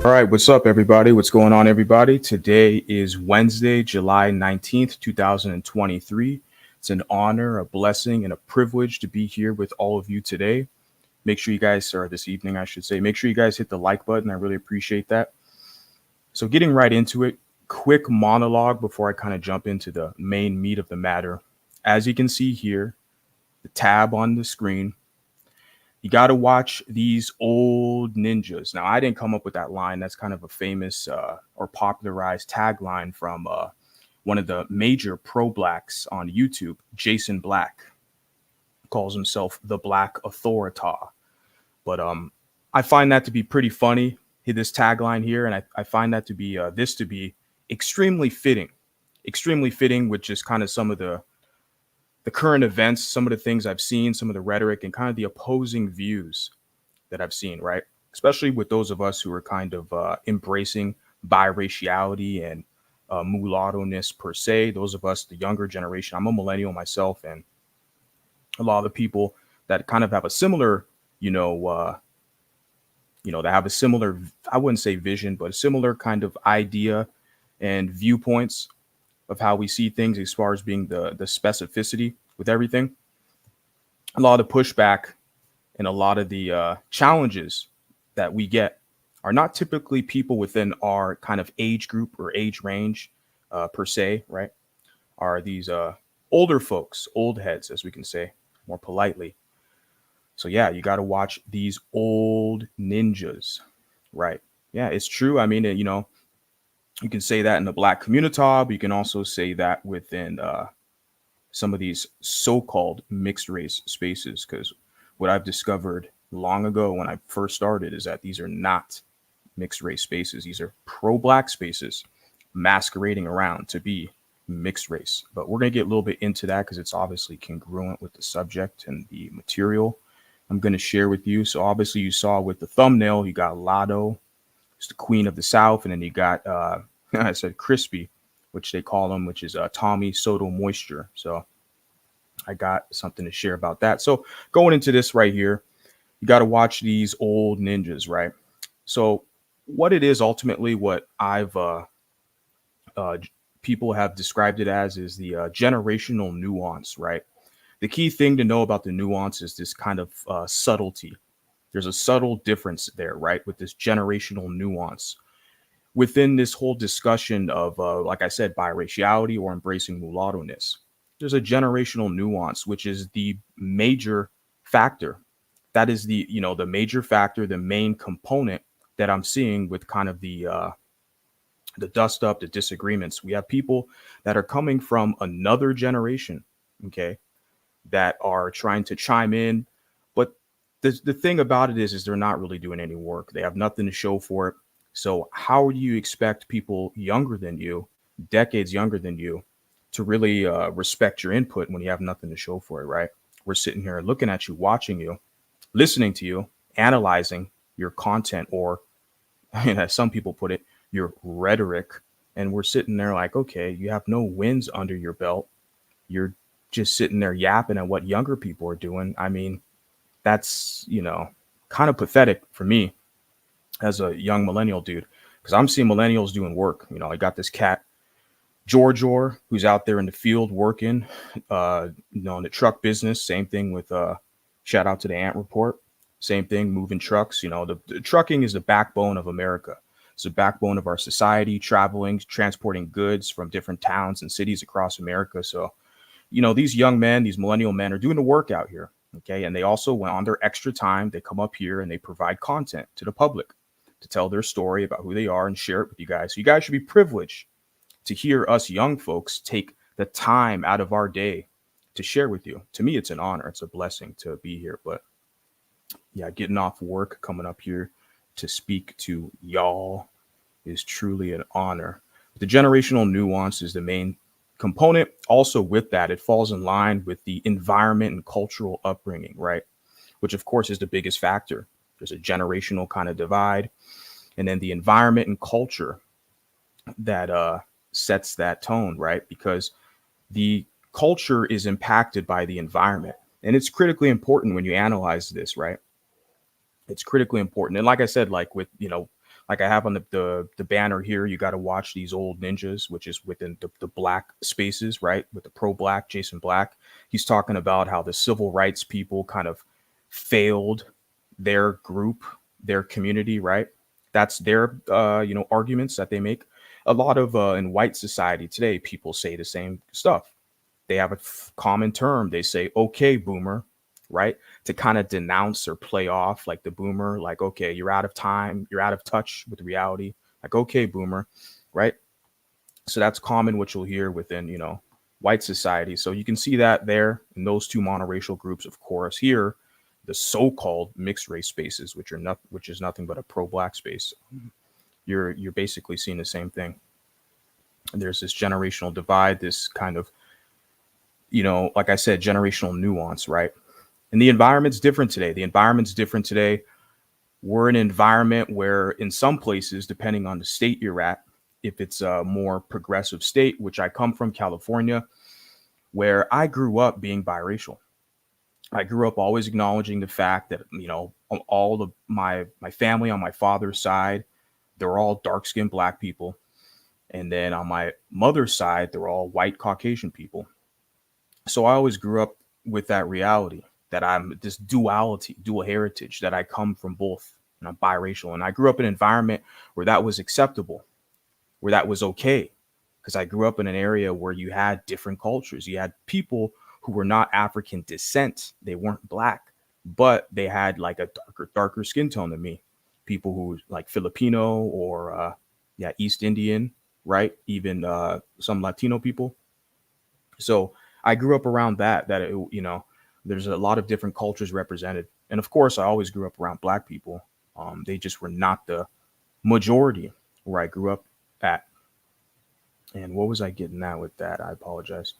All right, what's up, everybody? What's going on, everybody? Today is Wednesday, July 19th, 2023. It's an honor, a blessing, and a privilege to be here with all of you today. Make sure you guys, or this evening, I should say, make sure you guys hit the like button. I really appreciate that. So, getting right into it, quick monologue before I kind of jump into the main meat of the matter. As you can see here, the tab on the screen, you got to watch these old ninjas. Now, I didn't come up with that line. That's kind of a famous or popularized tagline from one of the major pro blacks on YouTube, Jason Black. Calls himself the Black Authorita. But I find that to be pretty funny, this tagline here. And I find that to be this to be extremely fitting with just kind of some of the current events, some of the things I've seen, some of the rhetoric and kind of the opposing views that I've seen, right? Especially with those of us who are kind of embracing biraciality and mulatto-ness per se. Those of us, the younger generation, I'm a millennial myself, and a lot of the people that kind of have a similar, that have a similar, I wouldn't say vision, but a similar kind of idea and viewpoints of how we see things as far as being the specificity with everything. A lot of the pushback and a lot of the challenges that we get are not typically people within our kind of age group or age range per se, right? Are these older folks, old heads, as we can say more politely. So yeah, you got to watch these old ninjas, right? Yeah, it's true. I mean, you can say that in the black community, but you can also say that within some of these so-called mixed race spaces. Because what I've discovered long ago when I first started is that these are not mixed race spaces. These are pro-black spaces masquerading around to be mixed race. But we're going to get a little bit into that because it's obviously congruent with the subject and the material I'm going to share with you. So obviously you saw with the thumbnail, you got Lotto, it's the Queen of the South, and then you got I said Crispy, which they call him, which is Tommy Soto Moisture. So I got something to share about that. So going into this right here, you got to watch these old ninjas, right? So what it is ultimately, what I've people have described it as is the generational nuance, right? The key thing to know about the nuance is this kind of subtlety. There's a subtle difference there, right? With this generational nuance within this whole discussion of, like I said, biraciality or embracing mulatto-ness. There's a generational nuance, which is the major factor. That is the major factor, the main component that I'm seeing with kind of the dust up, the disagreements. We have people that are coming from another generation, okay, that are trying to chime in. But the thing about it is they're not really doing any work. They have nothing to show for it. So how do you expect people younger than you, decades younger than you, to really respect your input when you have nothing to show for it, right? We're sitting here looking at you, watching you, listening to you, analyzing your content, or as some people put it, your rhetoric. And we're sitting there like, okay, you have no wins under your belt. You're just sitting there yapping at what younger people are doing. I mean, that's, kind of pathetic for me as a young millennial dude, because I'm seeing millennials doing work. I got this cat, George, who's out there in the field working, in the truck business. Same thing with, shout out to the Ant Report. Same thing, moving trucks. The trucking is the backbone of America. It's the backbone of our society, traveling, transporting goods from different towns and cities across America. So, these young men, these millennial men are doing the work out here. Okay. And they also went on their extra time. They come up here and they provide content to the public to tell their story about who they are and share it with you guys. So you guys should be privileged to hear us young folks take the time out of our day to share with you. To me, it's an honor. It's a blessing to be here. But yeah, getting off work, coming up here to speak to y'all is truly an honor. The generational nuance is the main component. Also with that, it falls in line with the environment and cultural upbringing, right? Which of course is the biggest factor. There's a generational kind of divide, and then the environment and culture that sets that tone, right? Because the culture is impacted by the environment, and it's critically important when you analyze this, right? It's critically important. And like I said, like with, Like I have on the banner here, you got to watch these old ninjas, which is within the black spaces, right? With the pro black Jason Black. He's talking about how the civil rights people kind of failed their group, their community, right? That's their arguments that they make. A lot of in white society today, people say the same stuff. They have a common term. They say, okay, boomer, right? To kind of denounce or play off like the boomer, like, okay, you're out of time, you're out of touch with reality. Like, okay, boomer, right? So that's common, what you'll hear within, white society. So you can see that there in those two monoracial groups, of course. Here, the so-called mixed race spaces, which is nothing but a pro-black space. You're basically seeing the same thing. And there's this generational divide, this kind of, like I said, generational nuance, right? And the environment's different today. We're in an environment where in some places, depending on the state you're at, if it's a more progressive state, which I come from, California, where I grew up being biracial. I grew up always acknowledging the fact that, all of my family on my father's side, they're all dark-skinned black people. And then on my mother's side, they're all white Caucasian people. So I always grew up with that reality that I'm this duality, dual heritage, that I come from both and I'm biracial. And I grew up in an environment where that was acceptable, where that was okay. Because I grew up in an area where you had different cultures. You had people who were not African descent. They weren't black, but they had like a darker skin tone than me. People who like Filipino or East Indian, right? Even some Latino people. So I grew up around there's a lot of different cultures represented. And of course, I always grew up around black people. They just were not the majority where I grew up at. And what was I getting at with that? I apologize.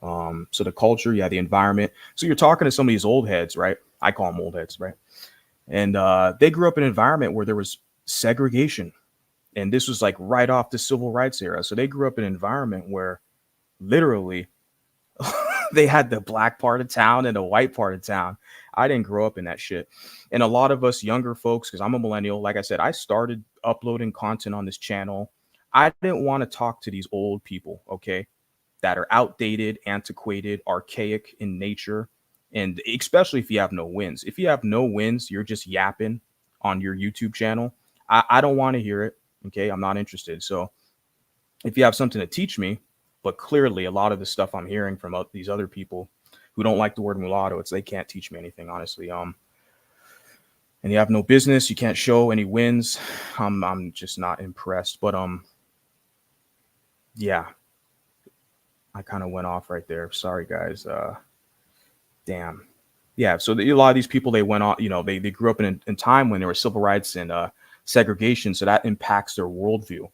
So the culture, the environment. So you're talking to some of these old heads, right? I call them old heads, right? And they grew up in an environment where there was segregation. And this was like right off the civil rights era. So they grew up in an environment where literally they had the black part of town and the white part of town. I didn't grow up in that shit. And a lot of us younger folks, because I'm a millennial, like I said, I started uploading content on this channel. I didn't want to talk to these old people, okay, that are outdated, antiquated, archaic in nature. And especially if you have no wins. If you have no wins, you're just yapping on your YouTube channel. I don't want to hear it. Okay. I'm not interested. So if you have something to teach me, but clearly a lot of the stuff I'm hearing from these other people who don't like the word mulatto, they can't teach me anything, honestly. And you have no business. You can't show any wins. I'm just not impressed. But yeah, I kind of went off right there. Sorry, guys. Damn. Yeah. So a lot of these people, they went on, they grew up in a time when there was civil rights and segregation. So that impacts their worldview.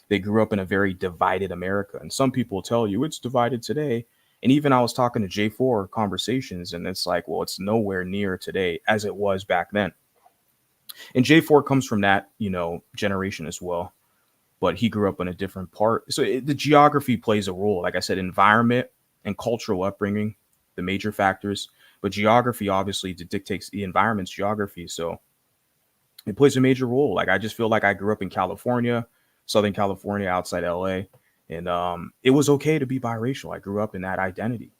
They grew up in a very divided America. And some people tell you it's divided today. And even I was talking to J4 conversations, and it's like, well, it's nowhere near today as it was back then. And J4 comes from that, generation as well. But he grew up in a different part. So the geography plays a role. Like I said, environment and cultural upbringing, the major factors. But geography obviously dictates the environment's geography. So it plays a major role. Like I just feel like I grew up in California, Southern California, outside LA. And it was okay to be biracial. I grew up in that identity,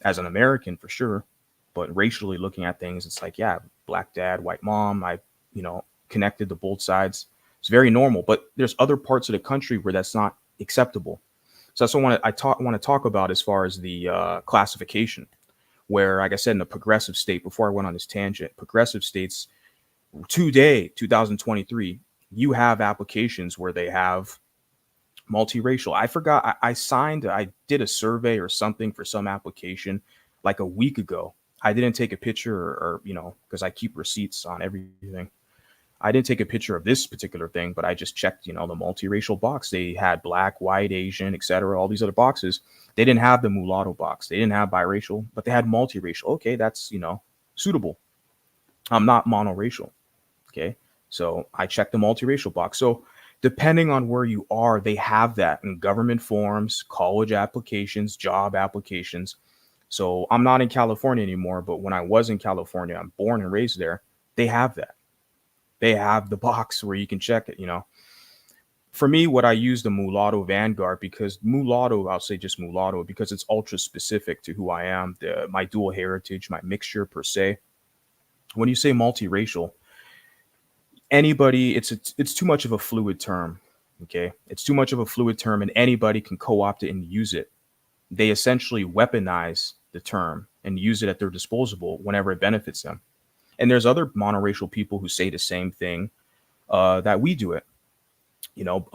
as an American for sure. But racially looking at things, it's like, yeah, black dad, white mom. I, connected to both sides. It's very normal. But there's other parts of the country where that's not acceptable. So that's what I want to talk about as far as the classification, where, like I said, in the progressive state, before I went on this tangent, progressive states today, 2023, you have applications where they have multiracial. I forgot. I did a survey or something for some application like a week ago. I didn't take a picture or because I keep receipts on everything. I didn't take a picture of this particular thing, but I just checked, the multiracial box. They had black, white, Asian, etc. All these other boxes. They didn't have the mulatto box. They didn't have biracial, but they had multiracial. Okay, that's, suitable. I'm not monoracial. Okay. So I checked the multiracial box. So depending on where you are, they have that in government forms, college applications, job applications. So I'm not in California anymore, but when I was in California, I'm born and raised there. They have that. They have the box where you can check it, you know. For me, what I use the Mulatto Vanguard because mulatto, I'll say just mulatto because it's ultra specific to who I am, my dual heritage, my mixture per se. When you say multiracial, anybody, it's too much of a fluid term. Okay, it's too much of a fluid term, and anybody can co-opt it and use it. They essentially weaponize the term and use it at their disposal whenever it benefits them. And there's other monoracial people who say the same thing, that we do it. You know,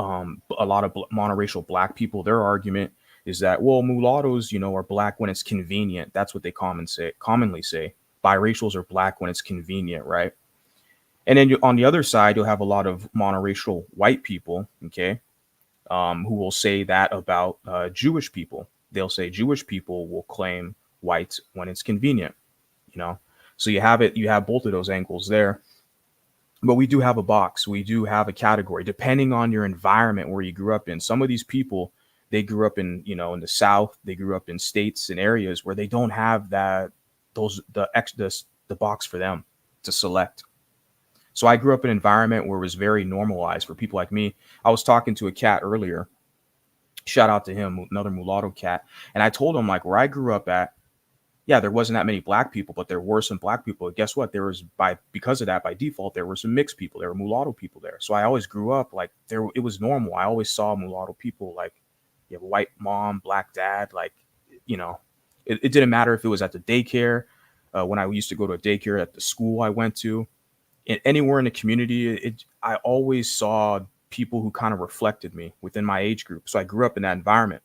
a lot of monoracial black people, their argument is that, well, mulattoes, you know, are black when it's convenient. That's what they commonly say. Biracials are black when it's convenient, right? And then on the other side, you'll have a lot of monoracial white people, okay, who will say that about Jewish people. They'll say Jewish people will claim white when it's convenient, you know. So you have both of those angles there. But we do have a box. We do have a category, depending on your environment where you grew up in. Some of these people, they grew up in, you know, in the South. They grew up in states and areas where they don't have the box for them to select. So I grew up in an environment where it was very normalized for people like me. I was talking to a cat earlier. Shout out to him, another mulatto cat. And I told him, like, where I grew up at, yeah, there wasn't that many black people, but there were some black people. Guess what? Because of that, by default, there were some mixed people. There were mulatto people there. So I always grew up like it was normal. I always saw mulatto people, like you have a white mom, black dad, like, you know, it didn't matter if it was at the daycare, when I used to go to a daycare at the school I went to, anywhere in the community. I always saw people who kind of reflected me within my age group. So I grew up in that environment.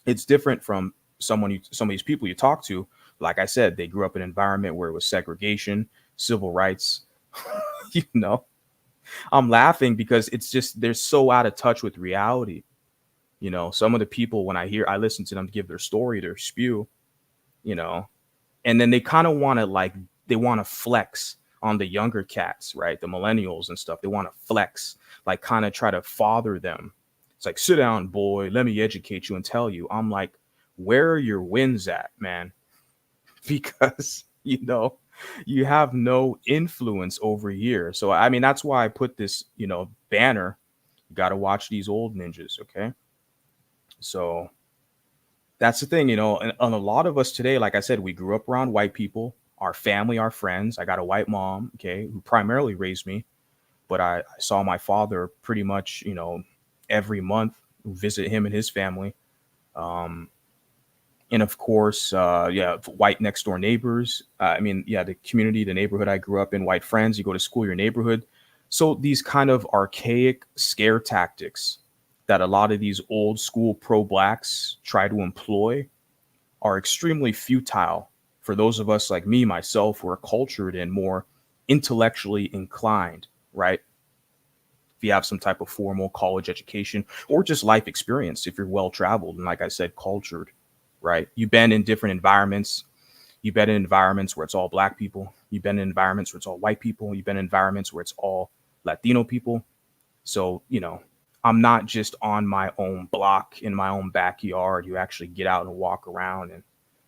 It's different from some of these people you talk to. Like I said, they grew up in an environment where it was segregation, civil rights. You know, I'm laughing because it's just they're so out of touch with reality. You know, some of the people, when I listen to them give their story, their spew, you know, and then they kind of want to they want to flex on the younger cats, right? The millennials and stuff. They want to flex, like kind of try to father them. It's like, sit down, boy, let me educate you and tell you. I'm like, where are your wins at, man? Because, you know, you have no influence over here. So, I mean, that's why I put this, you know, banner. You got to watch these old ninjas, okay? So that's the thing, you know, and a lot of us today, like I said, we grew up around white people, our family, our friends. I got a white mom, okay, who primarily raised me, but I saw my father pretty much, you know, every month, visit him and his family. Um, and of course, yeah, white next door neighbors. I mean, yeah, the community, the neighborhood I grew up in, white friends. You go to school, your neighborhood. So these kind of archaic scare tactics that a lot of these old school pro blacks try to employ are extremely futile for those of us like me, myself, who are cultured and more intellectually inclined, right? If you have some type of formal college education or just life experience, if you're well traveled and, like I said, cultured, right? You've been in different environments. You've been in environments where it's all black people. You've been in environments where it's all white people. You've been in environments where it's all Latino people. So, you know, I'm not just on my own block in my own backyard. You actually get out and walk around and,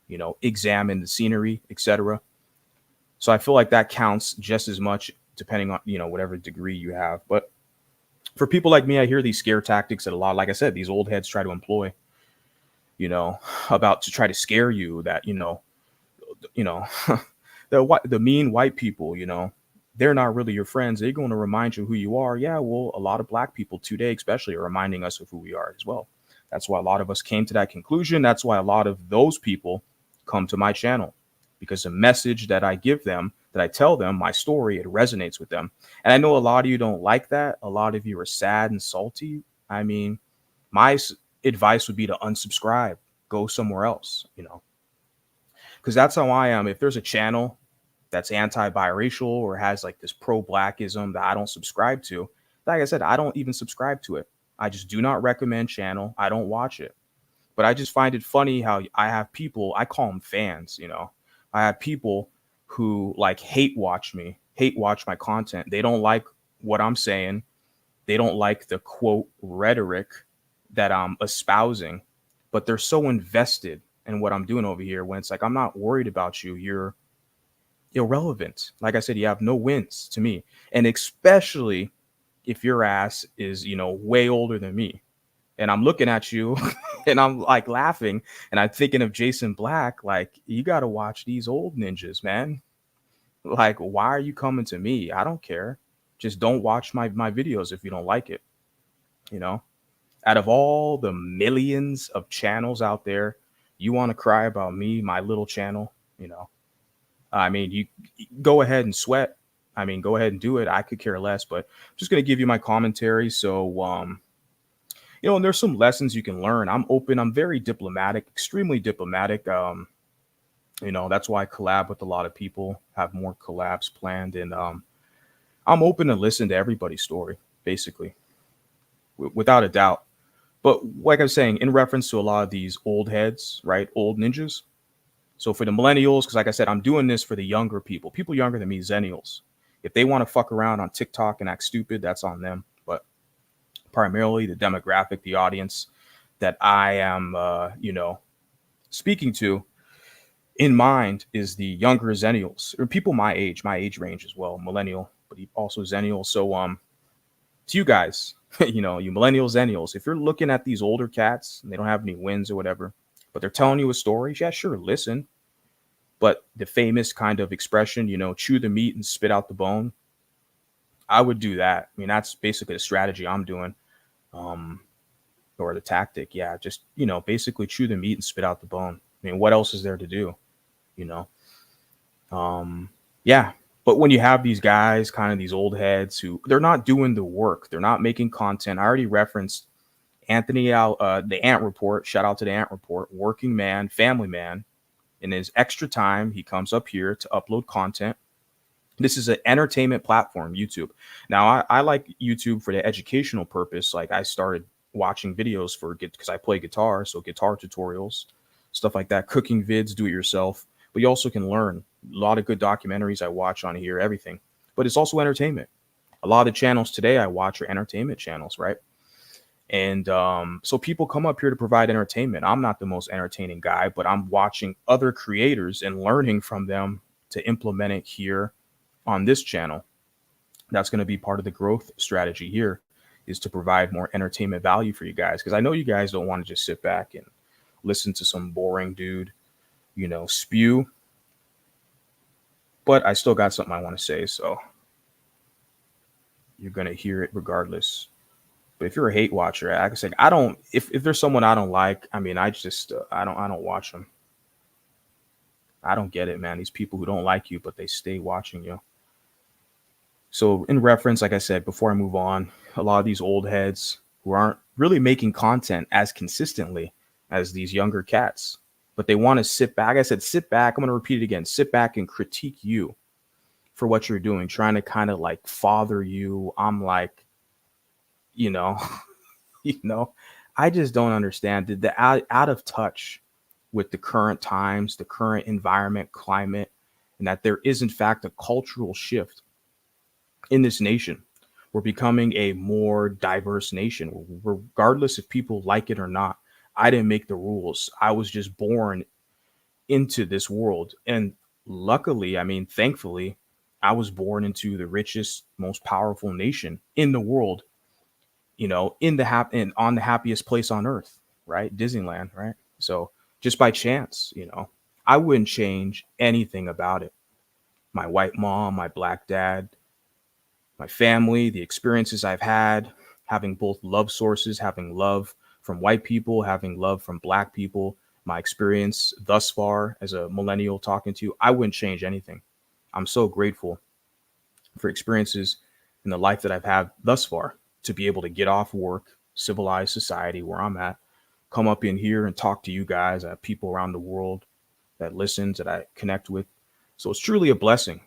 you know, examine the scenery, etc. So I feel like that counts just as much, depending on, you know, whatever degree you have. But for people like me, I hear these scare tactics that a lot, like I said, these old heads try to employ, you know, about to try to scare you that, you know, the mean white people, you know, they're not really your friends. They're going to remind you who you are. Yeah, well, a lot of black people today, especially, are reminding us of who we are as well. That's why a lot of us came to that conclusion. That's why a lot of those people come to my channel, because the message that I give them, that I tell them, my story, it resonates with them. And I know a lot of you don't like that. A lot of you are sad and salty. I mean, my advice would be to unsubscribe, go somewhere else, you know, because that's how I am. If there's a channel that's anti-biracial or has like this pro-blackism that I don't subscribe to, like I said, I don't even subscribe to it. I just do not recommend channel. I don't watch it. But I just find it funny how I have people, I call them fans, you know. I have people who like hate watch me, hate watch my content. They don't like what I'm saying. They don't like the quote rhetoric that I'm espousing, but they're so invested in what I'm doing over here when it's like, I'm not worried about you. irrelevant. Like I said, you have no wins to me. And especially if your ass is, way older than me. And I'm looking at you and I'm like laughing and I'm thinking of Jason Black. Like, you got to watch these old ninjas, man. Like, why are you coming to me? I don't care. Just don't watch my videos if you don't like it. You know, out of all the millions of channels out there, you want to cry about me, my little channel, I mean, you go ahead and sweat. I mean, go ahead and do it. I could care less, but I'm just going to give you my commentary. So, and there's some lessons you can learn. I'm open. I'm very diplomatic, extremely diplomatic. That's why I collab with a lot of people, have more collabs planned. And I'm open to listen to everybody's story, basically, without a doubt. But like I was saying, in reference to a lot of these old heads, right? Old ninjas. So for the millennials, because like I said, I'm doing this for the younger people younger than me, Zennials. If they want to fuck around on TikTok and act stupid, that's on them. But primarily the demographic, the audience that I am, speaking to in mind is the younger Zennials, or people my age range as well, millennial, but also Zennial. So, to you guys, you millennials, Zennials, if you're looking at these older cats and they don't have any wins or whatever, but they're telling you a story, yeah, sure, listen. But the famous kind of expression, chew the meat and spit out the bone, I would do that. I mean, that's basically the strategy I'm doing, or the tactic. Yeah, just, basically chew the meat and spit out the bone. I mean, what else is there to do? You know? Yeah. But when you have these guys, kind of these old heads who they're not doing the work, they're not making content. I already referenced Anthony out, the Ant Report. Shout out to the Ant Report. Working man, family man. In his extra time, he comes up here to upload content. This is an entertainment platform, YouTube. Now, I like YouTube for the educational purpose. Like, I started watching videos because I play guitar, so guitar tutorials, stuff like that, cooking vids, do it yourself. But you also can learn a lot of good documentaries I watch on here, everything. But it's also entertainment. A lot of the channels today I watch are entertainment channels, right? And so people come up here to provide entertainment. I'm not the most entertaining guy, but I'm watching other creators and learning from them to implement it here on this channel. That's going to be part of the growth strategy here, is to provide more entertainment value for you guys. Because I know you guys don't want to just sit back and listen to some boring dude, spew. But I still got something I want to say. So you're going to hear it regardless. But if you're a hate watcher, like I said, I don't. If there's someone I don't like, I mean, I just I don't watch them. I don't get it, man. These people who don't like you, but they stay watching you. So in reference, like I said, before I move on, a lot of these old heads who aren't really making content as consistently as these younger cats, but they want to sit back. I said, sit back. I'm going to repeat it again. Sit back and critique you for what you're doing, trying to kind of like father you. I'm like, you know, I just don't understand the out of touch with the current times, the current environment, climate, and that there is in fact a cultural shift in this nation. We're becoming a more diverse nation, regardless if people like it or not. I didn't make the rules. I was just born into this world. And luckily, I mean, thankfully, I was born into the richest, most powerful nation in the world, in the and on the happiest place on earth, right? Disneyland, right? So just by chance, I wouldn't change anything about it. My white mom, my black dad, my family, the experiences I've had, having both love sources, having love from white people, having love from black people, my experience thus far as a millennial talking to you, I wouldn't change anything. I'm so grateful for experiences in the life that I've had thus far to be able to get off work, civilized society where I'm at, come up in here and talk to you guys. I have people around the world that listens, that I connect with. So it's truly a blessing.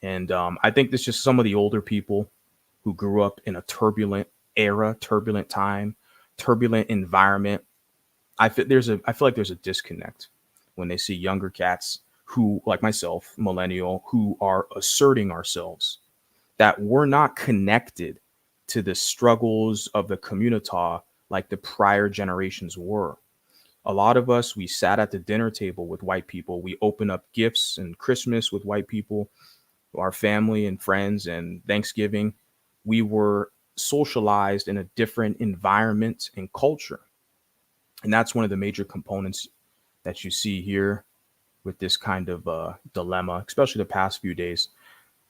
And I think this is just some of the older people who grew up in a turbulent era, turbulent time, turbulent environment. I feel like there's a disconnect when they see younger cats who, like myself, millennial, who are asserting ourselves, that we're not connected to the struggles of the community like the prior generations were. A lot of us, we sat at the dinner table with white people. We opened up gifts and Christmas with white people, our family and friends, and Thanksgiving. We were socialized in a different environment and culture. And that's one of the major components that you see here with this kind of dilemma, especially the past few days.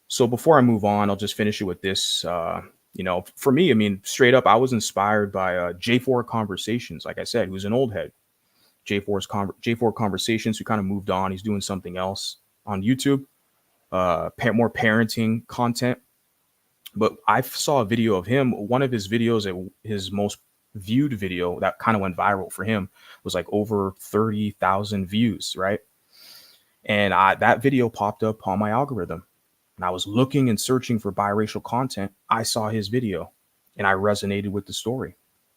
So before I move on, I'll just finish it with this. For me, I mean, straight up, I was inspired by J4 Conversations. Like I said, who's an old head. J4 Conversations, who kind of moved on. He's doing something else on YouTube, more parenting content. But I saw a video of him. One of his videos, his most viewed video that kind of went viral for him, was like over 30,000 views, right? And that video popped up on my algorithm. And I was looking and searching for biracial content. I saw his video and I resonated with the story.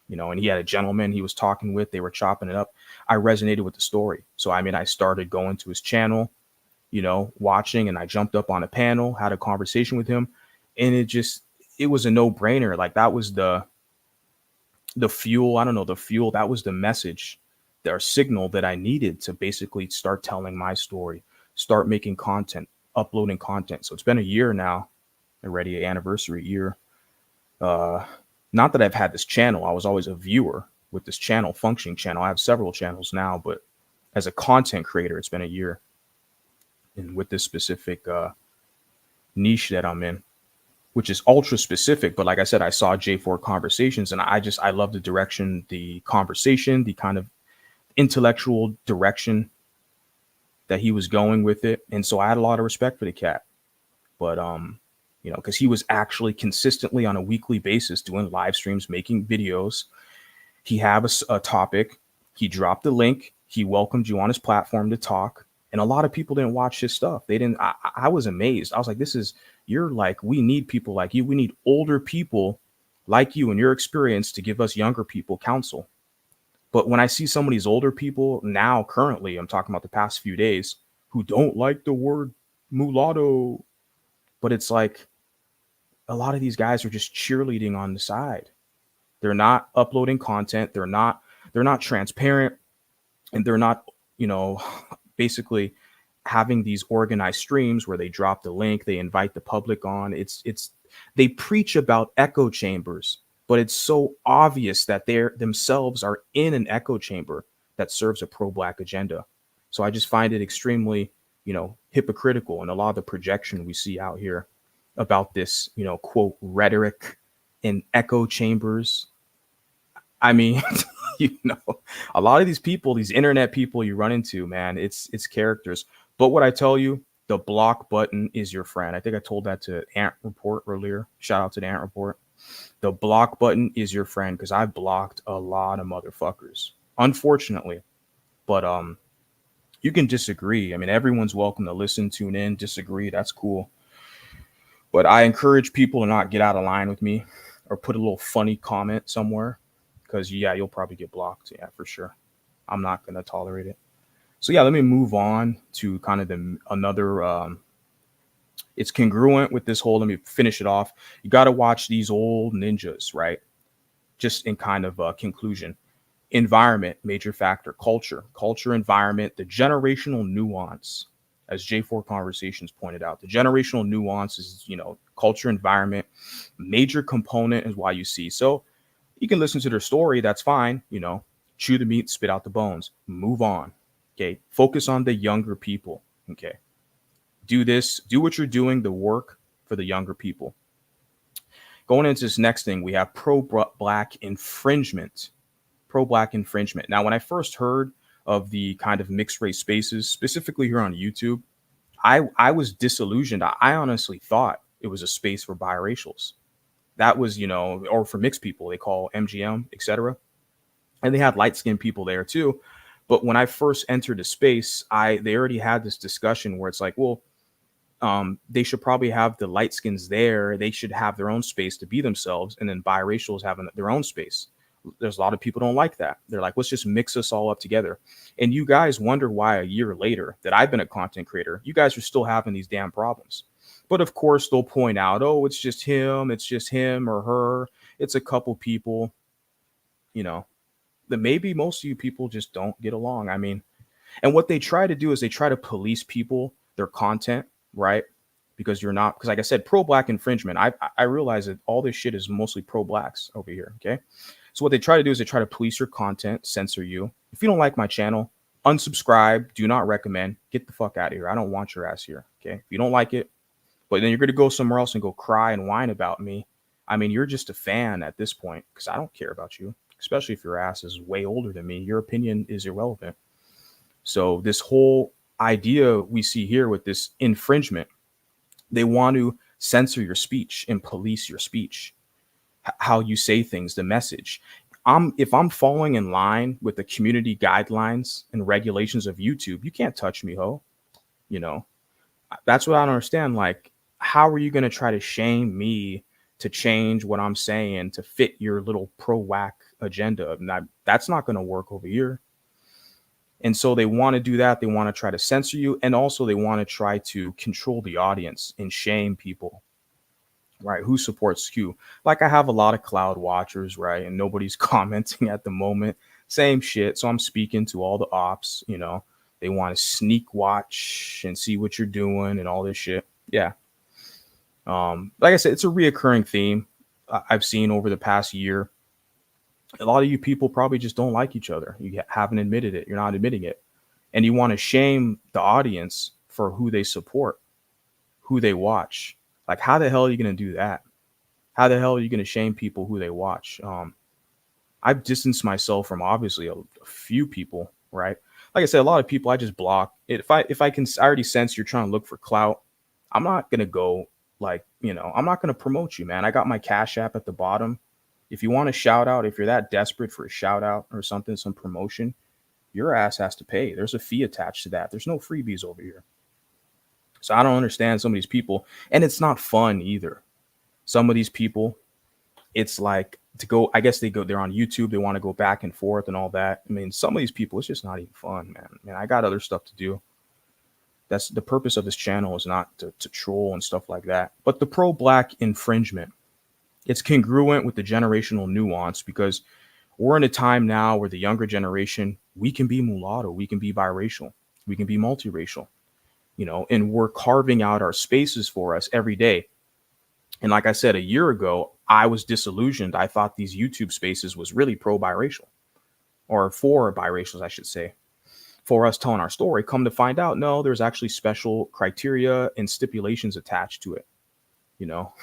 And he had a gentleman he was talking with. They were chopping it up. I resonated with the story. So, I mean, I started going to his channel, watching, and I jumped up on a panel, had a conversation with him. And it was a no brainer. Like, that was the fuel. I don't know, the fuel. That was the message, their signal that I needed to basically start telling my story, start making content, uploading content. So it's been a year now, already an anniversary year. Not that I've had this channel. I was always a viewer with this channel, functioning channel. I have several channels now, but as a content creator, it's been a year. And with this specific niche that I'm in, which is ultra specific. But like I said, I saw J4 Conversations, and I love the direction, the conversation, the kind of intellectual direction that he was going with it. And so I had a lot of respect for the cat. But because he was actually consistently on a weekly basis doing live streams, making videos. He had a topic. He dropped the link. He welcomed you on his platform to talk. And a lot of people didn't watch his stuff. They didn't. I was amazed. I was like, we need people like you. We need older people like you and your experience to give us younger people counsel. But when I see some of these older people now, currently, I'm talking about the past few days, who don't like the word mulatto, but it's like, a lot of these guys are just cheerleading on the side. They're not uploading content. They're not transparent, and they're not, basically having these organized streams where they drop the link, they invite the public on. They preach about echo chambers, but it's so obvious that they themselves are in an echo chamber that serves a pro-Black agenda. So I just find it extremely, hypocritical, and a lot of the projection we see out here about this, quote, rhetoric in echo chambers. I mean, a lot of these people, these internet people you run into, man, it's characters. But what I tell you, the block button is your friend. I think I told that to Ant Report earlier. Shout out to the Ant Report. The block button is your friend, because I blocked a lot of motherfuckers, unfortunately. But you can disagree. I mean, everyone's welcome to listen, tune in, disagree. That's cool. But I encourage people to not get out of line with me or put a little funny comment somewhere, because, you'll probably get blocked. Yeah, for sure. I'm not going to tolerate it. So, let me move on to kind of another. It's congruent with this whole, let me finish it off. You got to watch these old ninjas, right? Just in kind of conclusion. Environment, major factor. Culture, environment, the generational nuance. As J4 Conversations pointed out, the generational nuance is, culture, environment, major component is why you see. So you can listen to their story. That's fine. Chew the meat, spit out the bones, move on. Okay. Focus on the younger people. Okay. Do what you're doing, the work for the younger people. Going into this next thing, we have pro-Black infringement. Pro-Black infringement. Now, when I first heard of the kind of mixed race spaces, specifically here on YouTube, I was disillusioned. I honestly thought it was a space for biracials. That was, or for mixed people, they call MGM, etc. And they had light-skinned people there too. But when I first entered the space, they already had this discussion where it's like, well, they should probably have the light skins there. They should have their own space to be themselves, and then biracials having their own space. There's a lot of people don't like that. They're like, let's just mix us all up together. And you guys wonder why a year later that I've been a content creator, you guys are still having these damn problems. But of course, they'll point out, oh, it's just him or her. It's a couple people, that maybe most of you people just don't get along. I mean, and what they try to do is they try to police people, their content, right? Because you're not, because like I said, pro-black infringement. I realize that all this shit is mostly pro-blacks over here. Okay, so what they try to do is they try to police your content, censor you. If you don't like my channel, unsubscribe. Do not recommend. Get the fuck out of here. I don't want your ass here. Okay, if you don't like it, but then you're going to go somewhere else and go cry and whine about me. I mean, you're just a fan at this point because I don't care about you, especially if your ass is way older than me. Your opinion is irrelevant. So this whole idea we see here with this infringement, they want to censor your speech and police your speech, how you say things, the message. If I'm following in line with the community guidelines and regulations of YouTube, you can't touch me, ho. You know, that's what I don't understand. Like, how are you going to try to shame me to change what I'm saying to fit your little pro-whack agenda? That's not going to work over here. And so they want to do that. They want to try to censor you. And also they want to try to control the audience and shame people, right? Who supports Q? Like, I have a lot of cloud watchers, right? And nobody's commenting at the moment. Same shit. So I'm speaking to all the ops, you know, they want to sneak watch and see what you're doing and all this shit. Yeah. Like I said, it's a reoccurring theme I've seen over the past year. A lot of you people probably just don't like each other. You haven't admitted it. You're not admitting it. And you want to shame the audience for who they support, who they watch. Like, how the hell are you going to do that? How the hell are you going to shame people who they watch? I've distanced myself from obviously a few people, right? Like I said, a lot of people I just block. If I can, I already sense you're trying to look for clout, I'm not going to go like, you know, I'm not going to promote you, man. I got my Cash App at the bottom. If you want a shout out, if you're that desperate for a shout out or something, some promotion, your ass has to pay. There's a fee attached to that. There's no freebies over here. So I don't understand some of these people. And it's not fun either. Some of these people, it's like to go, I guess they're on YouTube. They want to go back and forth and all that. I mean, some of these people, it's just not even fun, man. I got other stuff to do. That's the purpose of this channel, is not to troll and stuff like that. But the pro-black infringement, it's congruent with the generational nuance, because we're in a time now where the younger generation, we can be mulatto, we can be biracial, we can be multiracial, you know, and we're carving out our spaces for us every day. And like I said, a year ago, I was disillusioned. I thought these YouTube spaces was really pro-biracial, or for biracials, I should say, for us telling our story. Come to find out, no, there's actually special criteria and stipulations attached to it. You know,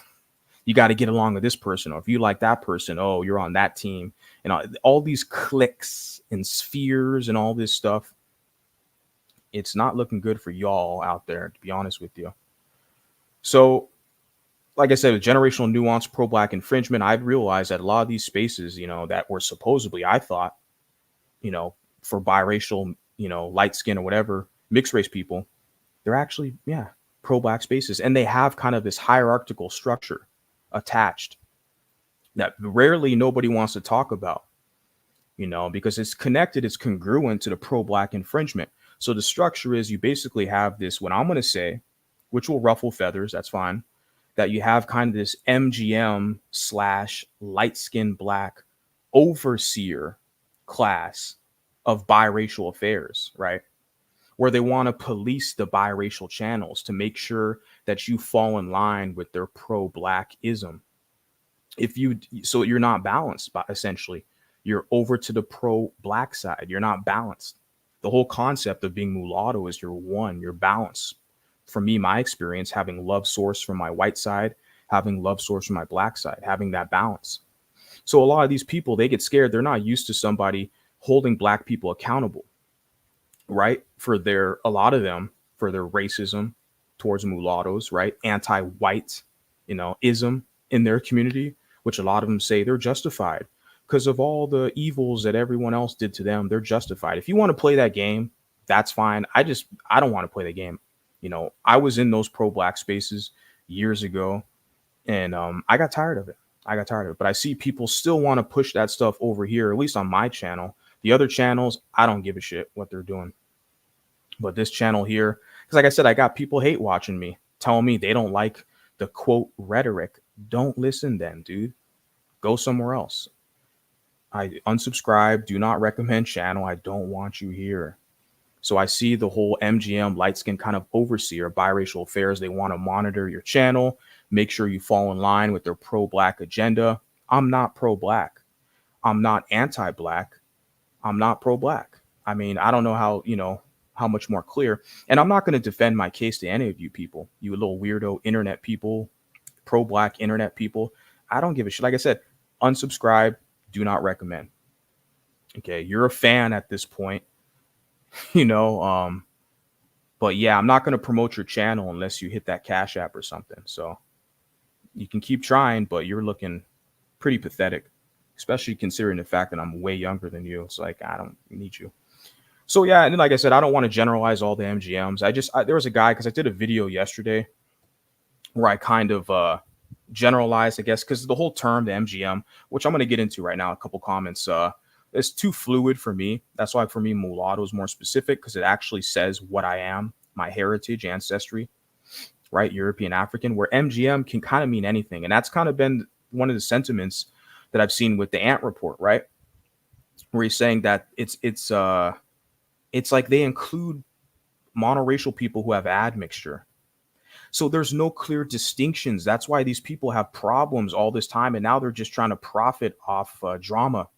you got to get along with this person, or if you like that person, oh, you're on that team. And all these cliques and spheres and all this stuff, it's not looking good for y'all out there, to be honest with you. So, like I said, with generational nuance, pro-black infringement, I've realized that a lot of these spaces, you know, that were supposedly, I thought, you know, for biracial, you know, light skin or whatever, mixed race people, they're actually, yeah, pro-black spaces. And they have kind of this hierarchical structure attached that rarely nobody wants to talk about, you know, because it's connected, it's congruent to the pro-black infringement. So the structure is, you basically have this, what I'm going to say, which will ruffle feathers, that's fine, that you have kind of this MGM / light skin black overseer class of biracial affairs, right? Where they want to police the biracial channels to make sure that you fall in line with their pro-blackism. So you're not balanced, but essentially you're over to the pro-black side. You're not balanced. The whole concept of being mulatto is you're balanced. For me, my experience, having love source from my white side, having love source from my black side, having that balance. So a lot of these people, they get scared. They're not used to somebody holding black people accountable, right? A lot of them, for their racism towards mulattoes, right? Anti-white, you know, ism in their community, which a lot of them say they're justified because of all the evils that everyone else did to them. They're justified. If you want to play that game, that's fine. I don't want to play the game. You know, I was in those pro-black spaces years ago, and I got tired of it. But I see people still want to push that stuff over here, at least on my channel. The other channels, I don't give a shit what they're doing. But this channel here, because like I said, I got people hate watching me, telling me they don't like the quote rhetoric. Don't listen then, dude. Go somewhere else. I unsubscribe, do not recommend channel. I don't want you here. So I see the whole MGM light skin kind of overseer biracial affairs. They want to monitor your channel, make sure you fall in line with their pro-black agenda. I'm not pro-black. I'm not anti-black. I'm not pro-black. I mean, I don't know how, how much more clear. And I'm not going to defend my case to any of you people, you little weirdo internet people, pro-black internet people. I don't give a shit. Like I said, unsubscribe, do not recommend. Okay, you're a fan at this point, you know. But yeah, I'm not going to promote your channel unless you hit that Cash App or something. So you can keep trying, but you're looking pretty pathetic, especially considering the fact that I'm way younger than you. It's like, I don't need you. So yeah, and then, like I said, I don't want to generalize all the MGMs. There was a guy, because I did a video yesterday where I kind of generalized, I guess, because the whole term, the MGM, which I'm going to get into right now, a couple comments, it's too fluid for me. That's why for me, mulatto is more specific, because it actually says what I am, my heritage, ancestry, right? European, African, where MGM can kind of mean anything. And that's kind of been one of the sentiments that I've seen with the Ant Report, right? Where he's saying that it's like they include monoracial people who have admixture. So there's no clear distinctions. That's why these people have problems all this time. And now they're just trying to profit off drama.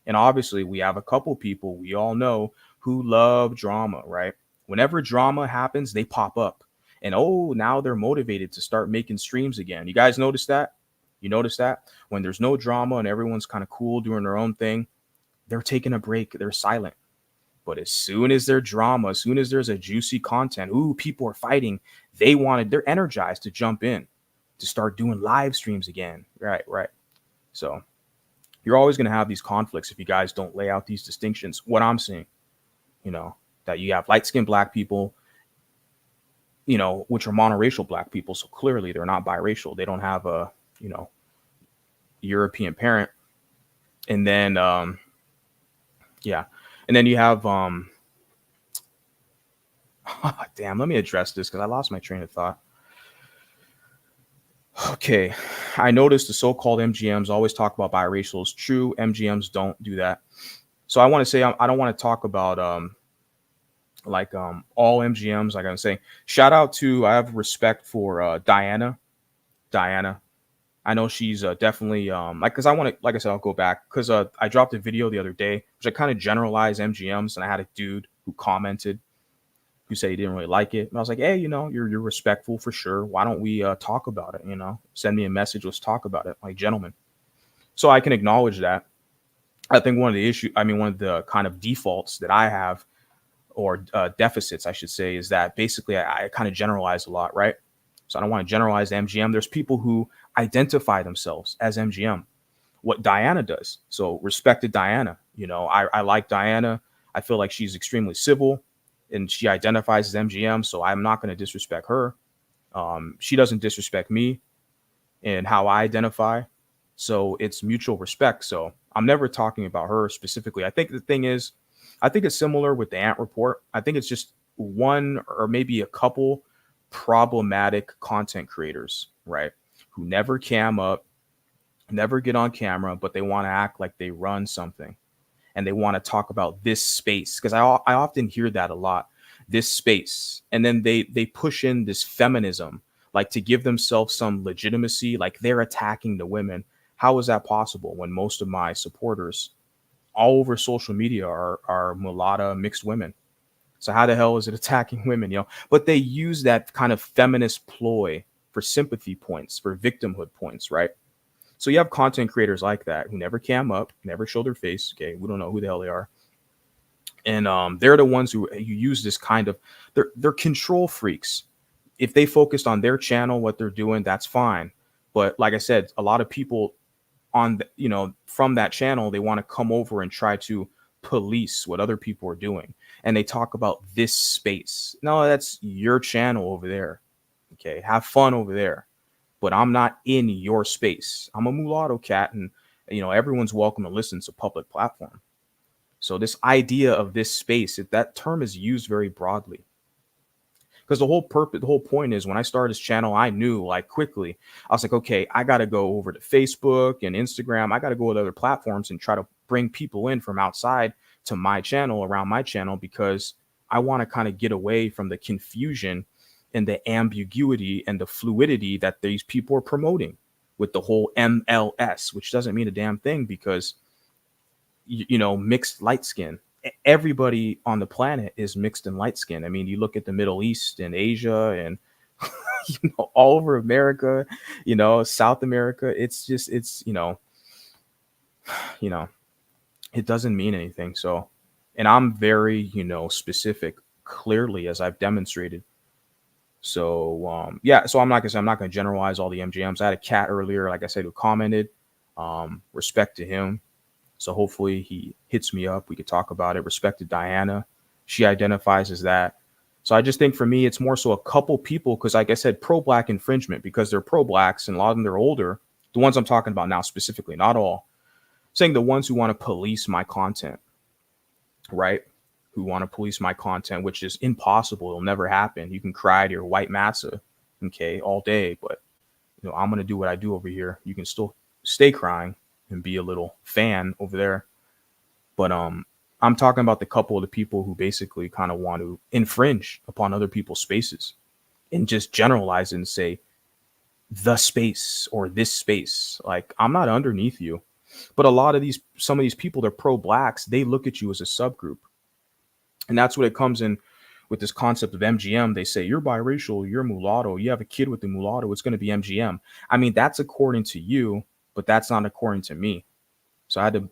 And obviously, we have a couple people we all know who love drama, right? Whenever drama happens, they pop up. And oh, now they're motivated to start making streams again. You guys notice that? You notice that? When there's no drama and everyone's kind of cool doing their own thing, they're taking a break. They're silent. But as soon as there's drama, as soon as there's a juicy content, ooh, people are fighting, they're energized to jump in, to start doing live streams again. Right. So you're always going to have these conflicts if you guys don't lay out these distinctions. What I'm seeing, that you have light-skinned black people, which are monoracial black people. So clearly they're not biracial. They don't have a, European parent. And then, yeah. And then you have, damn, let me address this because I lost my train of thought. Okay. I noticed the so-called MGMs always talk about biracials. True, MGMs don't do that. So I want to say, I don't want to talk about, all MGMs. Like I'm saying, shout out to, I have respect for Diana. I know she's definitely because I want to, like I said, I'll go back because I dropped a video the other day which I kind of generalized MGMs, and I had a dude who commented who said he didn't really like it, and I was like, hey, you're respectful for sure. Why don't we talk about it? Send me a message. Let's talk about it, like gentlemen. So I can acknowledge that. I think one of the kind of defaults that I have, or deficits, I should say, is that basically I kind of generalize a lot, right? So I don't want to generalize MGM. There's people who identify themselves as MGM, what Diana does. So respected Diana. I like Diana. I feel like she's extremely civil and she identifies as MGM. So I'm not going to disrespect her. She doesn't disrespect me and how I identify. So it's mutual respect. So I'm never talking about her specifically. I think the thing is, I think it's similar with the Ant Report. I think it's just one or maybe a couple problematic content creators, right? Who never cam up, never get on camera, but they want to act like they run something and they want to talk about this space. Because I often hear that a lot, this space. And then they push in this feminism, like to give themselves some legitimacy, like they're attacking the women. How is that possible when most of my supporters all over social media are mulatto mixed women? So how the hell is it attacking women, But they use that kind of feminist ploy for sympathy points, for victimhood points, right? So you have content creators like that who never cam up, never show their face. Okay, we don't know who the hell they are. And they're the ones who use this kind of, they're control freaks. If they focused on their channel, what they're doing, that's fine. But like I said, a lot of people from that channel, they want to come over and try to police what other people are doing. And they talk about this space. No, that's your channel over there. Okay, have fun over there. But I'm not in your space. I'm a mulatto cat, and everyone's welcome to listen to public platform. So this idea of this space, that term is used very broadly. Because the whole point is, when I started this channel, I knew like quickly, I was like, okay, I got to go over to Facebook and Instagram. I got to go with other platforms and try to bring people in from outside to my channel, around my channel, because I want to kind of get away from the confusion and the ambiguity and the fluidity that these people are promoting with the whole MLS, which doesn't mean a damn thing, because mixed light skin. Everybody on the planet is mixed and light skin. I mean, you look at the Middle East and Asia and all over America, South America. It's just you know, it doesn't mean anything. So, and I'm very, specific, clearly, as I've demonstrated. So, yeah. So I'm not gonna say, I'm not gonna generalize all the MGMs. I had a cat earlier, like I said, who commented. Respect to him. So hopefully he hits me up. We could talk about it. Respect to Diana. She identifies as that. So I just think for me, it's more so a couple people, because like I said, pro-black infringement, because they're pro-blacks and a lot of them, they're older. The ones I'm talking about now specifically, not all. Saying the ones who want to police my content, right? Who want to police my content, which is impossible. It'll never happen. You can cry to your white massa, okay, all day, but I'm gonna do what I do over here. You can still stay crying and be a little fan over there. But I'm talking about the couple of the people who basically kind of want to infringe upon other people's spaces and just generalize and say the space or this space. Like, I'm not underneath you. But some of these people, they're pro-blacks. They look at you as a subgroup. And that's what it comes in with this concept of MGM. They say, you're biracial, you're mulatto, you have a kid with the mulatto, it's going to be MGM. I mean, that's according to you, but that's not according to me. So I had to,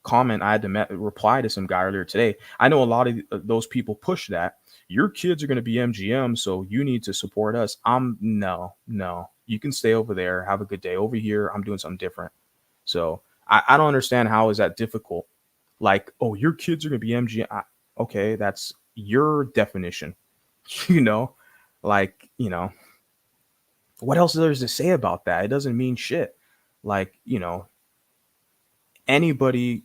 comment. I had to reply to some guy earlier today. I know a lot of those people push that. Your kids are going to be MGM, so you need to support us. No. You can stay over there. Have a good day. Over here, I'm doing something different. So I don't understand, how is that difficult? Like, oh, your kids are going to be MGM. Okay, that's your definition. What else is there to say about that? It doesn't mean shit. Like, anybody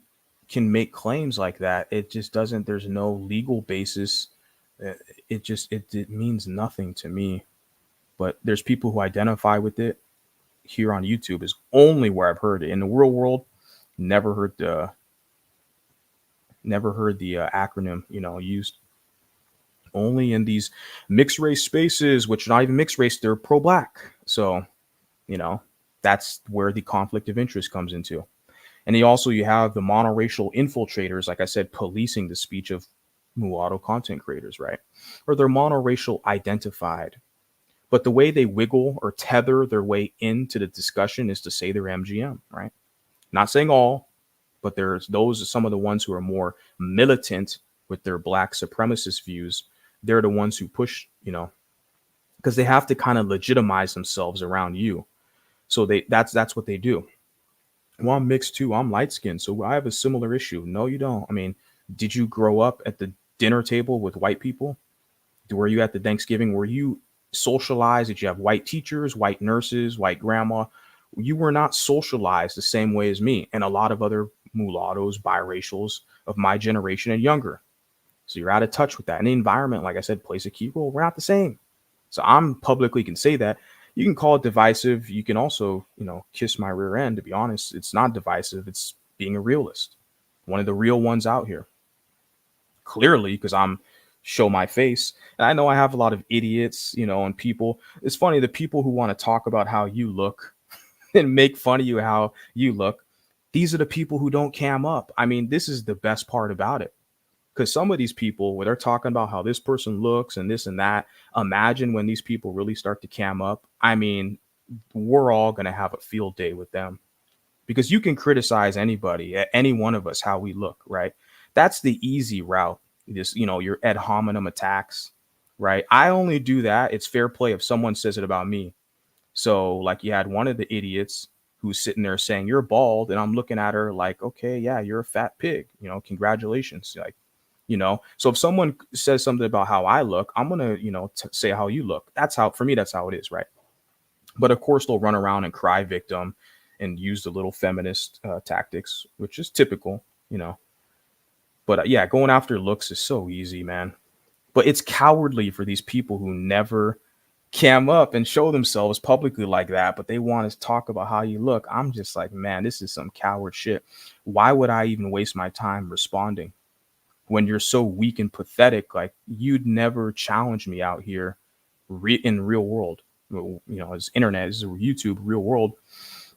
can make claims like that. It just doesn't, there's no legal basis. It means nothing to me. But there's people who identify with it. Here on YouTube is only where I've heard it. In the real world, never heard the acronym used. Only in these mixed race spaces, which are not even mixed race, they're pro-black. So that's where the conflict of interest comes into. And you have the monoracial infiltrators, like I said, policing the speech of mulatto content creators, right? Or they're monoracial identified. But the way they wiggle or tether their way into the discussion is to say they're MGM, right? Not saying all, but those are some of the ones who are more militant with their black supremacist views. They're the ones who push, because they have to kind of legitimize themselves around you. So that's what they do. Well, I'm mixed too. I'm light skinned, so I have a similar issue. No, you don't. I mean, did you grow up at the dinner table with white people? Were you at the Thanksgiving? Were you socialized? Did you have white teachers, white nurses, white grandma? You were not socialized the same way as me and a lot of other mulattoes, biracials of my generation and younger. So you're out of touch with that. And the environment, like I said, plays a key role. We're not the same. So I'm publicly can say that. You can call it divisive. You can also, kiss my rear end. To be honest, it's not divisive. It's being a realist. One of the real ones out here. Clearly, because I'm show my face. And I know I have a lot of idiots, and people. It's funny, the people who want to talk about how you look and make fun of you how you look, these are the people who don't cam up. I mean, this is the best part about it. Because some of these people, where they're talking about how this person looks and this and that, imagine when these people really start to cam up. I mean, we're all going to have a field day with them. Because you can criticize anybody, any one of us, how we look, right? That's the easy route. This, your ad hominem attacks, right? I only do that. It's fair play if someone says it about me. So like you had one of the idiots who's sitting there saying you're bald, and I'm looking at her like, okay, yeah, you're a fat pig, congratulations. Like, so if someone says something about how I look, I'm going to, say how you look. For me, that's how it is. Right. But of course they'll run around and cry victim and use the little feminist tactics, which is typical, But yeah, going after looks is so easy, man. But it's cowardly for these people who never cam up and show themselves publicly like that, but they want to talk about how you look. I'm just like, man, this is some coward shit. Why would I even waste my time responding when you're so weak and pathetic? Like, you'd never challenge me out here in real world. As internet, as YouTube, real world.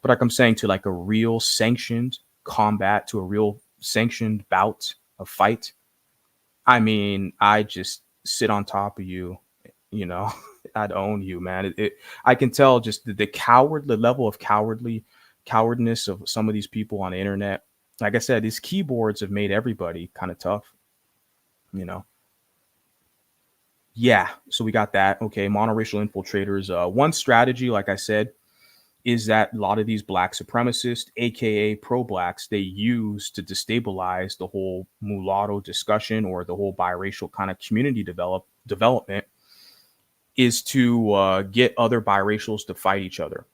But like I'm saying, to like a real sanctioned combat, to a real sanctioned bout, of fight. I mean, I just sit on top of you, you know. I'd own you, man. I can tell just the level of cowardness of some of these people on the internet. Like I said, these keyboards have made everybody kind of tough, you know. Yeah, so we got that. Okay, monoracial infiltrators. One strategy, like I said, is that a lot of these black supremacists, aka pro-blacks, they use to destabilize the whole mulatto discussion or the whole biracial kind of community development is to get other biracials to fight each other.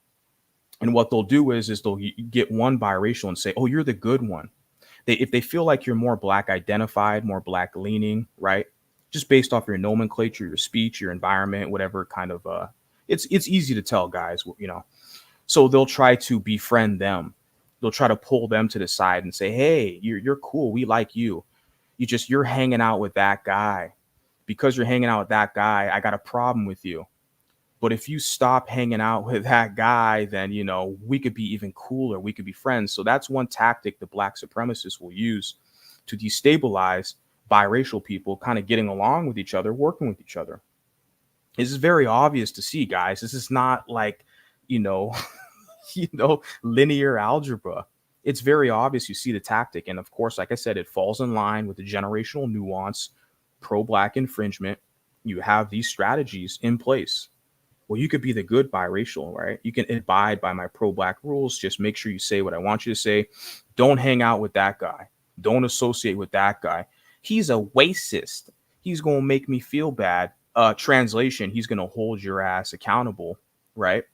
And what they'll do is they'll get one biracial and say, "Oh, you're the good one." If they feel like you're more black identified, more black leaning, right? Just based off your nomenclature, your speech, your environment, whatever kind of it's easy to tell, guys, So they'll try to befriend them. They'll try to pull them to the side and say, "Hey, you're cool. We like you. You're hanging out with that guy. Because you're hanging out with that guy, I got a problem with you. But if you stop hanging out with that guy, then we could be even cooler. We could be friends." So that's one tactic the black supremacists will use to destabilize biracial people kind of getting along with each other, working with each other. This is very obvious to see, guys. This is not like, you know, linear algebra. It's very obvious you see the tactic. And of course, like I said, it falls in line with the generational nuance, pro-black infringement. You have these strategies in place. Well, you could be the good biracial, right? You can abide by my pro-black rules. Just make sure you say what I want you to say. Don't hang out with that guy. Don't associate with that guy. He's a racist. He's going to make me feel bad. Translation, he's going to hold your ass accountable, right?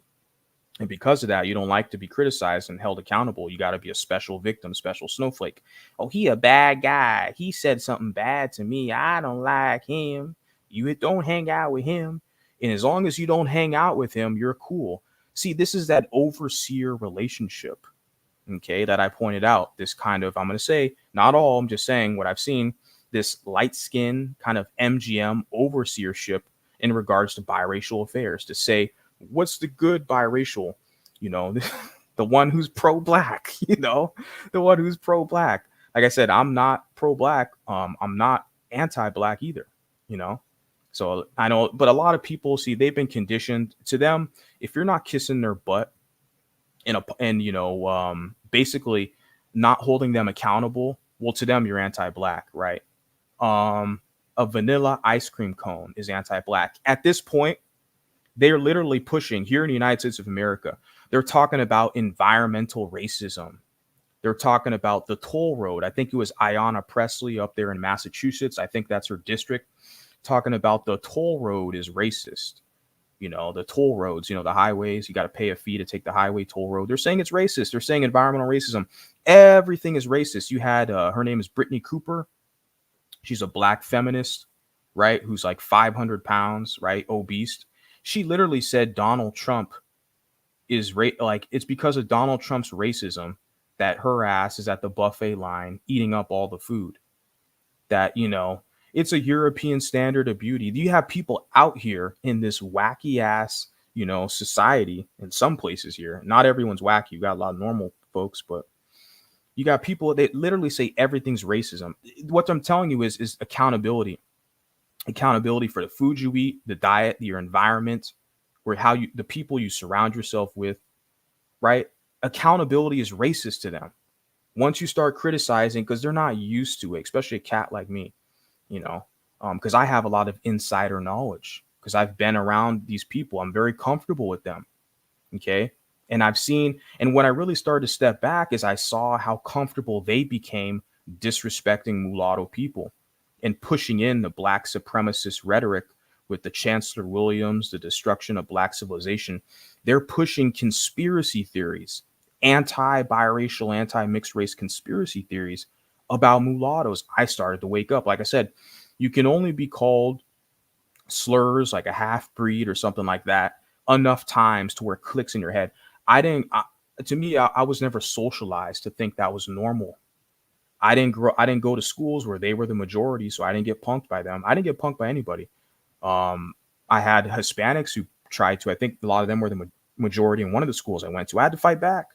And because of that, you don't like to be criticized and held accountable. You got to be a special victim, special snowflake. Oh, he a bad guy. He said something bad to me. I don't like him. You don't hang out with him. And as long as you don't hang out with him, you're cool. See, this is that overseer relationship, okay, that I pointed out. This kind of, I'm going to say, not all, I'm just saying what I've seen, this light skin kind of MGM overseership in regards to biracial affairs to say, what's the good biracial, you know, the one who's pro-black, the one who's pro-black. Like I said, I'm not pro-black. I'm not anti-black either, you know. So I know, but a lot of people see they've been conditioned to them. If you're not kissing their butt basically not holding them accountable, well, to them you're anti-black, right? A vanilla ice cream cone is anti-black. At this point, they're literally pushing here in the United States of America. They're talking about environmental racism. They're talking about the toll road. I think it was Ayanna Presley up there in Massachusetts. I think that's her district, talking about the toll road is racist. The toll roads, the highways, you got to pay a fee to take the highway toll road. They're saying it's racist. They're saying environmental racism. Everything is racist. You had her name is Brittany Cooper. She's a black feminist, right? Who's like 500 pounds, right? Obese. She literally said Donald Trump is like it's because of Donald Trump's racism that her ass is at the buffet line eating up all the food. That, it's a European standard of beauty. You have people out here in this wacky ass, society in some places here. Not everyone's wacky. You got a lot of normal folks, but you got people that literally say everything's racism. What I'm telling you is accountability. Accountability for the food you eat, the diet, your environment, or the people you surround yourself with, right? Accountability is racist to them. Once you start criticizing, because they're not used to it, especially a cat like me, because I have a lot of insider knowledge because I've been around these people. I'm very comfortable with them. Okay. And I've seen, and when I really started to step back is I saw how comfortable they became disrespecting mulatto people and pushing in the black supremacist rhetoric with the Chancellor Williams, the destruction of black civilization. They're pushing conspiracy theories, anti-biracial, anti-mixed race conspiracy theories about mulattoes. I started to wake up. Like I said, you can only be called slurs like a half breed or something like that enough times to where it clicks in your head. I didn't. To me, I was never socialized to think that was normal. I didn't go to schools where they were the majority, so I didn't get punked by them. I didn't get punked by anybody. Um, I had Hispanics who tried to. I think a lot of them were the majority in one of the schools I went to. I had to fight back.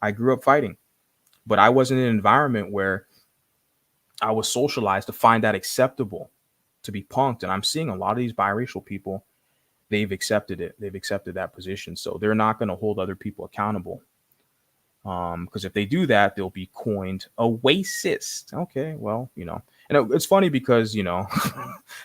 I grew up fighting, but I wasn't in an environment where I was socialized to find that acceptable to be punked. And I'm seeing a lot of these biracial people, they've accepted it. They've accepted that position. So they're not going to hold other people accountable. Because if they do that, they'll be coined a racist. Okay, well, and it's funny because,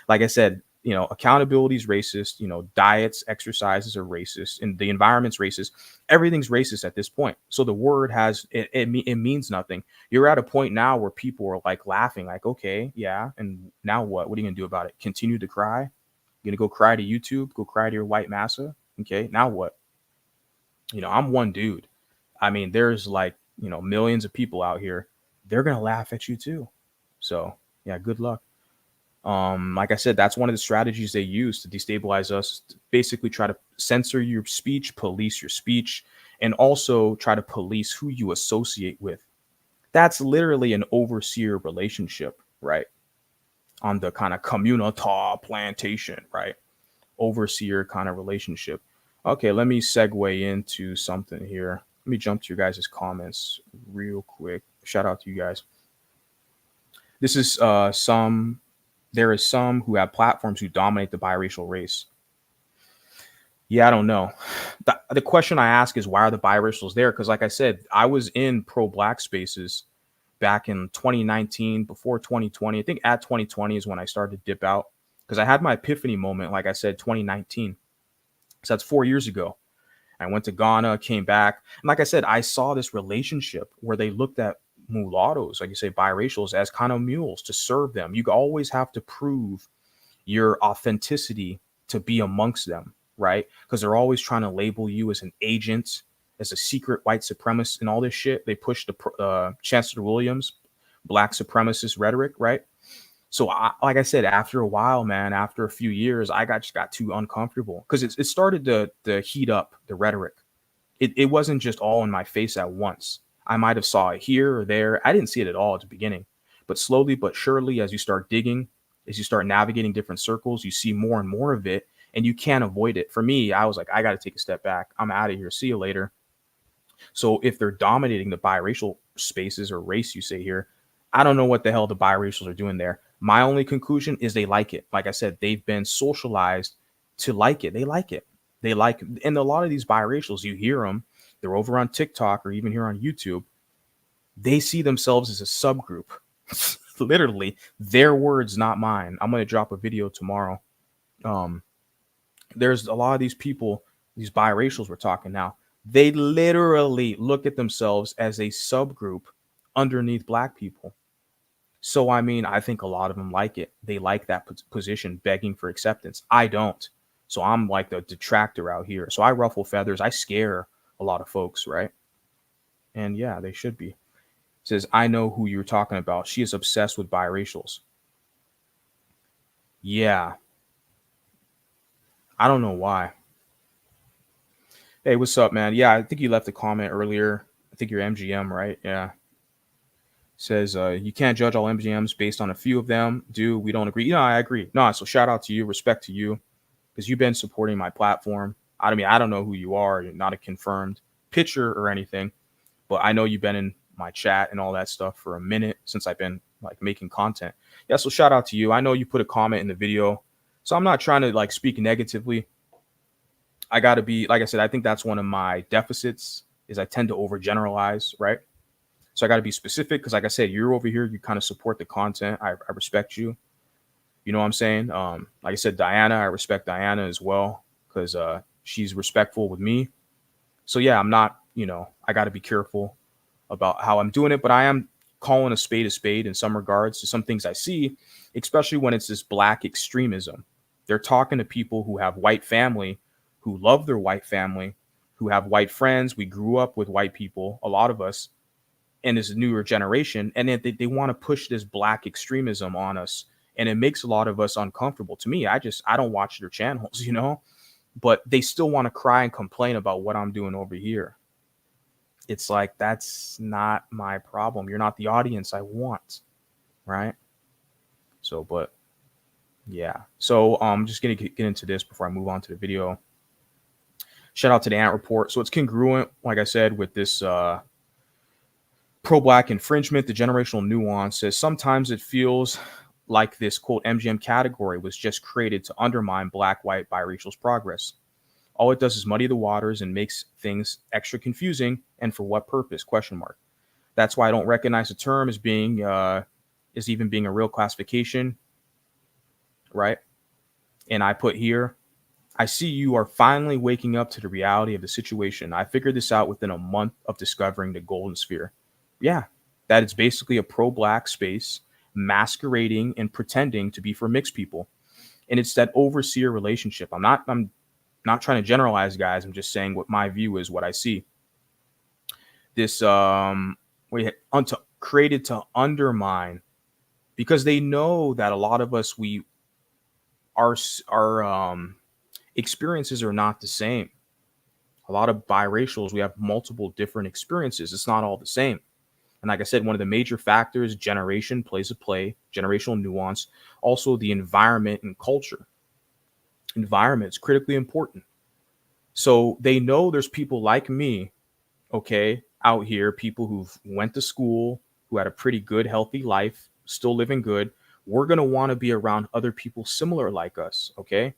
like I said, accountability is racist. Diets, exercises are racist, and the environment's racist. Everything's racist at this point. So the word has it means nothing. You're at a point now where people are like laughing, like, okay, yeah, and now what? What are you gonna do about it? Continue to cry? You're gonna go cry to YouTube? Go cry to your white massa? Okay, now what? I'm one dude. I mean, there's like, millions of people out here. They're going to laugh at you too. So, yeah, good luck. Like I said, that's one of the strategies they use to destabilize us, to basically try to censor your speech, police your speech, and also try to police who you associate with. That's literally an overseer relationship, right? On the kind of communita plantation, right? Overseer kind of relationship. Okay, let me segue into something here. Let me jump to your guys' comments real quick. Shout out to you guys. This is there is some who have platforms who dominate the biracial race. Yeah, I don't know. The question I ask is, why are the biracials there? Because like I said, I was in pro-black spaces back in 2019, before 2020. I think at 2020 is when I started to dip out, because I had my epiphany moment, like I said, 2019. So that's 4 years ago. I went to Ghana, came back. And like I said, I saw this relationship where they looked at mulattoes, like you say, biracials, as kind of mules to serve them. You always have to prove your authenticity to be amongst them, right? Because they're always trying to label you as an agent, as a secret white supremacist and all this shit. They push the Chancellor Williams, black supremacist rhetoric, right? So, like I said, after a while, man, after a few years, I just got too uncomfortable, because it started to heat up the rhetoric. It wasn't just all in my face at once. I might have saw it here or there. I didn't see it at all at the beginning, but slowly but surely, as you start digging, as you start navigating different circles, you see more and more of it, and you can't avoid it. For me, I was like, I got to take a step back. I'm out of here. See you later. So if they're dominating the biracial spaces, or race, you say here, I don't know what the hell the biracials are doing there. My only conclusion is they like it. Like I said, they've been socialized to like it. They like it. They like, and a lot of these biracials, you hear them, they're over on TikTok or even here on YouTube. They see themselves as a subgroup. Literally, their words, not mine. I'm going to drop a video tomorrow. Um, there's a lot of these people, these biracials we're talking now, they literally look at themselves as a subgroup underneath black people. So, I mean, I think a lot of them like it. They like that position, begging for acceptance. I don't. So I'm like the detractor out here. So I ruffle feathers. I scare a lot of folks, right? And yeah, they should be. It says, I know who you're talking about. She is obsessed with biracials. Yeah. I don't know why. Hey, what's up, man? Yeah, I think you left a comment earlier. I think you're MGM, right? Yeah. Says you can't judge all MGMs based on a few of them. We don't agree? I agree. No, so shout out to you, respect to you, because you've been supporting my platform. I mean, I don't know who you are. You're not a confirmed pitcher or anything, but I know you've been in my chat and all that stuff for a minute since I've been like making content. Yeah, so shout out to you. I know you put a comment in the video, so I'm not trying to like speak negatively. I got to be, like I said, I think that's one of my deficits, is I tend to overgeneralize, right? So I got to be specific, because like I said, you're over here, you kind of support the content. I respect you. You know what I'm saying? Like I said, Diana, I respect Diana as well, because she's respectful with me. So yeah, I'm not, I got to be careful about how I'm doing it, but I am calling a spade in some regards to some things I see, especially when it's this black extremism. They're talking to people who have white family, who love their white family, who have white friends. We grew up with white people, a lot of us, and this newer generation, and then they want to push this black extremism on us And it makes a lot of us uncomfortable. To me, I don't watch their channels, but they still want to cry and complain about what I'm doing over here. It's like, that's not my problem. You're not the audience I want, right? So, but yeah. So I'm just gonna get into this before I move on to the video. Shout out to the Ant Report. So it's congruent, like I said, with this pro-black infringement. The generational nuance says sometimes it feels like this quote MGM category was just created to undermine black, white, biracial's progress. All it does is muddy the waters and makes things extra confusing. And for what purpose? Question mark. That's why I don't recognize the term as being even being a real classification, right? And I put here, I see you are finally waking up to the reality of the situation. I figured this out within a month of discovering the golden sphere. Yeah, that it's basically a pro-black space masquerading and pretending to be for mixed people. And it's that overseer relationship. I'm not trying to generalize, guys. I'm just saying what my view is, what I see. This created to undermine, because they know that a lot of us, our experiences are not the same. A lot of biracials, we have multiple different experiences. It's not all the same. And like I said, one of the major factors, generation plays a play, generational nuance, also the environment and culture. Environment is critically important. So they know there's people like me, okay, out here, people who've went to school, who had a pretty good, healthy life, still living good. We're going to want to be around other people similar like us, okay?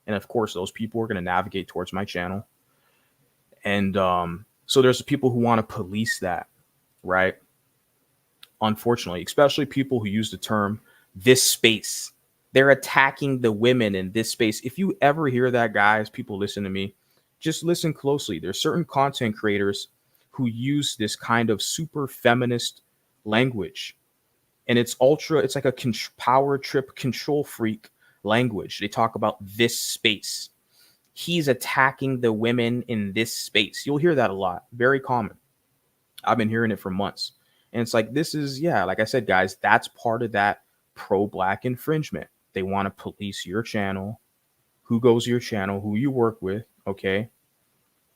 And of course, those people are going to navigate towards my channel. And so there's people who want to police that, right? Unfortunately, especially people who use the term this space. They're attacking the women in this space. If you ever hear that, guys, people listen to me, just listen closely. There's certain content creators who use this kind of super feminist language. And it's like a power trip, control freak language. They talk about this space. He's attacking the women in this space. You'll hear that a lot. Very common. I've been hearing it for months. And it's like, this is, yeah, like I said, guys, that's part of that pro-black infringement. They want to police your channel, who goes to your channel, who you work with, okay?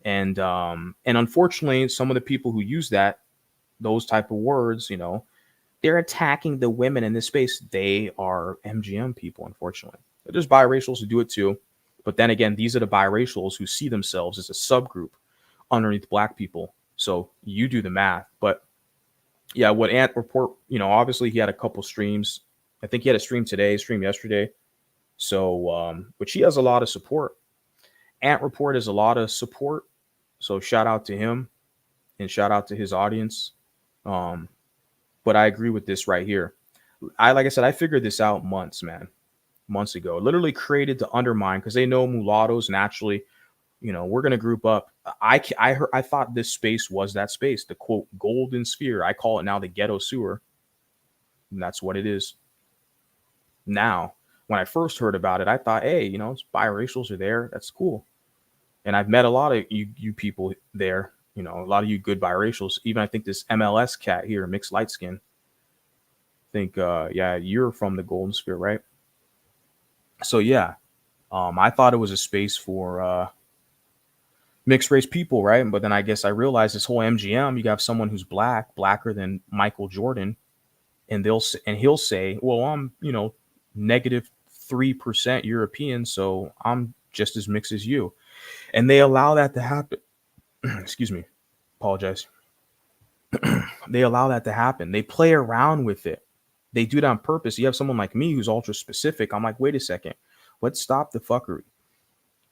And unfortunately, some of the people who use those type of words, they're attacking the women in this space. They are MGM people, unfortunately. But there's biracials who do it too. But then again, these are the biracials who see themselves as a subgroup underneath black people. So you do the math. But yeah, what Ant Report, obviously he had a couple streams. I think he had a stream yesterday. So, but she has a lot of support. Ant Report has a lot of support. So shout out to him and shout out to his audience. But I agree with this right here. Like I said, I figured this out months ago, literally created to undermine, because they know mulattoes naturally, we're going to group up. I thought this space was that space, the quote golden sphere. I call it now the ghetto sewer. And that's what it is. Now, when I first heard about it, I thought, hey, biracials are there. That's cool. And I've met a lot of you people there, a lot of you good biracials. Even I think this MLS cat here, mixed light skin. I think, yeah, you're from the golden sphere, right? So yeah, I thought it was a space for mixed race people, right? But then I guess I realized this whole MGM, you have someone who's blacker than Michael Jordan, and he'll say, well, I'm negative 3% European, so I'm just as mixed as you, and they allow that to happen. Excuse me, apologize. They allow that to happen. They play around with it. They do it on purpose. You have someone like me who's ultra specific. I'm like, wait a second, let's stop the fuckery.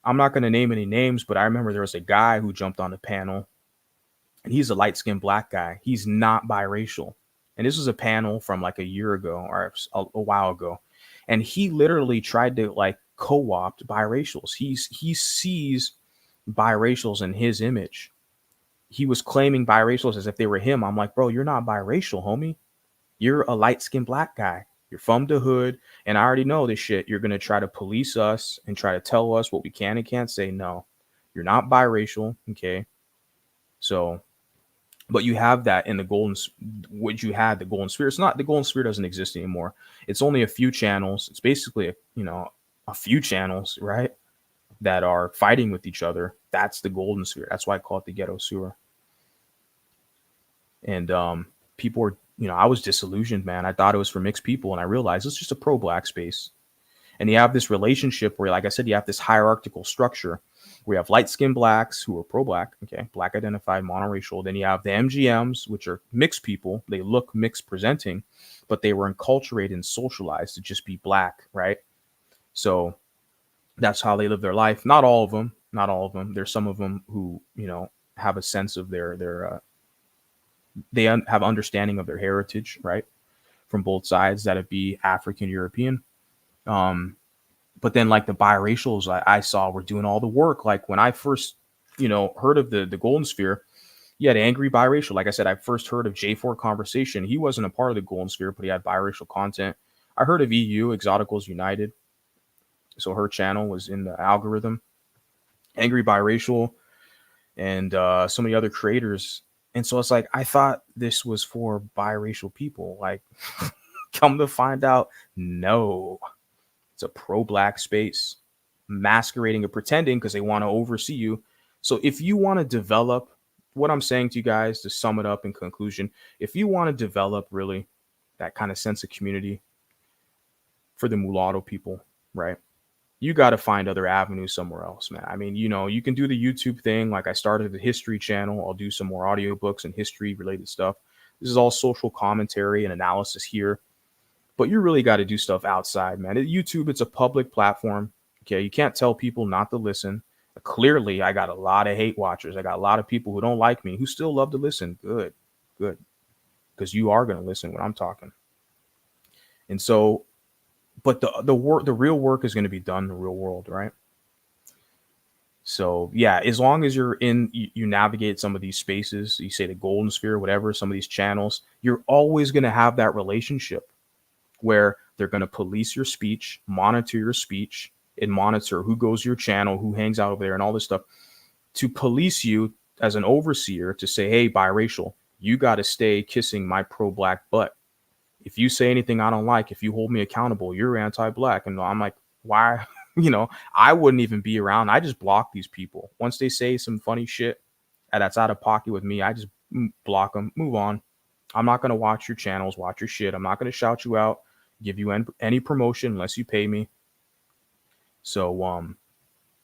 I'm not going to name any names, but I remember there was a guy who jumped on the panel, and he's a light-skinned black guy. He's not biracial. And this was a panel from like a year ago or a while ago. And he literally tried to like co-opt biracials. He sees biracials in his image. He was claiming biracials as if they were him. I'm like, bro, you're not biracial, homie. You're a light-skinned black guy. You're from the hood, and I already know this shit. You're going to try to police us and try to tell us what we can and can't say. No, you're not biracial, okay? So But you have that in the what you had, the golden sphere. It's not, the golden sphere doesn't exist anymore. It's only a few channels. It's basically a few channels, right, that are fighting with each other. That's the golden sphere. That's why I call it the ghetto sewer. And people were, I was disillusioned, man. I thought it was for mixed people, and I realized it's just a pro black space. And you have this relationship where, like I said, you have this hierarchical structure where you have light skinned blacks who are pro black, okay, black identified, monoracial. Then you have the MGMs, which are mixed people. They look mixed presenting, but they were enculturated and socialized to just be black, right? So that's how they live their life. Not all of them, not all of them. There's some of them who, have a sense of have understanding of their heritage, right? From both sides, that'd be African, European. But then like the biracials I saw were doing all the work. Like when I first, heard of the golden sphere, you had angry biracial. Like I said, I first heard of J4 Conversation. He wasn't a part of the golden sphere, but he had biracial content. I heard of EU, Exoticals United. So her channel was in the algorithm. Angry biracial and so many other creators. And so it's like, I thought this was for biracial people. Like, come to find out, no. It's a pro-black space, masquerading and pretending because they want to oversee you. So if you want to develop, what I'm saying to you guys, to sum it up in conclusion, if you want to develop really that kind of sense of community for the mulatto people, right, you got to find other avenues somewhere else, man. I mean, you can do the YouTube thing. Like I started the history channel. I'll do some more audiobooks and history related stuff. This is all social commentary and analysis here. But you really got to do stuff outside, man. At YouTube, it's a public platform. Okay, you can't tell people not to listen. Clearly, I got a lot of hate watchers. I got a lot of people who don't like me who still love to listen. Good, good, because you are going to listen when I'm talking. And so, but the work, the real work is going to be done in the real world, right? So yeah, as long as you're you navigate some of these spaces, you say the golden sphere, whatever, some of these channels, you're always going to have that relationship where they're going to police your speech, monitor your speech, and monitor who goes to your channel, who hangs out over there, and all this stuff to police you as an overseer to say, hey, biracial, you got to stay kissing my pro-black butt. If you say anything I don't like, if you hold me accountable, you're anti-black. And I'm like, why? I wouldn't even be around. I just block these people. Once they say some funny shit that's out of pocket with me, I just block them, move on. I'm not going to watch your channels, watch your shit. I'm not going to shout you out, give you any promotion unless you pay me. So,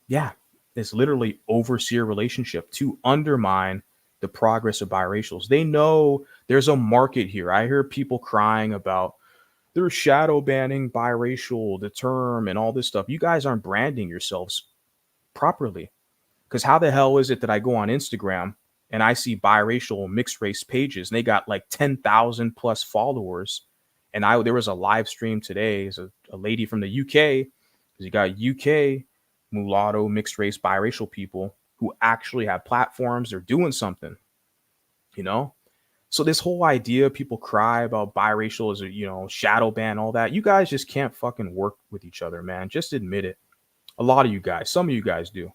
yeah, it's literally overseer relationship to undermine the progress of biracials. They know there's a market here. I hear people crying about they're shadow banning biracial, the term, and all this stuff. You guys aren't branding yourselves properly. Because how the hell is it that I go on Instagram and I see biracial mixed race pages and they got like 10,000 plus followers? And there was a live stream today. Is a lady from the UK. You got UK mulatto mixed race biracial people who actually have platforms. They're doing something, So this whole idea, people cry about biracial as a, shadow ban, all that. You guys just can't fucking work with each other, man. Just admit it. A lot of you guys, some of you guys do.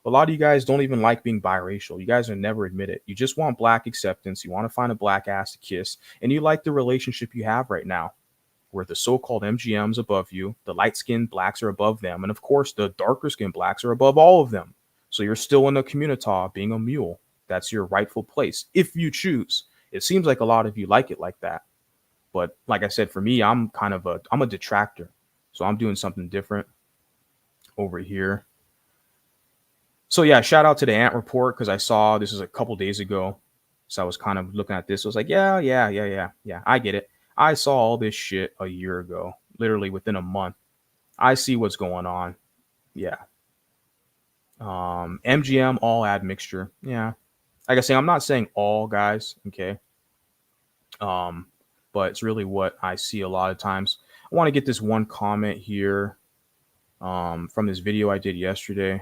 A lot of you guys don't even like being biracial. You guys will never admit it. You just want black acceptance. You want to find a black ass to kiss. And you like the relationship you have right now, where the so-called MGMs above you, the light-skinned blacks are above them. And of course, the darker-skinned blacks are above all of them. So you're still in the community being a mule. That's your rightful place, if you choose. It seems like a lot of you like it like that. But like I said, for me, I'm a detractor. So I'm doing something different over here. So yeah, shout out to the Ant Report, because I saw this was a couple days ago. So I was kind of looking at this. I was like, yeah, I get it. I saw all this shit a year ago, literally within a month. I see what's going on. Yeah. MGM all admixture. Yeah. Like I say, I'm not saying all guys, okay. But it's really what I see a lot of times. I want to get this one comment here from this video I did yesterday.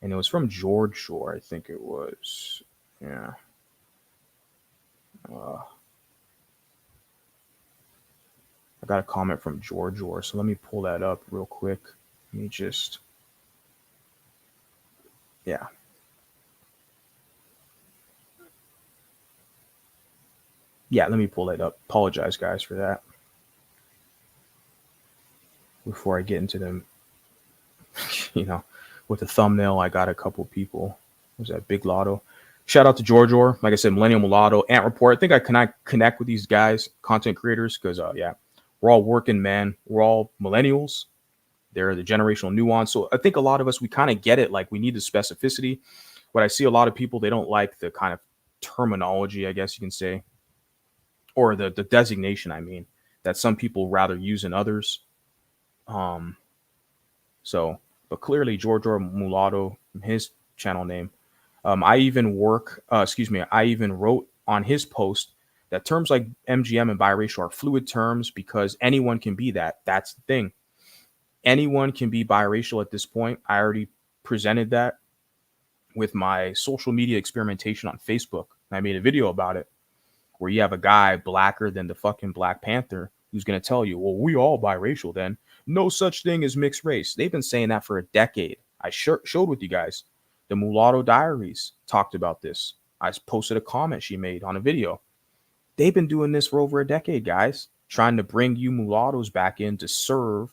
And it was from George Shore, I think it was. Yeah. I got a comment from George Shore, so let me pull that up real quick. Let me just. Yeah. Yeah, let me pull it up. Apologize, guys, for that. Before I get into them, you know, with the thumbnail, I got a couple people. Was that Big Lotto? Shout out to George Orr. Like I said, Millennial Mulatto, Ant Report. I think I connect with these guys, content creators, because yeah, we're all working, man. We're all millennials. They're the generational nuance. So I think a lot of us, we kind of get it. Like we need the specificity. What I see a lot of people, they don't like the kind of terminology, I guess you can say, or the designation, I mean, that some people rather use than others. Um, so, but clearly George Orr Mulatto, his channel name. I even I even wrote on his post that terms like MGM and biracial are fluid terms because anyone can be that. That's the thing. Anyone can be biracial at this point. I already presented that with my social media experimentation on Facebook. I made a video about it where you have a guy blacker than the fucking Black Panther who's going to tell you, well, we all biracial then. No such thing as mixed race. They've been saying that for a decade. I showed with you guys. The Mulatto Diaries talked about this. I posted a comment she made on a video. They've been doing this for over a decade, guys, trying to bring you mulattoes back in to serve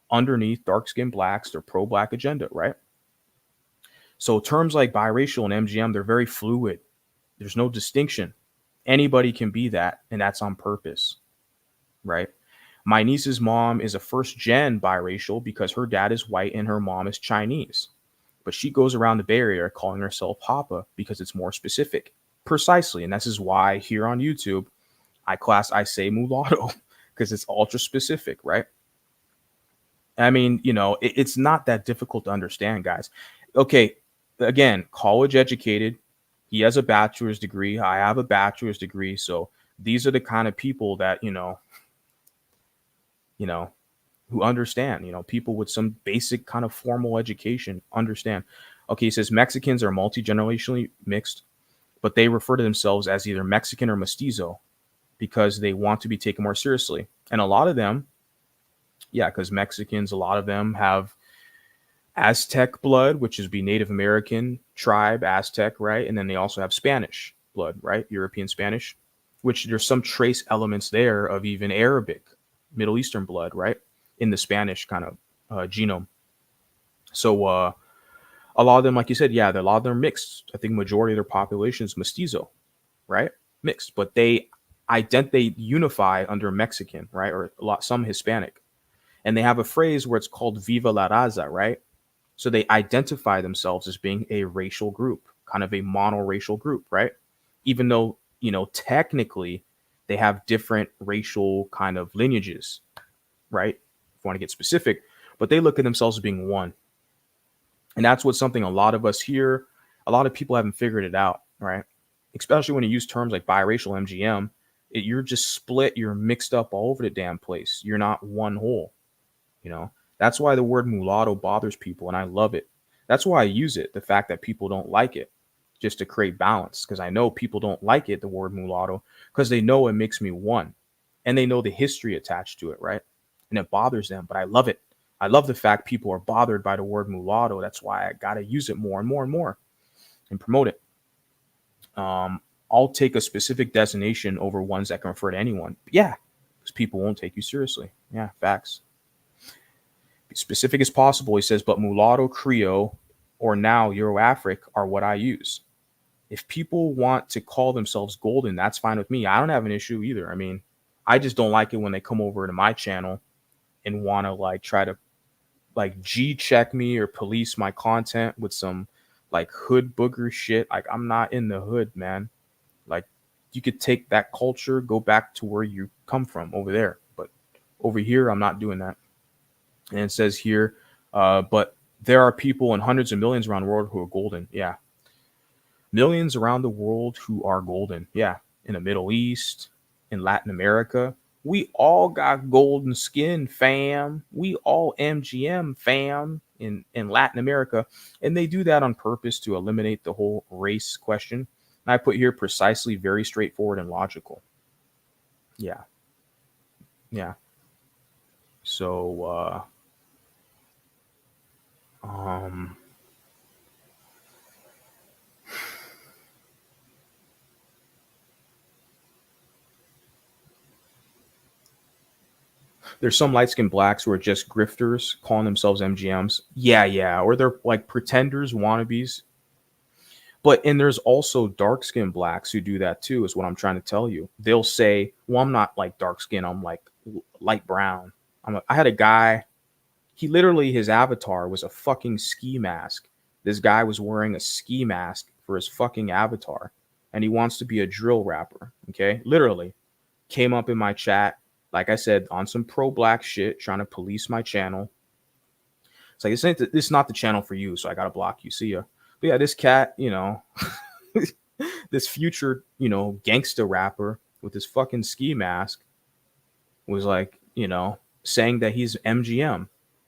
underneath dark-skinned blacks, their pro-black agenda, right? So terms like biracial and MGM, they're very fluid. There's no distinction. Anybody can be that, and that's on purpose, right? My niece's mom is a first gen biracial because her dad is white and her mom is Chinese. But she goes around the Bay Area calling herself Papa because it's more specific. Precisely. And this is why here on YouTube, I say mulatto because it's ultra specific, right? I mean, it's not that difficult to understand, guys. Okay, again, college educated. He has a bachelor's degree. I have a bachelor's degree. So these are the kind of people that, you know, who understand, people with some basic kind of formal education understand. Okay, he says Mexicans are multi-generationally mixed, but they refer to themselves as either Mexican or mestizo because they want to be taken more seriously. And a lot of them, yeah, because Mexicans, a lot of them have Aztec blood, which is be Native American tribe, Aztec, right? And then they also have Spanish blood, right? European Spanish, which there's some trace elements there of even Arabic, Middle Eastern blood, right? In the Spanish kind of genome. So a lot of them, like you said, yeah, a lot of them are mixed. I think majority of their population is mestizo, right? Mixed, but they unify under Mexican, right? Or some Hispanic. And they have a phrase where it's called Viva la Raza, right? So they identify themselves as being a racial group, kind of a monoracial group, right? Even though, technically they have different racial kind of lineages, right? If you want to get specific, but they look at themselves as being one. And that's what something a lot of us here, a lot of people haven't figured it out, right? Especially when you use terms like biracial MGM, you're just split, you're mixed up all over the damn place. You're not one whole. That's why the word mulatto bothers people, and I love it. That's why I use it. The fact that people don't like it, just to create balance, because I know people don't like it, the word mulatto, because they know it makes me one, and they know the history attached to it, right? And it bothers them, but I love it. I love the fact people are bothered by the word mulatto. That's why I gotta use it more and more and more and promote it. I'll take a specific designation over ones that can refer to anyone. But yeah, because people won't take you seriously. Yeah, facts. Be specific as possible, he says, but mulatto, Grio, or now Euro-Afric are what I use. If people want to call themselves golden, that's fine with me. I don't have an issue either. I mean, I just don't like it when they come over to my channel and want to like try to like G check me or police my content with some like hood booger shit. Like I'm not in the hood, man. Like you could take that culture, go back to where you come from over there. But over here, I'm not doing that. And it says here, but there are people and hundreds of millions around the world who are golden. Yeah. Millions around the world who are golden. Yeah. In the Middle East, in Latin America. We all got golden skin, fam. We all MGM, fam, in Latin America. And they do that on purpose to eliminate the whole race question. And I put here precisely, very straightforward and logical. Yeah. Yeah. So, um, There's some light skinned blacks who are just grifters calling themselves MGMs. Yeah. Or they're like pretenders, wannabes. And there's also dark skinned blacks who do that too, is what I'm trying to tell you. They'll say, well, I'm not like dark skin, I'm like light brown. I had a guy, he literally, his avatar was a fucking ski mask. This guy was wearing a ski mask for his fucking avatar, and he wants to be a drill rapper. Okay. Literally came up in my chat, like I said, on some pro black shit, trying to police my channel. It's like, this is not the channel for you, so I gotta block you. See ya. But yeah, this cat, this future, gangsta rapper with his fucking ski mask was like, saying that he's MGM.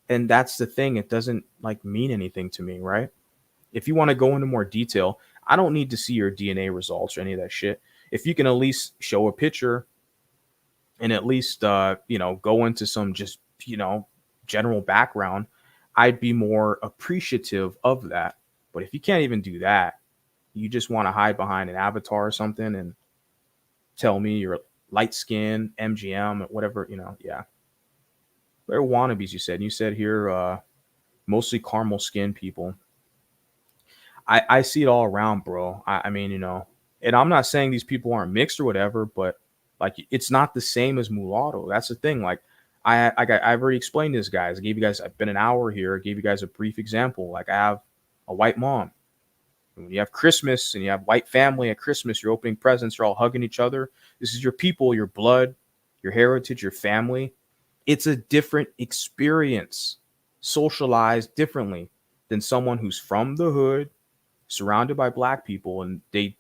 And that's the thing. It doesn't like mean anything to me, right? If you want to go into more detail, I don't need to see your DNA results or any of that shit. If you can at least show a picture and at least, go into some just, general background, I'd be more appreciative of that. But if you can't even do that, you just want to hide behind an avatar or something and tell me you're light skin, MGM, whatever, yeah. They're wannabes, you said. You said here, mostly caramel skin people. I see it all around, bro. I mean, and I'm not saying these people aren't mixed or whatever, but like it's not the same as mulatto. That's the thing. Like I've already explained this, guys. I've been an hour here. I gave you guys a brief example. Like I have a white mom. When you have Christmas and you have white family at Christmas, you're opening presents, you're all hugging each other. This is your people, your blood, your heritage, your family. It's a different experience, socialized differently than someone who's from the hood, surrounded by black people, and they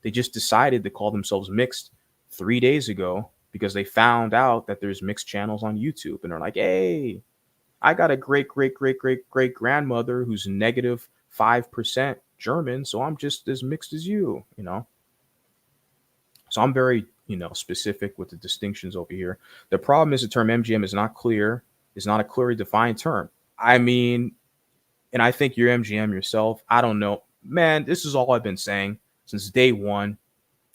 just decided to call themselves mixed 3 days ago because they found out that there's mixed channels on YouTube, and they're like, hey, I got a great grandmother who's negative 5% German, so I'm just as mixed as you. So I'm very, specific with the distinctions over here. The problem is the term MGM is not clear, is not a clearly defined term. I mean, and I think you're MGM yourself. I don't know. Man, this is all I've been saying since day one.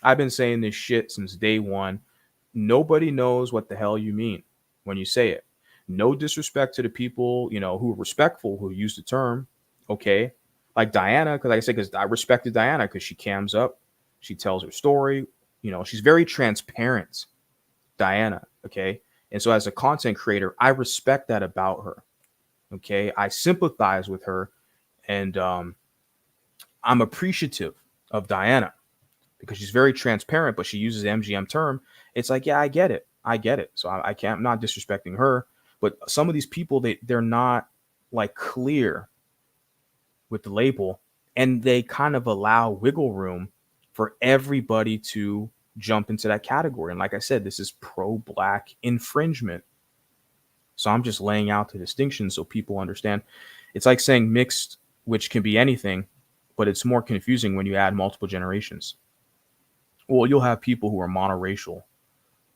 I've been saying this shit since day one. Nobody knows what the hell you mean when you say it. No disrespect to the people, who are respectful, who use the term. Okay. Like Diana, because I respected Diana because she cams up. She tells her story. She's very transparent, Diana. Okay. And so as a content creator, I respect that about her. Okay. I sympathize with her, and I'm appreciative of Diana because she's very transparent, but she uses the MGM term. It's like, yeah, I get it. So I can't, I'm not disrespecting her, but some of these people, they're not like clear with the label, and they kind of allow wiggle room for everybody to jump into that category. And like I said, this is pro-black infringement. So I'm just laying out the distinction so people understand. It's like saying mixed, which can be anything, but it's more confusing when you add multiple generations. Well, you'll have people who are monoracial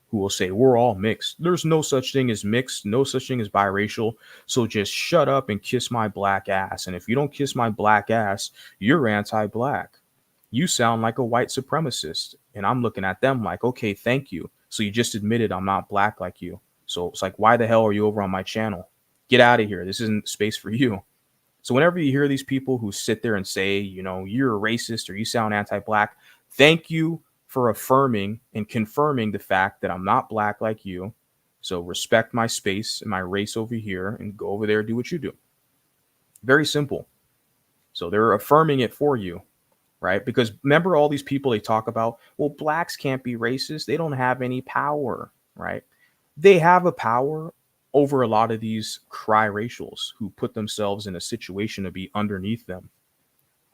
who will say, we're all mixed. There's no such thing as mixed, no such thing as biracial. So just shut up and kiss my black ass. And if you don't kiss my black ass, you're anti-black. You sound like a white supremacist. And I'm looking at them like, okay, thank you. So you just admitted I'm not black like you. So it's like, why the hell are you over on my channel? Get out of here. This isn't space for you. So whenever you hear these people who sit there and say, you're a racist or you sound anti-black, thank you for affirming and confirming the fact that I'm not black like you. So respect my space and my race over here and go over there and do what you do. Very simple. So they're affirming it for you, right? Because remember all these people they talk about, well, blacks can't be racist. They don't have any power, right? They have a power over a lot of these cry racials who put themselves in a situation to be underneath them,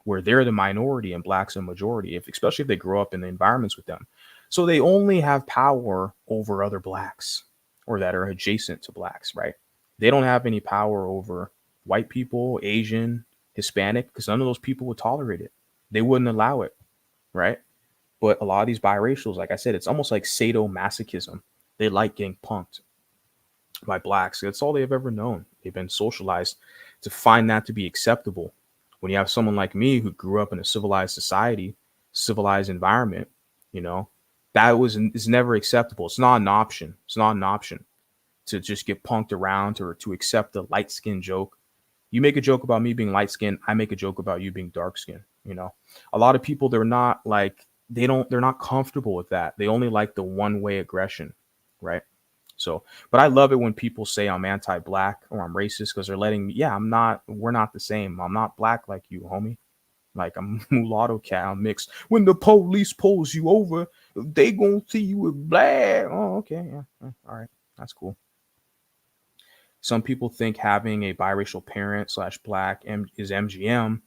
where they're the minority and blacks a majority, especially if they grow up in the environments with them. So they only have power over other blacks or that are adjacent to blacks, right? They don't have any power over white people, Asian, Hispanic, because none of those people would tolerate it. They wouldn't allow it, right? But a lot of these biracials, like I said, it's almost like sadomasochism. They like getting punked by blacks. That's all they've ever known. They've been socialized to find that to be acceptable. When you have someone like me who grew up in a civilized society, civilized environment, that is never acceptable. It's not an option. to just get punked around or to accept the light skin joke. You make a joke about me being light skinned, I make a joke about you being dark skinned. A lot of people, they're not comfortable with that. They only like the one way aggression, right? So, but I love it when people say I'm anti-black or I'm racist because they're letting me, yeah, we're not the same. I'm not black like you, homie. Like I'm mulatto cat, I'm mixed. When the police pulls you over, they gonna see you with black. Oh, okay, yeah, all right, that's cool. Some people think having a biracial parent slash black is MGM.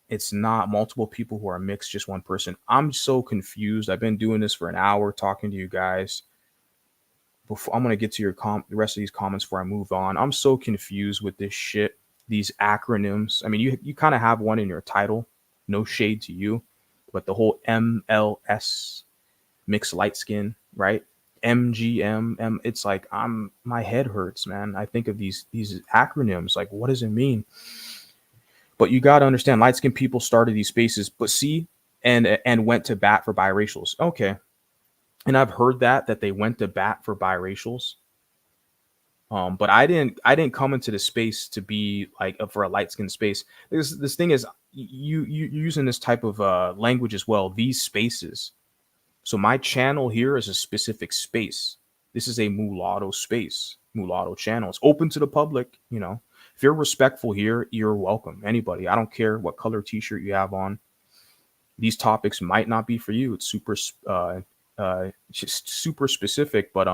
It's not. Multiple people who are mixed, just one person. I'm so confused. I've been doing this for an hour talking to you guys. Before I'm gonna get to the rest of these comments before I move on. I'm so confused with this shit. These acronyms. I mean, you kind of have one in your title. No shade to you, but the whole MLS, mixed light skin, right? MGM, it's like my head hurts, man. I think of these acronyms. Like, what does it mean? But you got to understand, light skinned people started these spaces, but see, and went to bat for biracials. Okay, and I've heard that they went to bat for biracials. But I didn't come into the space to be like for a light skinned space. This thing is you're using this type of language as well. These spaces. So my channel here is a specific space. This is a mulatto space, mulatto channel. It's open to the public. If you're respectful here, you're welcome. Anybody. I don't care what color t-shirt you have on. These topics might not be for you. It's just super specific. But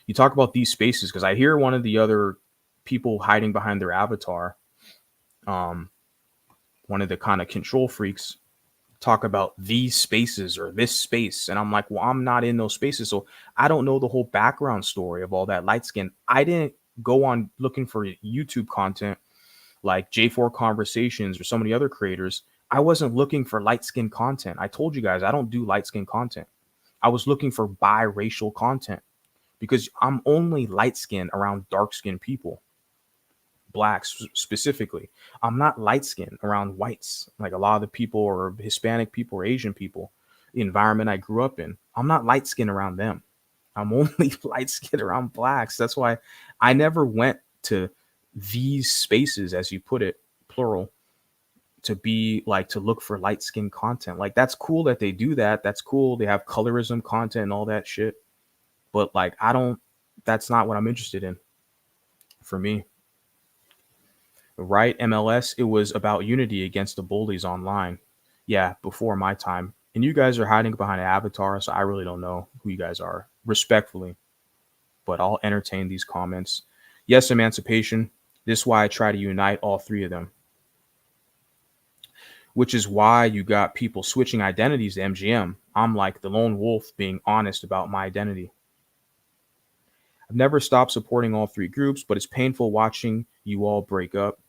you talk about these spaces because I hear one of the other people hiding behind their avatar, one of the kind of control freaks, talk about these spaces or this space. And I'm like, well, I'm not in those spaces. So I don't know the whole background story of all that light skin. I didn't go on looking for YouTube content like J4 Conversations or so many other creators. I wasn't looking for light skin content. I told you guys, I don't do light skin content. I was looking for biracial content because I'm only light skin around dark skinned people. Blacks specifically. I'm not light skinned around whites, like a lot of the people or Hispanic people or Asian people, the environment I grew up in. I'm not light skinned around them. I'm only light skinned around blacks. That's why I never went to these spaces, as you put it, plural, to be like to look for light skinned content. Like that's cool that they do that. That's cool. They have colorism content and all that shit. But like that's not what I'm interested in for me. Right, MLS, it was about unity against the bullies online. Yeah, before my time. And you guys are hiding behind an avatar, so I really don't know who you guys are, respectfully. But I'll entertain these comments. Yes, emancipation. This is why I try to unite all three of them. Which is why you got people switching identities to MGM. I'm like the lone wolf being honest about my identity. I've never stopped supporting all three groups, but it's painful watching you all break up.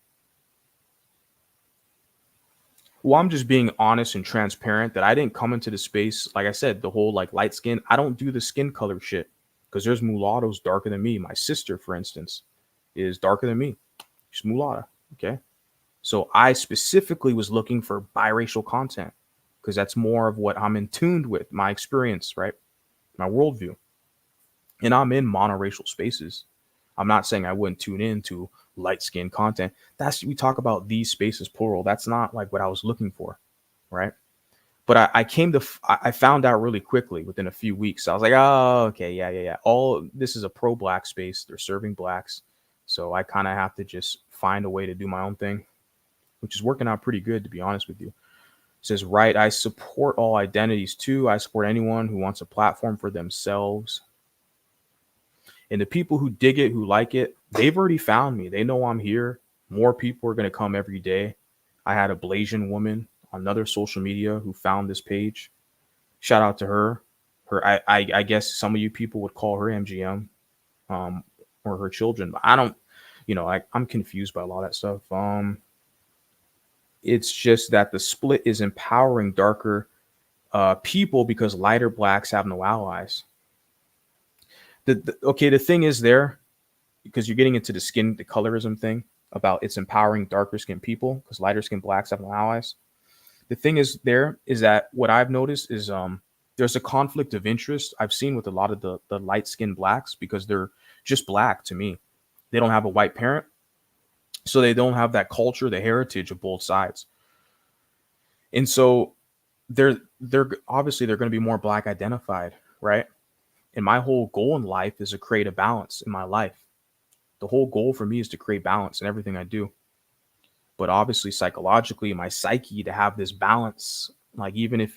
Well, I'm just being honest and transparent that I didn't come into the space. Like I said, the whole like light skin, I don't do the skin color shit because there's mulattoes darker than me. My sister, for instance, is darker than me. She's mulatto. Okay. So I specifically was looking for biracial content because that's more of what I'm in tuned with, my experience, right? My worldview. And I'm in monoracial spaces. I'm not saying I wouldn't tune in to light skin content. We talk about these spaces plural. That's not like what I was looking for, right? But I found out really quickly within a few weeks. I was like, oh, okay, yeah. All this is a pro black space. They're serving blacks, so I kind of have to just find a way to do my own thing, which is working out pretty good, to be honest with you. It says, right, I support all identities too. I support anyone who wants a platform for themselves. And the people who dig it, who like it, they've already found me. They know I'm here. More people are going to come every day. I had a Blasian woman on another social media who found this page. Shout out to her. I guess some of you people would call her MGM, or her children. But I don't, I'm confused by a lot of that stuff. It's just that the split is empowering darker people because lighter blacks have no allies. The thing is there, because you're getting into the colorism thing about it's empowering darker skinned people because lighter skinned blacks have no allies. The thing is there is that what I've noticed is there's a conflict of interest I've seen with a lot of the light skinned blacks because they're just black to me. They don't have a white parent, so they don't have that culture, the heritage of both sides. And so they're obviously they're going to be more black identified, right? And my whole goal in life is to create a balance in my life. The whole goal for me is to create balance in everything I do. But obviously psychologically, my psyche to have this balance, like even if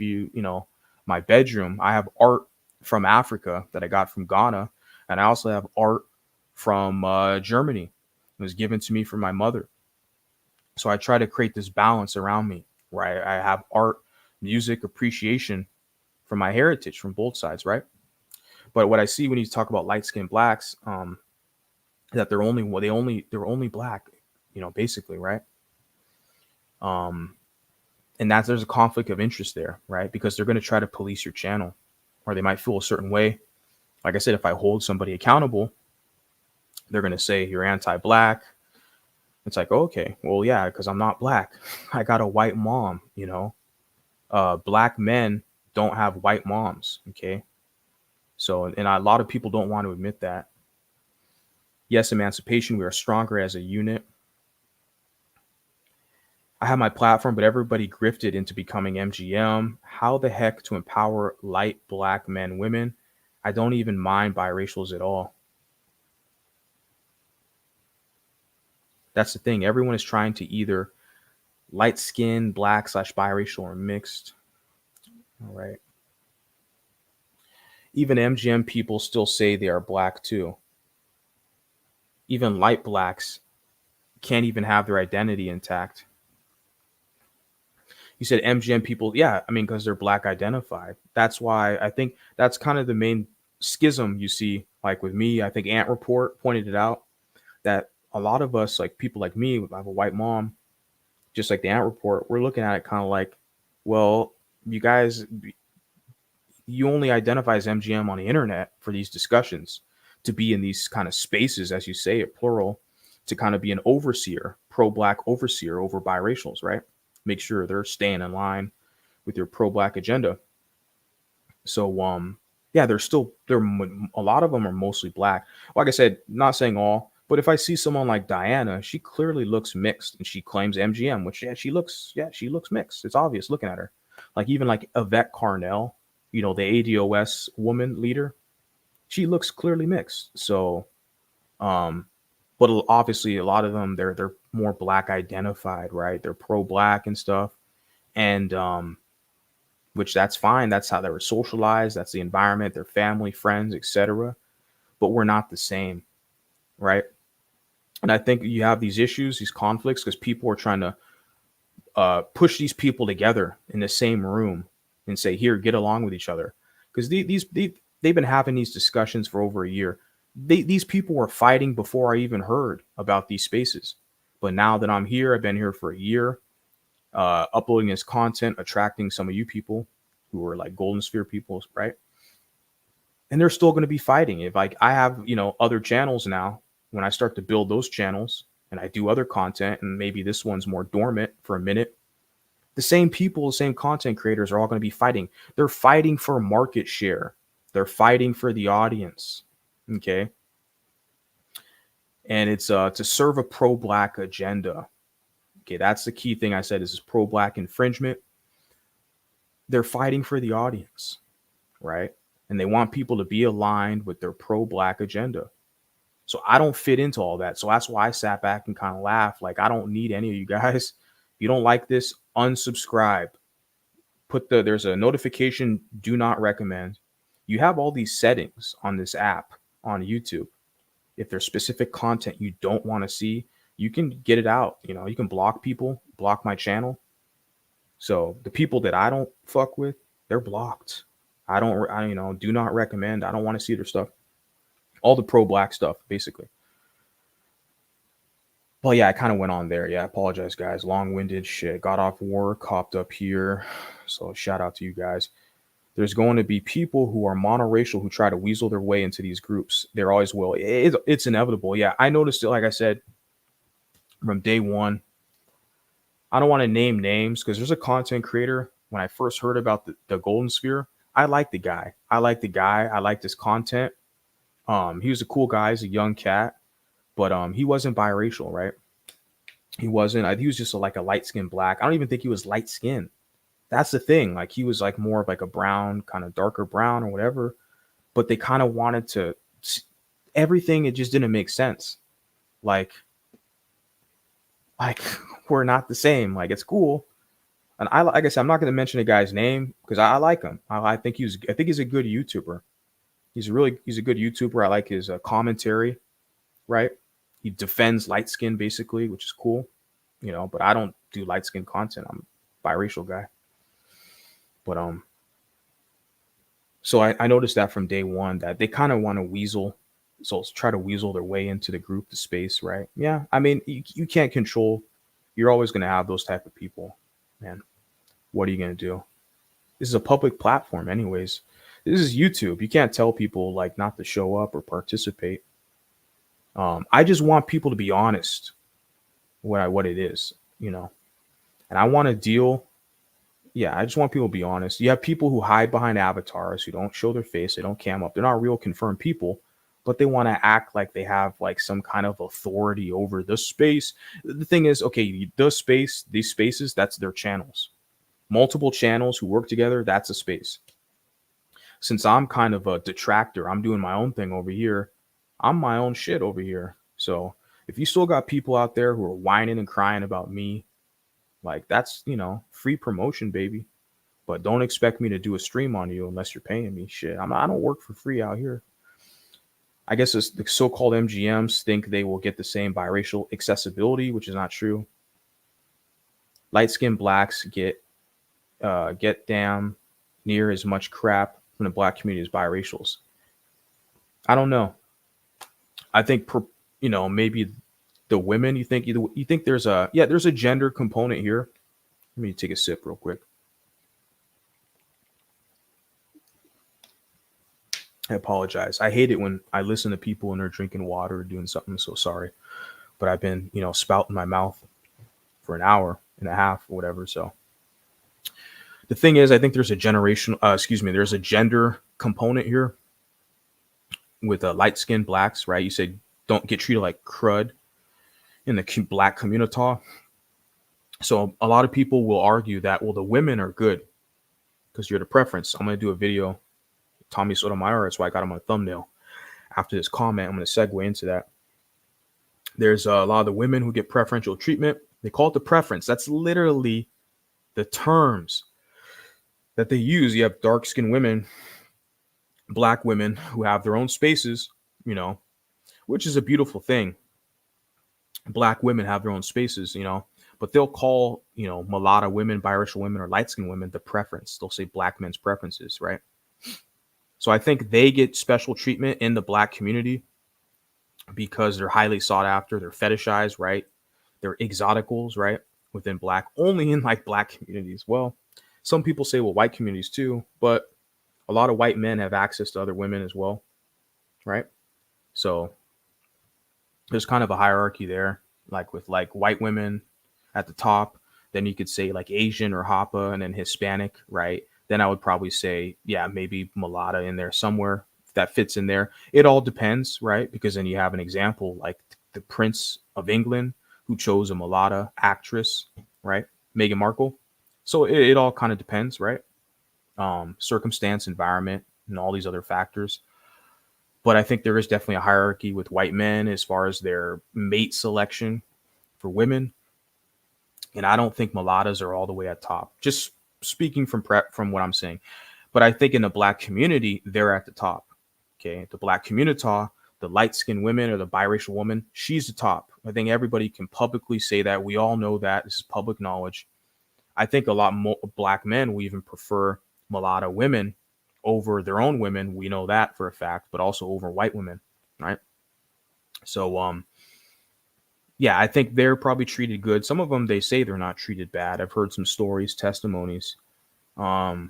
my bedroom, I have art from Africa that I got from Ghana, and I also have art from Germany. It was given to me from my mother. So I try to create this balance around me where I have art, music, appreciation from my heritage from both sides, right? But what I see when you talk about light skinned blacks, that they're only black, basically, right? Um, and that there's a conflict of interest there, right? Because they're going to try to police your channel, or they might feel a certain way. Like I said, if I hold somebody accountable, they're going to say you're anti-black. It's like, okay, well, yeah, because I'm not black. I got a white mom, Black men don't have white moms, okay? So, and a lot of people don't want to admit that. Yes, emancipation, we are stronger as a unit. I have my platform, but everybody grifted into becoming MGM. How the heck to empower light black men, women? I don't even mind biracials at all. That's the thing. Everyone is trying to either light skin, black / biracial, or mixed. All right. Even MGM people still say they are black too. Even light blacks can't even have their identity intact. You said MGM people, yeah, I mean, because they're black identified. That's why I think that's kind of the main schism you see. Like with me, I think Ant Report pointed it out that a lot of us, like people like me, I have a white mom, just like the Ant Report, we're looking at it kind of like, well, you guys, you only identify as MGM on the internet for these discussions, to be in these kind of spaces, as you say it, plural, to kind of be an overseer, pro-black overseer over biracials, right? Make sure they're staying in line with your pro-black agenda. So, yeah, a lot of them are mostly black. Like I said, not saying all, but if I see someone like Diana, she clearly looks mixed, and she claims MGM, which she looks mixed. It's obvious looking at her. Like even like Yvette Carnell, the ADOS woman leader, she looks clearly mixed. So, but obviously a lot of them they're more black identified, right? They're pro-black and stuff, and which that's fine. That's how they were socialized. That's the environment, their family, friends, etc. But we're not the same, right? And I think you have these issues, these conflicts, because people are trying to push these people together in the same room and say, "Here, get along with each other," because they've been having these discussions for over a year. These people were fighting before I even heard about these spaces. But now that I'm here, I've been here for a year, uploading this content, attracting some of you people who are like Golden Sphere people, right? And they're still going to be fighting. If like I have, other channels now, when I start to build those channels and I do other content, and maybe this one's more dormant for a minute, the same people, the same content creators are all going to be fighting. They're fighting for market share. They're fighting for the audience. Okay. And it's to serve a pro-black agenda. Okay, that's the key thing I said is pro-black infringement. They're fighting for the audience, right? And they want people to be aligned with their pro-black agenda. So I don't fit into all that. So that's why I sat back and kind of laughed. Like, I don't need any of you guys. If you don't like this, unsubscribe. There's a notification, do not recommend. You have all these settings on this app on YouTube. If there's specific content you don't want to see, you can get it out. You can block people, block my channel. So the people that I don't fuck with, they're blocked. Do not recommend. I don't want to see their stuff. All the pro-black stuff, basically. Well, yeah, I kind of went on there. Yeah, I apologize, guys. Long-winded shit. Got off work, hopped up here. So shout out to you guys. There's going to be people who are monoracial who try to weasel their way into these groups. There always will. It's inevitable. Yeah, I noticed it, like I said, from day one. I don't want to name names because there's a content creator. When I first heard about the Golden Sphere, I like the guy. I like the guy. I liked his content. He was a cool guy. He's a young cat, but he wasn't biracial, right? He wasn't. He was just like a light skinned black. I don't even think he was light skinned. That's the thing. Like he was like more of like a brown, kind of darker brown or whatever. But they kind of wanted to everything. It just didn't make sense. Like like we're not the same. Like it's cool. And I like I said, I'm not going to mention the guy's name because I like him. I think he's a good YouTuber. He's a good YouTuber. I like his commentary. Right? He defends light skin basically, which is cool. But I don't do light skin content. I'm a biracial guy. But so I noticed that from day one that they kind of want to try to weasel their way into the group, the space, right? Yeah, I mean, you can't control. You're always going to have those type of people, man. What are you going to do? This is a public platform, anyways. This is YouTube. You can't tell people like not to show up or participate. I just want people to be honest what it is, and I want to deal. Yeah, I just want people to be honest. You have people who hide behind avatars who don't show their face, they don't cam up. They're not real confirmed people, but they want to act like they have like some kind of authority over the space. The thing is, okay, these spaces, that's their channels. Multiple channels who work together, that's a space. Since I'm kind of a detractor, I'm doing my own thing over here. I'm my own shit over here. So if you still got people out there who are whining and crying about me, like that's, free promotion, baby. But don't expect me to do a stream on you unless you're paying me. Shit, I don't work for free out here. I guess the so-called MGMs think they will get the same biracial accessibility, which is not true. Light-skinned blacks get damn near as much crap from the black community as biracials. I don't know. I think maybe the women. You think there's a gender component here. Let me take a sip real quick. I apologize. I hate it when I listen to people and they're drinking water or doing something. So sorry, but I've been spouting my mouth for an hour and a half or whatever. So the thing is, I think there's a there's a gender component here with light skinned blacks, right? You said don't get treated like crud in the black community. So a lot of people will argue that, well, the women are good because you're the preference. I'm going to do a video, Tommy Sotomayor. That's why I got him on a thumbnail. After this comment, I'm going to segue into that. There's a lot of the women who get preferential treatment. They call it the preference. That's literally the terms that they use. You have dark-skinned women, black women who have their own spaces, which is a beautiful thing. Black women have their own spaces, but they'll call, mulatto women, biracial women, or light-skinned women the preference. They'll say black men's preferences, right? So I think they get special treatment in the black community because they're highly sought after. They're fetishized, right? They're exoticals, right? Within black, only in like black communities. Well, some people say, well, white communities too, but a lot of white men have access to other women as well, right? So there's kind of a hierarchy there, like with like white women at the top. Then you could say like Asian or Hapa, and then Hispanic, right? Then I would probably say, yeah, maybe mulatto in there somewhere that fits in there. It all depends, right? Because then you have an example like the Prince of England who chose a mulatto actress, right? Meghan Markle. So it all kind of depends, right? Circumstance, environment, and all these other factors. But I think there is definitely a hierarchy with white men as far as their mate selection for women. And I don't think mulattoes are all the way at top. Just speaking from what I'm saying. But I think in the black community, they're at the top. Okay. The black community, the light-skinned women or the biracial woman, she's the top. I think everybody can publicly say that. We all know that. This is public knowledge. I think a lot more black men will even prefer mulatto women over their own women. We know that for a fact, but also over white women, right? So, yeah, I think they're probably treated good. Some of them, they say they're not treated bad. I've heard some stories, testimonies. But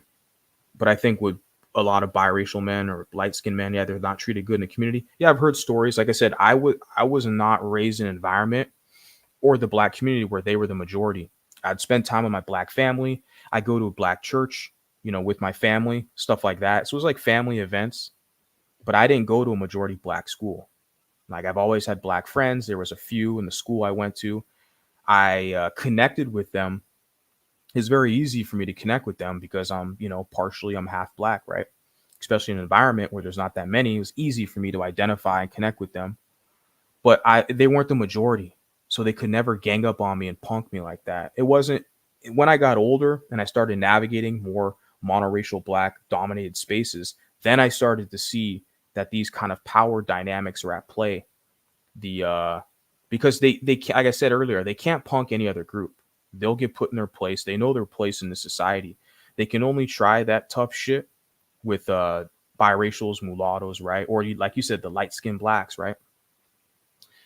I think with a lot of biracial men or light-skinned men, yeah, they're not treated good in the community. Yeah, I've heard stories. Like I said, I was not raised in an environment or the black community where they were the majority. I'd spend time with my black family. I go to a black church. with my family, stuff like that. So it was like family events, but I didn't go to a majority black school. Like I've always had black friends. There was a few in the school I went to. I connected with them. It's very easy for me to connect with them because partially I'm half black, right? Especially in an environment where there's not that many, it was easy for me to identify and connect with them. But they weren't the majority, so they could never gang up on me and punk me like that. It wasn't when I got older and I started navigating more monoracial black dominated spaces, then I started to see that these kind of power dynamics are at play. Because they like I said earlier, they can't punk any other group. They'll get put in their place. They know their place in the society. They can only try that tough shit with biracials, mulattoes, right? Or like you said, the light skinned blacks, right?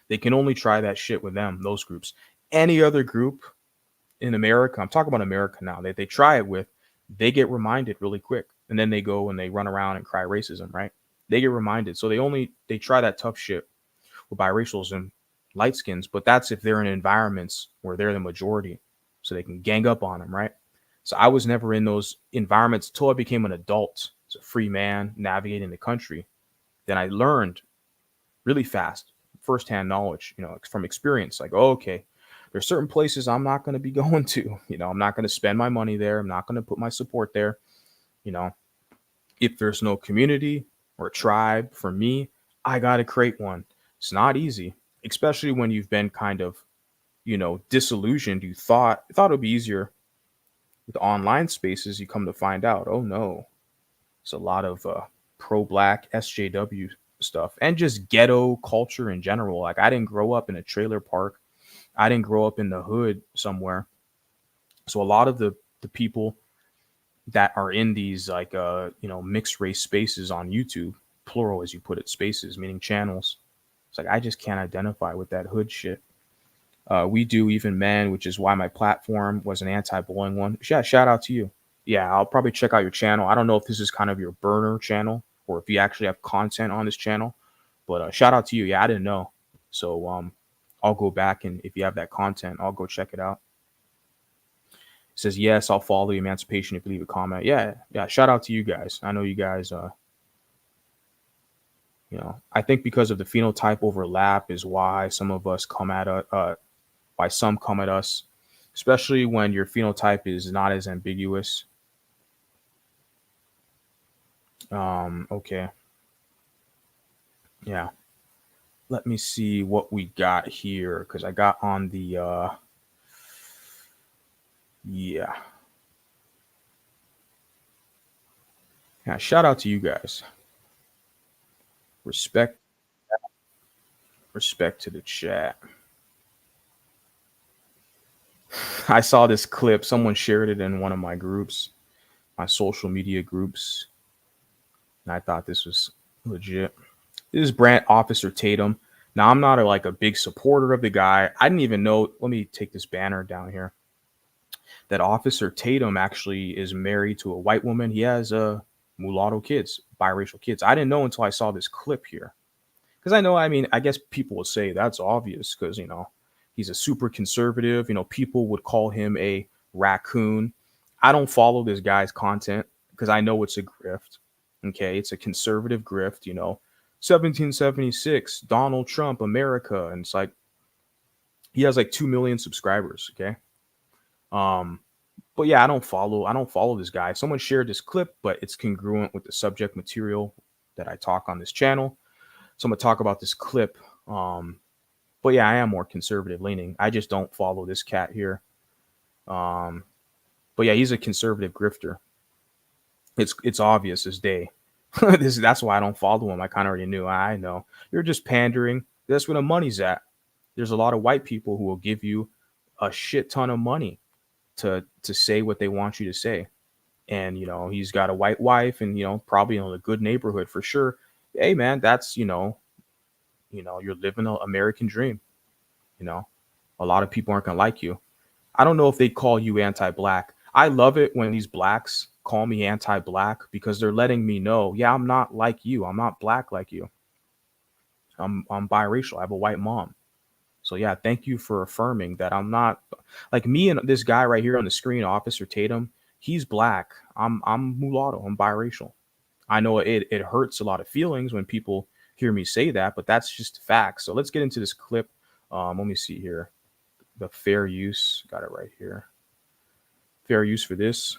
They can only try that shit with them, those groups. Any other group in America, I'm talking about America now, that they try it with, they get reminded really quick. And then they go and they run around and cry racism, right? They get reminded. So they try that tough shit with biracials and light skins, but that's if they're in environments where they're the majority. So they can gang up on them, right? So I was never in those environments until I became an adult, as a free man navigating the country. Then I learned really fast, firsthand knowledge, from experience. Like, oh, okay, there's certain places I'm not going to be going to. I'm not going to spend my money there. I'm not going to put my support there. You know, if there's no community or tribe for me, I got to create one. It's not easy, especially when you've been kind of, disillusioned. You thought it would be easier with online spaces. You come to find out, oh no, it's a lot of pro-black SJW stuff and just ghetto culture in general. Like I didn't grow up in a trailer park. I didn't grow up in the hood somewhere. So a lot of the people that are in these like mixed race spaces on YouTube, plural as you put it, spaces meaning channels. It's like I just can't identify with that hood shit. We do even men, which is why my platform was an anti-bullying one. Yeah, shout out to you. Yeah, I'll probably check out your channel. I don't know if this is kind of your burner channel or if you actually have content on this channel, but shout out to you. Yeah, I didn't know. So I'll go back and if you have that content, I'll go check it out. It says, yes, I'll follow the emancipation if you leave a comment. Yeah, shout out to you guys. I know you guys, I think because of the phenotype overlap is why some of us come at why some come at us, especially when your phenotype is not as ambiguous. Okay. Yeah. Let me see what we got here because I got on the yeah. Yeah, shout out to you guys. Respect to the chat. I saw this clip. Someone shared it in one of my groups, my social media groups, and I thought this was legit. This is Brant Officer Tatum. Now I'm not like a big supporter of the guy. I didn't even know. Let me take this banner down here. That Officer Tatum actually is married to a white woman. He has mulatto kids, biracial kids. I didn't know until I saw this clip here. Because I guess people will say that's obvious because, he's a super conservative. People would call him a raccoon. I don't follow this guy's content because I know it's a grift. Okay. It's a conservative grift, 1776, Donald Trump, America. And it's like, he has like 2 million subscribers. Okay. But yeah, I don't follow this guy. Someone shared this clip, but it's congruent with the subject material that I talk on this channel. So I'm gonna talk about this clip. But yeah, I am more conservative leaning. I just don't follow this cat here. But yeah, he's a conservative grifter. It's obvious as day. That's why I don't follow him. I kind of already knew. I know you're just pandering. That's where the money's at. There's a lot of white people who will give you a shit ton of money to say what they want you to say. And he's got a white wife and probably in a good neighborhood for sure. Hey man, that's you're living an American dream. A lot of people aren't gonna like you. I don't know if they call you anti-black. I love it when these blacks call me anti-black because they're letting me know, yeah, I'm not like you. I'm not black like you. I'm biracial. I have a white mom. So yeah, thank you for affirming that I'm not like me and this guy right here on the screen, Officer Tatum. He's black. I'm mulatto. I'm biracial. I know it hurts a lot of feelings when people hear me say that, but that's just facts. So let's get into this clip. Let me see here. The fair use. Got it right here. Fair use for this.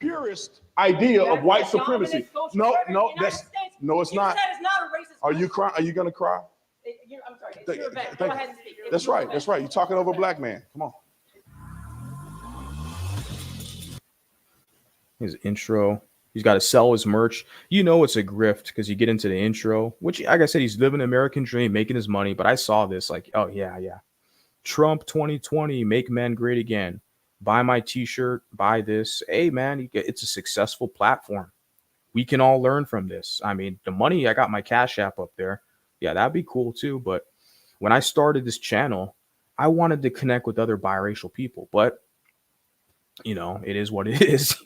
Purest idea of white supremacy. No, it's not. Said it's not a racist. Are you crying? Are you gonna cry? I'm sorry. It's your event. Go ahead and speak. That's right. That's right. You're talking over a black man. Come on. His intro. He's got to sell his merch. You know it's a grift because you get into the intro, which, like I said, he's living an American dream, making his money. But I saw this like, oh, yeah. Trump 2020, make men great again. Buy my t-shirt, buy this. Hey, man, it's a successful platform. We can all learn from this. I mean, the money, I got my Cash App up there. Yeah, that'd be cool too. But when I started this channel, I wanted to connect with other biracial people. But it is what it is.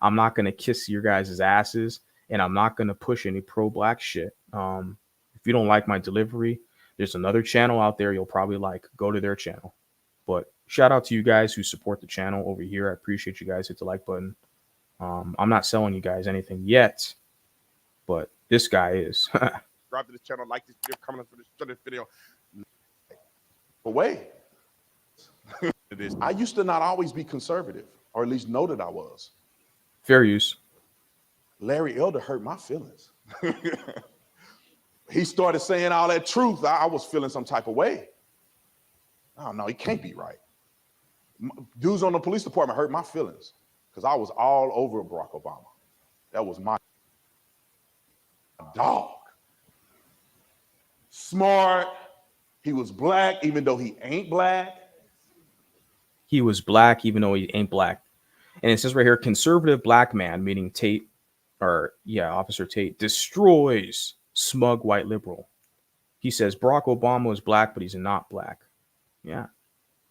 I'm not going to kiss your guys' asses, and I'm not going to push any pro-black shit. If you don't like my delivery, there's another channel out there you'll probably like. Go to their channel. But shout out to you guys who support the channel over here. I appreciate you guys. Hit the like button. I'm not selling you guys anything yet, but this guy is. Subscribe to this channel, like this video, comment on this video. But wait. I used to not always be conservative, or at least know that I was. Fair use. Larry Elder hurt my feelings. He started saying all that truth. I was feeling some type of way. Oh, no, he can't be right. Dudes on the police department hurt my feelings because I was all over Barack Obama. That was my dog. Smart. He was black, even though he ain't black. He was black, even though he ain't black. And it says right here, conservative black man, meaning Tate, Officer Tate, destroys smug white liberal. He says Barack Obama is black, but he's not black. Yeah,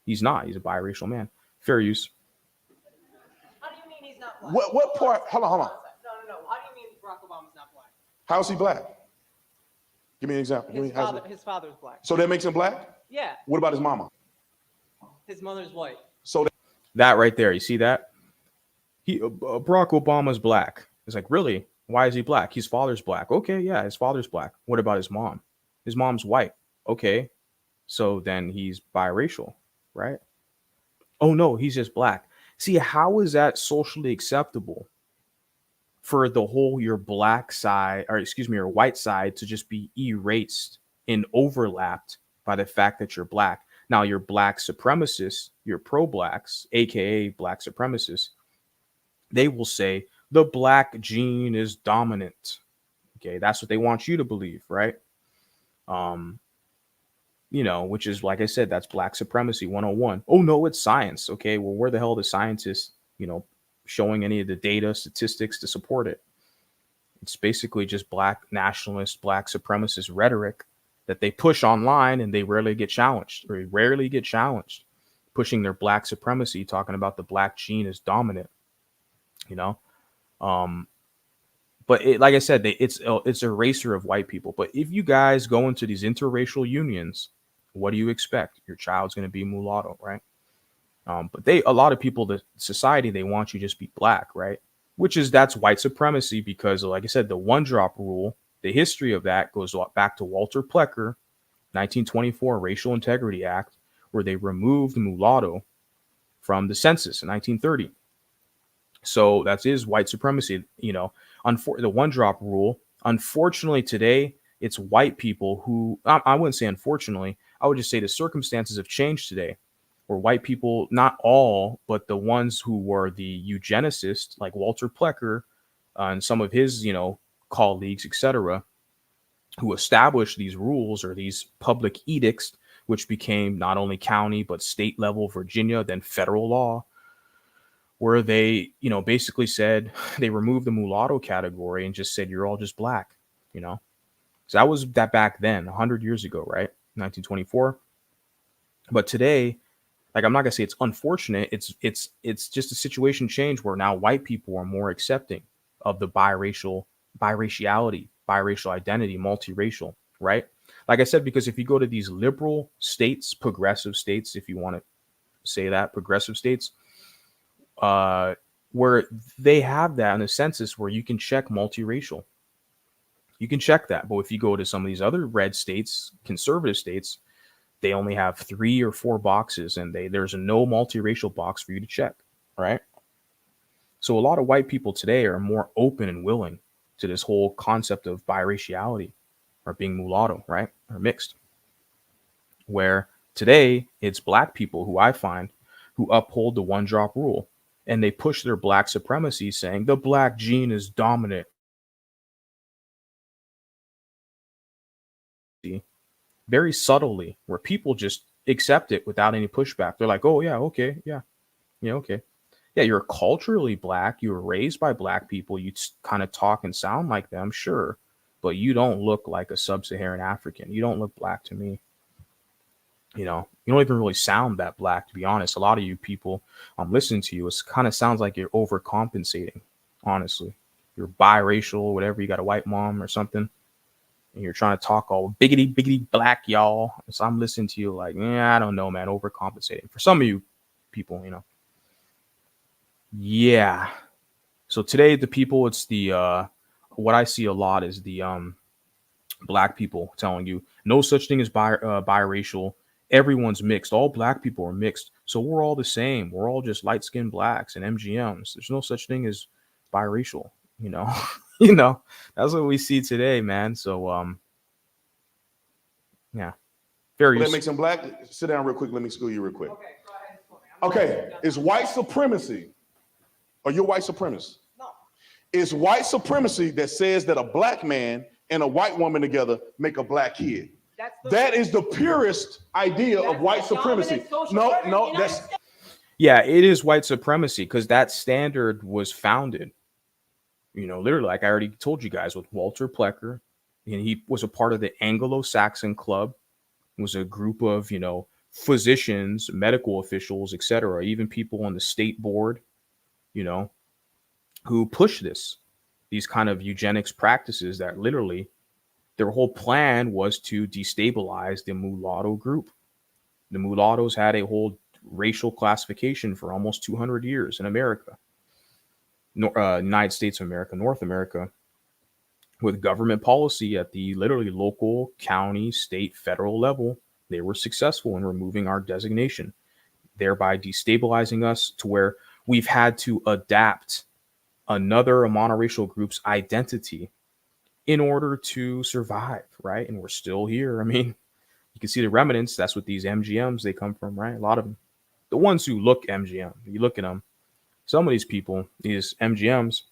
he's not. He's a biracial man. Fair use. How do you mean he's not black? What part? Hold on. No. How do you mean Barack Obama's not black? How is he black? Give me an example. His father's black. So that makes him black? Yeah. What about his mama? His mother's white. So that right there, you see that? Barack Obama's black. It's like, really? Why is he black? His father's black. Okay, yeah, his father's black. What about his mom? His mom's white. Okay, so then he's biracial, right? Oh no, he's just black. See, how is that socially acceptable for the whole your white side to just be erased and overlapped by the fact that you're black? Now, you're black supremacists, you're pro-blacks, aka black supremacists. They will say the black gene is dominant. Okay, that's what they want you to believe, right? Which is, like I said, that's black supremacy 101. Oh no, it's science. Okay, well, where the hell are the scientists, showing any of the data, statistics to support it? It's basically just black nationalist, black supremacist rhetoric that they push online, and they rarely get challenged, pushing their black supremacy, talking about the black gene is dominant, but like I said, it's a eraser of white people. But if you guys go into these interracial unions, what do you expect? Your child's going to be mulatto, right? But a lot of people, the society, they want you to just be black, right? That's white supremacy, because like I said, the one drop rule, the history of that goes back to Walter Plecker, 1924 Racial Integrity Act, where they removed mulatto from the census in 1930. So that is white supremacy, the one drop rule. Unfortunately, today, it's white people who, I wouldn't say unfortunately, I would just say the circumstances have changed today, where white people, not all, but the ones who were the eugenicists, like Walter Plecker and some of his, colleagues, etc., who established these rules or these public edicts, which became not only county but state level Virginia, then federal law, where they, basically said they removed the mulatto category and just said you're all just black, So that was that back then, 100 years ago, right? 1924. But today, like, I'm not gonna say it's unfortunate. It's just a situation change where now white people are more accepting of the biraciality, biracial identity, multiracial, right? Like I said, because if you go to these liberal states, progressive states, if you want to say that, progressive states, where they have that in a census where you can check multiracial. You can check that. But if you go to some of these other red states, conservative states, they only have 3 or 4 boxes, and there's no multiracial box for you to check, right? So a lot of white people today are more open and willing to this whole concept of biraciality or being mulatto, right? Or mixed. Where today it's black people who I find who uphold the one drop rule, and they push their black supremacy saying the black gene is dominant. Very subtly, where people just accept it without any pushback. They're like, oh yeah, okay, yeah, okay. Yeah, you're culturally black, you were raised by black people, you kind of talk and sound like them, sure, but you don't look like a sub-Saharan African. You don't look black to me. You don't even really sound that black, to be honest. A lot of you people I'm listening to you, it kind of sounds like you're overcompensating, honestly. You're biracial, whatever, you got a white mom or something, and you're trying to talk all biggity black, y'all. So I'm listening to you like, I don't know, man, overcompensating. For some of you people, Yeah. So today the people, it's the what I see a lot is the black people telling you no such thing as biracial. Everyone's mixed. All black people are mixed. So we're all the same. We're all just light-skinned blacks and MGMs. There's no such thing as biracial, That's what we see today, man. So yeah. Very That makes him black. Sit down real quick. Let me school you real quick. Okay, go ahead. Okay, it's white supremacy. Are you a white supremacist? No. It's white supremacy that says that a black man and a white woman together make a black kid. That is the purest idea of white supremacy. No, that's... Yeah, it is white supremacy because that standard was founded, literally, like I already told you guys, with Walter Plecker, and he was a part of the Anglo-Saxon Club. It was a group of, physicians, medical officials, etc., even people on the state board, who push these kind of eugenics practices that literally their whole plan was to destabilize the mulatto group. The mulattoes had a whole racial classification for almost 200 years in America, United States of America, North America, with government policy at the literally local, county, state, federal level. They were successful in removing our designation, thereby destabilizing us to where we've had to adapt another monoracial group's identity in order to survive, right? And we're still here. I mean, you can see the remnants. That's what these MGMs, they come from, right? A lot of them. The ones who look MGM, you look at them, some of these people, these MGMs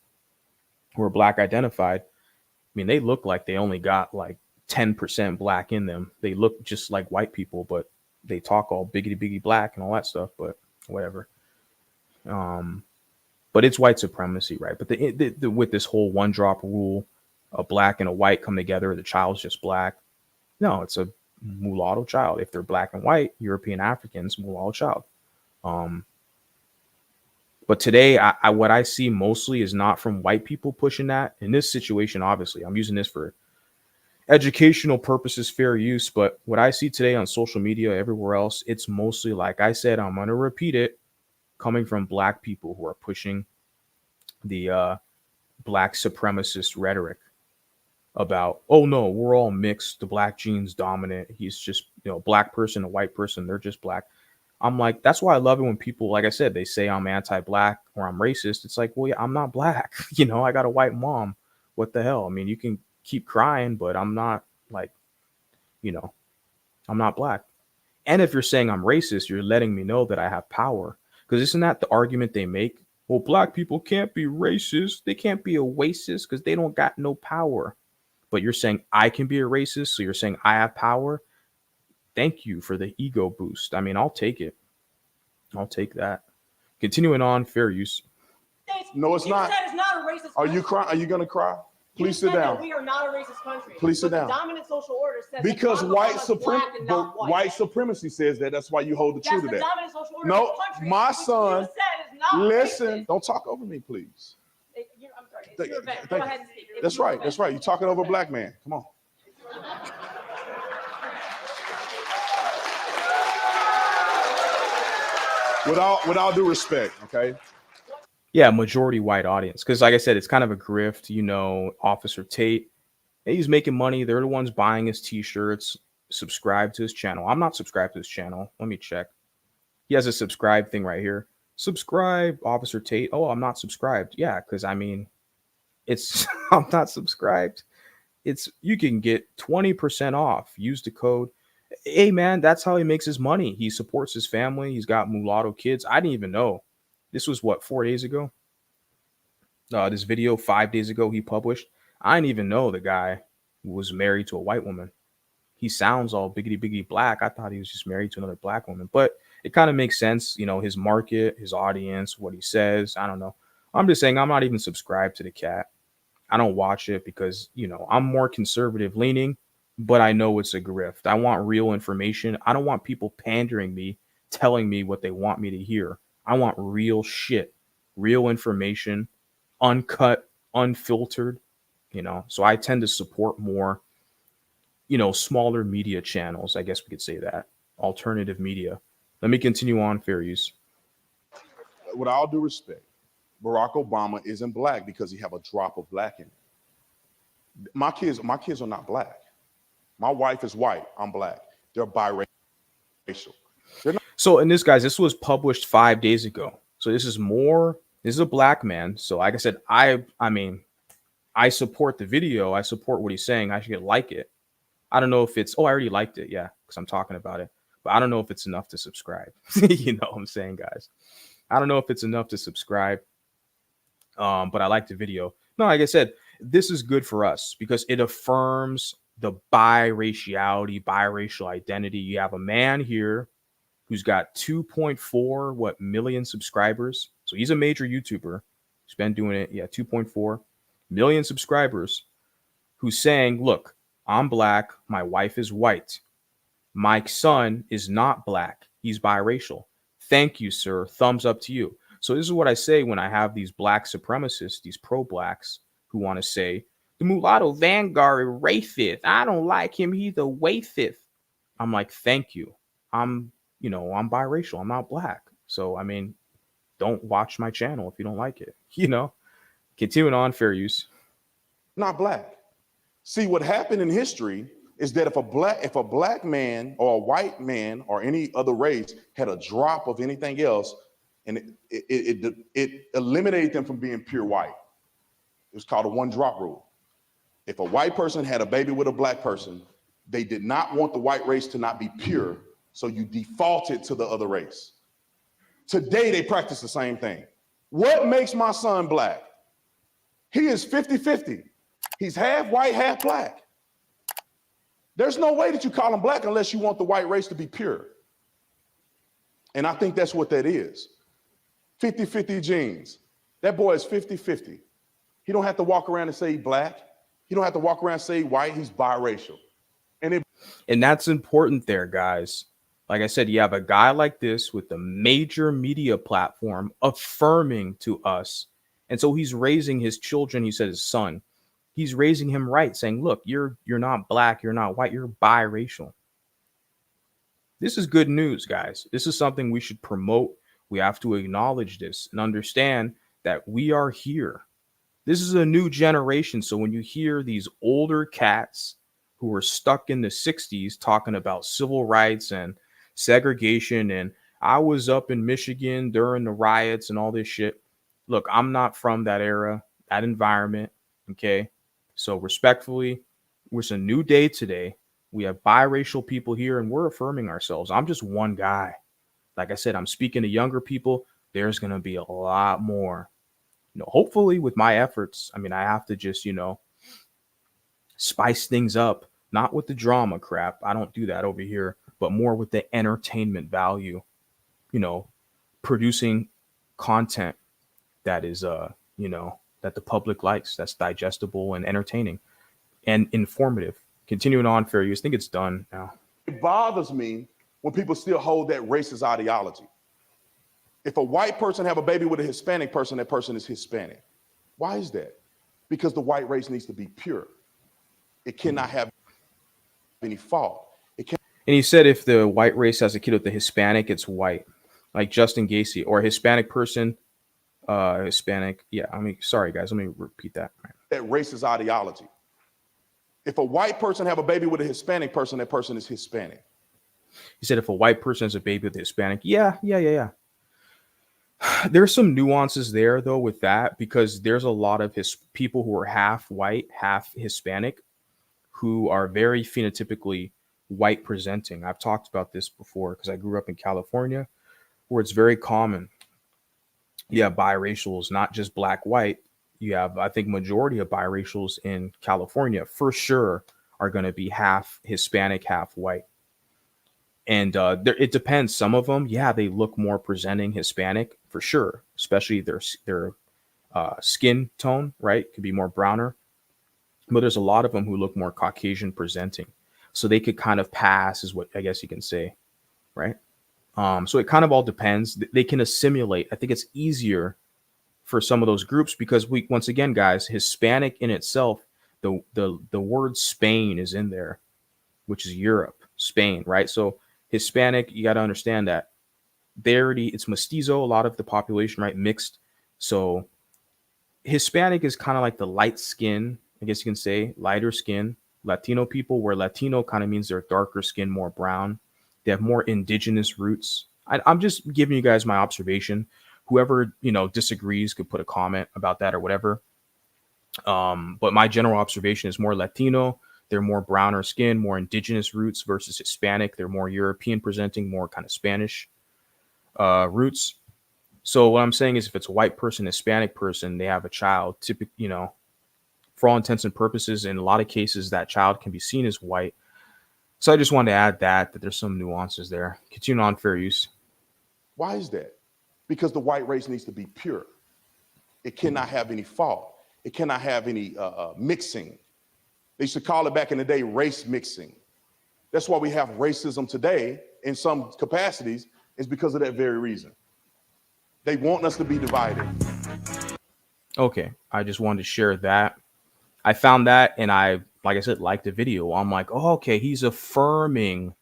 who are black identified, I mean, they look like they only got like 10% black in them. They look just like white people, but they talk all biggity black and all that stuff, but whatever. But it's white supremacy, right? But with this whole one drop rule, a black and a white come together, the child's just black. No, it's a mulatto child. If they're black and white, European Africans, mulatto child. But today, what I see mostly is not from white people pushing that. In this situation, obviously, I'm using this for educational purposes, fair use. But what I see today on social media, everywhere else, it's mostly, like I said, I'm going to repeat it, coming from black people who are pushing the black supremacist rhetoric about, oh no, we're all mixed. The black gene's dominant. He's just, black person, a white person, they're just black. I'm like, that's why I love it when people, like I said, they say I'm anti-black or I'm racist. It's like, well, yeah, I'm not black. I got a white mom. What the hell? I mean, you can keep crying, but I'm not like, I'm not black. And if you're saying I'm racist, you're letting me know that I have power. Because isn't that the argument they make? Well, black people can't be racist. They can't be a racist because they don't got no power. But you're saying I can be a racist, so you're saying I have power. Thank you for the ego boost. I mean, I'll take it. I'll take that. Continuing on, fair use. No, it's not. You said it's not a racist Are country. you crying? Are you going to cry? Please sit down. We are not a racist country. Please sit down. The dominant social order says because white supremacy says that. That's why you hold the truth to that. Dominant social order No, of the country, my son. Listen, racist. don't talk over me, please. I'm sorry. It's your event. Go ahead and speak. That's right. That's right. You're talking over a black man. Come on. With all due respect, okay? Yeah, majority white audience. Because like I said, it's kind of a grift. Officer Tate, he's making money. They're the ones buying his t-shirts. Subscribe to his channel. I'm not subscribed to his channel. Let me check. He has a subscribe thing right here. Subscribe, Officer Tate. Oh, I'm not subscribed. Yeah, because I mean, it's I'm not subscribed. It's you can get 20% off. Use the code. Hey man, that's how he makes his money. He supports his family. He's got mulatto kids. I didn't even know. This was what, 4 days ago? This video 5 days ago he published. I didn't even know the guy was married to a white woman. He sounds all biggity biggity black. I thought he was just married to another black woman, but it kind of makes sense, his market, his audience, what he says. I don't know. I'm just saying I'm not even subscribed to the cat. I don't watch it because, I'm more conservative leaning, but I know it's a grift. I want real information. I don't want people pandering me, telling me what they want me to hear. I want real shit, real information, uncut, unfiltered, So I tend to support more, smaller media channels. I guess we could say that. Alternative media. Let me continue on, fair use. With all due respect, Barack Obama isn't black because he have a drop of black in him. My kids are not black. My wife is white. I'm black. They're biracial. They're not. So, and this was published 5 days ago. So this is a black man. So like I said, I mean, I support the video. I support what he's saying. I should like it. I don't know if I already liked it. Yeah. Cause I'm talking about it, but I don't know if it's enough to subscribe. You know what I'm saying, guys? I don't know if it's enough to subscribe. But I like the video. No, like I said, this is good for us because it affirms the biracial identity. You have a man here who's got 2.4 million subscribers. So he's a major YouTuber. He's been doing it. Yeah, 2.4 million subscribers, who's saying, look, I'm black. My wife is white. My son is not black. He's biracial. Thank you, sir. Thumbs up to you. So this is what I say when I have these black supremacists, these pro-blacks who want to say, the Mulatto Vanguard is racist. I don't like him. He's a racist. I'm like, thank you. I'm biracial. I'm not black. So, I mean, don't watch my channel if you don't like it. Continuing on, fair use. Not black. See, what happened in history is that if a black man or a white man or any other race had a drop of anything else, and it eliminated them from being pure white. It was called a one drop rule. If a white person had a baby with a black person, they did not want the white race to not be pure, so you defaulted to the other race. Today, they practice the same thing. What makes my son black? He is 50-50. He's half white, half black. There's no way that you call him black unless you want the white race to be pure. And I think that's what that is. 50-50 genes. That boy is 50-50. He don't have to walk around and say black. He don't have to walk around and say white. He's biracial. And that's important there, guys. Like I said, you have a guy like this with a major media platform affirming to us. And so he's raising his children. He said his son. He's raising him right, saying, look, you're not black. You're not white. You're biracial. This is good news, guys. This is something we should promote. We have to acknowledge this and understand that we are here. This is a new generation. So when you hear these older cats who were stuck in the 60s talking about civil rights and segregation, and I was up in Michigan during the riots and all this shit. Look, I'm not from that era, that environment. Okay. So respectfully, it's a new day today. We have biracial people here and we're affirming ourselves. I'm just one guy. Like I said, I'm speaking to younger people. There's going to be a lot more, hopefully with my efforts. I mean, I have to just, spice things up, not with the drama crap. I don't do that over here, but more with the entertainment value, producing content that is, that the public likes, that's digestible and entertaining and informative. Continuing on, fair use. I think it's done now. It bothers me when people still hold that racist ideology. If a white person have a baby with a Hispanic person, that person is Hispanic. Why is that? Because the white race needs to be pure. It cannot have any fault. And he said if the white race has a kid with the Hispanic, it's white. Like Justin Gacy, or a Hispanic person Hispanic. Yeah, I mean, sorry guys, let me repeat that. That racist ideology. If a white person have a baby with a Hispanic person, that person is Hispanic. He said if a white person has a baby with a Hispanic, yeah. There's some nuances there though with that, because there's a lot of his people who are half white, half Hispanic, who are very phenotypically white presenting. I've talked about this before because I grew up in California, where it's very common. You have biracials, not just black white. You have, I think, majority of biracials in California for sure are going to be half Hispanic, half white. And it depends. Some of them, yeah, they look more presenting Hispanic for sure, especially their skin tone, right? Could be more browner. But there's a lot of them who look more Caucasian presenting, so they could kind of pass, is what I guess you can say, right? So it kind of all depends. They can assimilate. I think it's easier for some of those groups because we, once again, guys, Hispanic in itself, the word Spain is in there, which is Europe, Spain, right? So Hispanic, you got to understand that they already, it's mestizo, a lot of the population, right? Mixed. So Hispanic is kind of like the light skin, I guess you can say, lighter skin Latino people, where Latino kind of means they're darker skin, more brown. They have more indigenous roots. I'm just giving you guys my observation. Whoever, disagrees could put a comment about that or whatever. But my general observation is more Latino. They're more browner skin, more indigenous roots versus Hispanic. They're more European presenting, more kind of Spanish roots. So what I'm saying is, if it's a white person, Hispanic person, they have a child, typically, for all intents and purposes, in a lot of cases, that child can be seen as white. So I just wanted to add that there's some nuances there. Continue on, fair use. Why is that? Because the white race needs to be pure. It cannot have any fault. It cannot have any mixing. They used to call it back in the day race mixing. That's why we have racism today in some capacities, is because of that very reason. They want us to be divided. Okay, I just wanted to share that. I found that, and I, like I said, liked the video. I'm like, oh, okay, he's affirming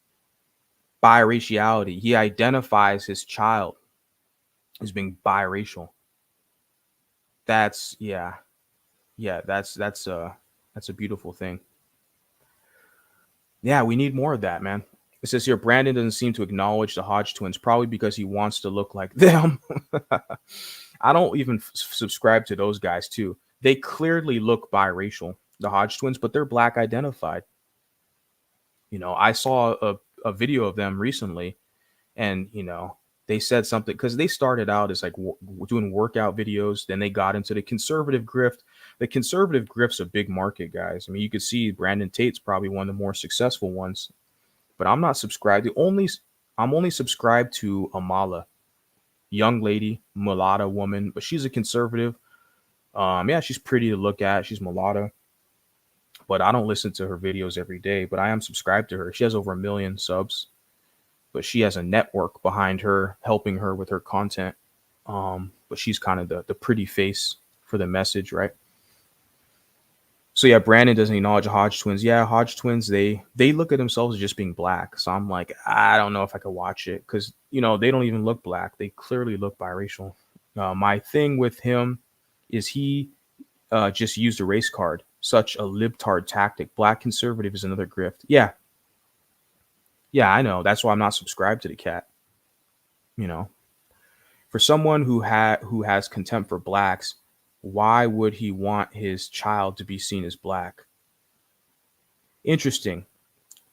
biraciality. He identifies his child as being biracial. That's that's a beautiful thing. Yeah, we need more of that, man. It says here, Brandon doesn't seem to acknowledge the Hodge twins, probably because he wants to look like them. I don't even subscribe to those guys too. They clearly look biracial, the Hodge twins, but they're black identified. I saw a video of them recently, and they said something, because they started out as like doing workout videos, then they got into the conservative grift. The conservative grift's a big market, guys. I mean, you could see Brandon Tate's probably one of the more successful ones, but I'm not subscribed to I'm only subscribed to Amala, young lady, mulatto woman, but she's a conservative. Yeah, she's pretty to look at. She's mulatto, but I don't listen to her videos every day, but I am subscribed to her. She has over 1 million subs, but she has a network behind her helping her with her content. But she's kind of the pretty face for the message, right? So yeah, Brandon doesn't acknowledge Hodge twins. Yeah, Hodge twins, they look at themselves as just being black. So I'm like, I don't know if I could watch it, because they don't even look black. They clearly look biracial. My thing with him is he just used a race card. Such a libtard tactic. Black conservative is another grift. Yeah, I know. That's why I'm not subscribed to the cat. For someone who has contempt for blacks, why would he want his child to be seen as black? Interesting.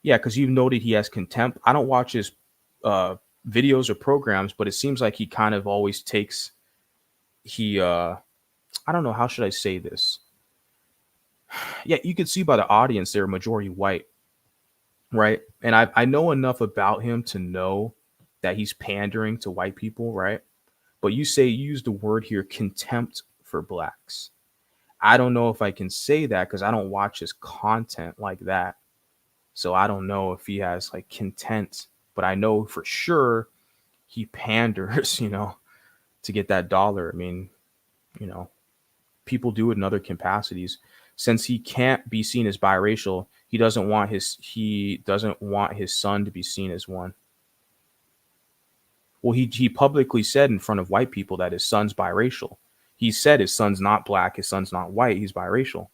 Yeah, because you've noted he has contempt. I don't watch his videos or programs, but it seems like he kind of always takes I don't know, how should I say this? Yeah, you can see by the audience they're majority white, right? And I know enough about him to know that he's pandering to white people, right? But you use the word here, contempt for blacks. I don't know if I can say that because I don't watch his content like that. So I don't know if he has like content, but I know for sure he panders, to get that dollar. I mean, people do it in other capacities. Since he can't be seen as biracial, he doesn't want his son to be seen as one. Well, he publicly said in front of white people that his son's biracial. He said his son's not black, his son's not white, he's biracial.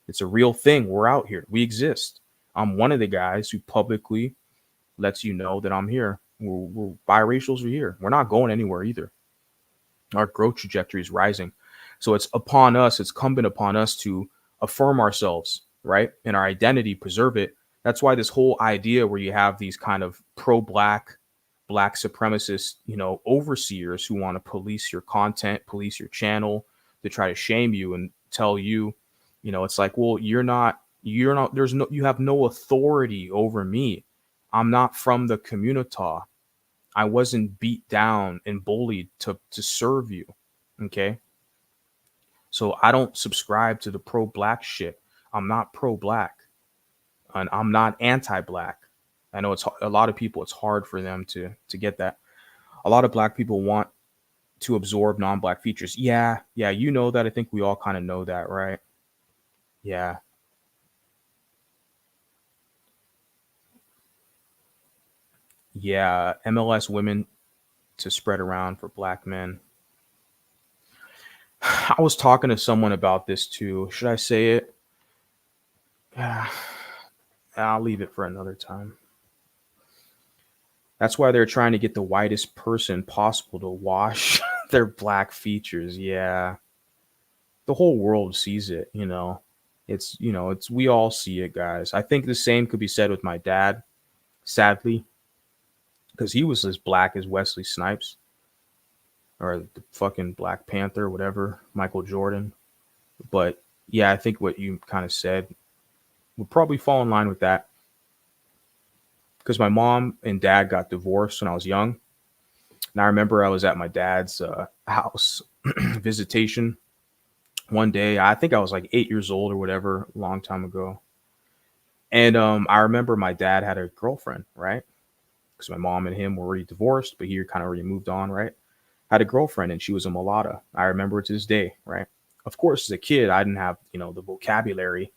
It's a real thing. We're out here. We exist. I'm one of the guys who publicly lets you know that I'm here. We're biracials are here. We're not going anywhere either. Our growth trajectory is rising. So it's upon us, it's incumbent upon us to affirm ourselves, right? And our identity, preserve it. That's why this whole idea where you have these kind of pro-black, black supremacist, overseers who want to police your content, police your channel, to try to shame you and tell you, it's like, well, you have no authority over me. I'm not from the community. I wasn't beat down and bullied to serve you. Okay. So I don't subscribe to the pro-black shit. I'm not pro-black and I'm not anti-black. I know it's a lot of people, it's hard for them to get that. A lot of black people want to absorb non-black features. Yeah. You know that. I think we all kind of know that, right? Yeah. Yeah. MLS women to spread around for black men. I was talking to someone about this too. Should I say it? I'll leave it for another time. That's why they're trying to get the whitest person possible to wash their black features. Yeah. The whole world sees it, It's, we all see it, guys. I think the same could be said with my dad, sadly, because he was as black as Wesley Snipes or the fucking Black Panther, whatever, Michael Jordan. But yeah, I think what you kind of said would probably fall in line with that. Because my mom and dad got divorced when I was young. And I remember I was at my dad's house visitation one day. I think I was like 8 years old or whatever, a long time ago. And I remember my dad had a girlfriend, right? Because my mom and him were already divorced, but he kind of already moved on, right? Had a girlfriend and she was a mulatto. I remember it to this day, right? Of course, as a kid, I didn't have, the vocabulary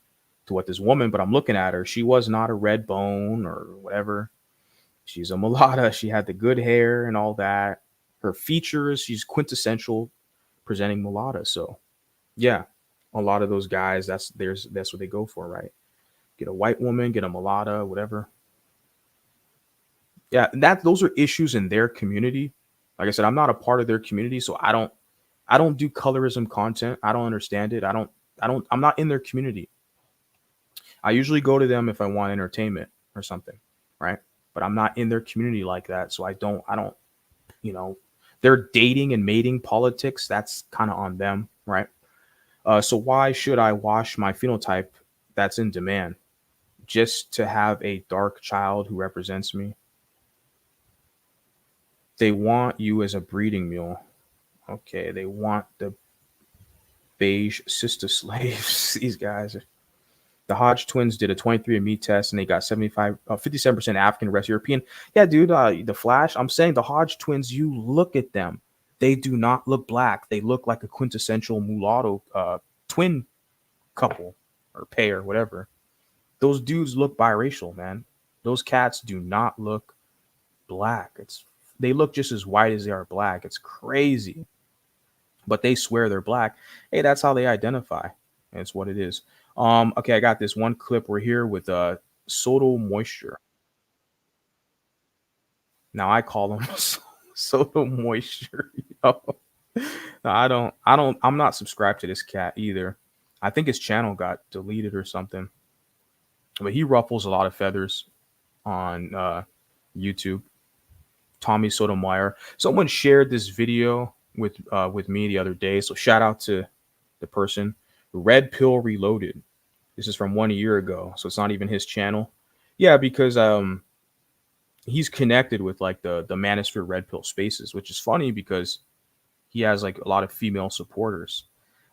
to what this woman, but I'm looking at her. She was not a red bone or whatever. She's a mulatto. She had the good hair and all that. Her features, she's quintessential presenting mulatto. So yeah, a lot of those guys, that's what they go for, right? Get a white woman, get a mulatto, whatever. Yeah, those are issues in their community. Like I said, I'm not a part of their community, so I don't do colorism content. I don't understand it. I'm not in their community. I usually go to them if I want entertainment or something, right? But I'm not in their community like that. So I don't, their dating and mating politics, that's kind of on them, right? So why should I wash my phenotype that's in demand just to have a dark child who represents me? They want you as a breeding mule. Okay, they want the beige sister slaves. These guys. The Hodge twins did a 23andMe test and they got 57% African, rest European. Yeah, dude, the Flash. I'm saying the Hodge twins, you look at them. They do not look black. They look like a quintessential mulatto twin couple or pair, whatever. Those dudes look biracial, man. Those cats do not look black. They look just as white as they are black. It's crazy. But they swear they're black. Hey, that's how they identify. And it's what it is. Okay, I got this one clip. We're here with Sotomayor. Now I call him Sotomayor. No, I'm not subscribed to this cat either. I think his channel got deleted or something. But he ruffles a lot of feathers on YouTube. Tommy Sotomayor. Someone shared this video with me the other day. So shout out to the person. Red Pill Reloaded. This is from 1 year ago, so it's not even his channel. Yeah, because he's connected with like the Manosphere Red Pill Spaces, which is funny because he has like a lot of female supporters.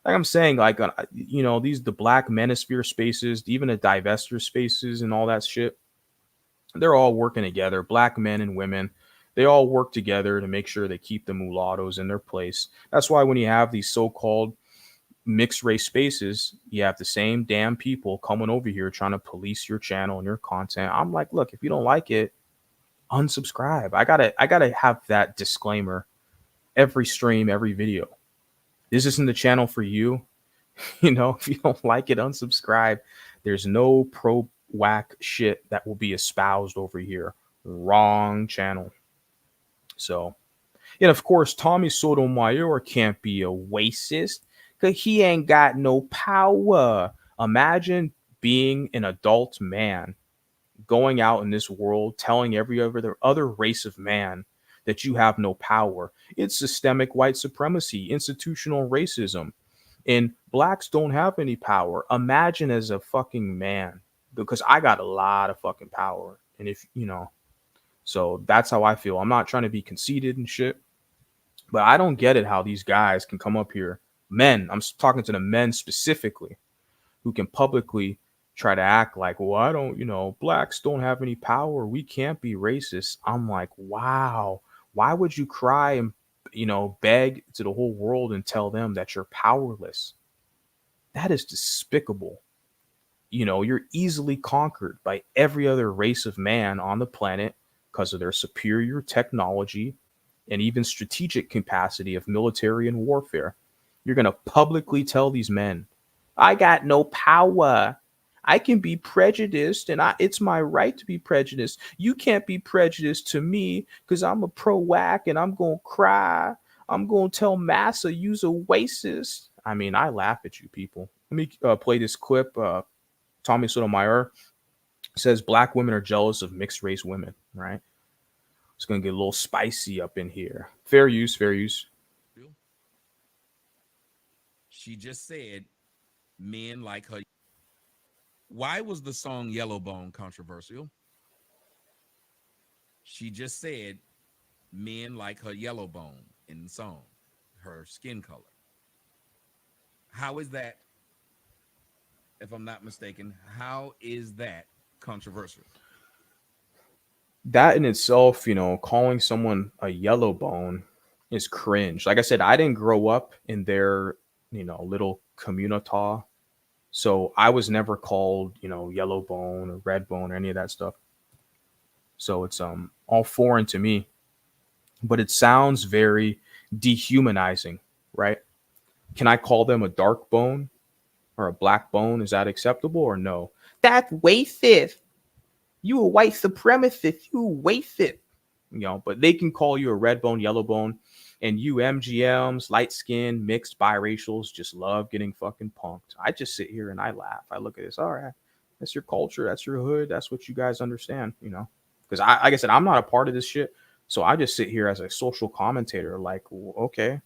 Like I'm saying, like the Black Manosphere Spaces, even the Divester Spaces, and all that shit. They're all working together. Black men and women, they all work together to make sure they keep the mulattoes in their place. That's why when you have these so-called mixed race spaces, you have the same damn people coming over here trying to police your channel and your content. I'm like, look, if you don't like it, unsubscribe. I gotta have that disclaimer every stream, every video. This isn't the channel for you. If you don't like it, unsubscribe. There's no pro whack shit that will be espoused over here. Wrong channel. So, and of course, Tommy Sotomayor can't be a racist because he ain't got no power. Imagine being an adult man going out in this world telling every other race of man that you have no power. It's systemic white supremacy, institutional racism, and blacks don't have any power. Imagine as a fucking man, because I got a lot of fucking power. And so that's how I feel. I'm not trying to be conceited and shit, but I don't get it how these guys can come up here. Men, I'm talking to the men specifically, who can publicly try to act like, well, I don't, blacks don't have any power. We can't be racist. I'm like, wow, why would you cry and, beg to the whole world and tell them that you're powerless? That is despicable. You're easily conquered by every other race of man on the planet because of their superior technology and even strategic capacity of military and warfare. You're going to publicly tell these men, I got no power. I can be prejudiced, and it's my right to be prejudiced. You can't be prejudiced to me because I'm a pro-whack and I'm going to cry. I'm going to tell Massa you's a racist. I mean, I laugh at you people. Let me play this clip. Tommy Sotomayor says black women are jealous of mixed race women, right? It's going to get a little spicy up in here. Fair use, fair use. She just said men like her. Why was the song Yellowbone controversial? She just said men like her yellowbone in the song, her skin color. How is that, if I'm not mistaken, how is that controversial? That in itself, calling someone a yellow bone is cringe. Like I said, I didn't grow up in their, little communita. So I was never called, yellow bone or red bone or any of that stuff. So it's all foreign to me. But it sounds very dehumanizing, right? Can I call them a dark bone or a black bone? Is that acceptable or no? That's racist. You a white supremacist. You racist. But they can call you a red bone, yellow bone, and you MGMs, light skinned, mixed biracials just love getting fucking punked. I just sit here and I laugh. I look at this. All right, that's your culture. That's your hood. That's what you guys understand, because like I said, I'm not a part of this shit. So I just sit here as a social commentator, like, okay,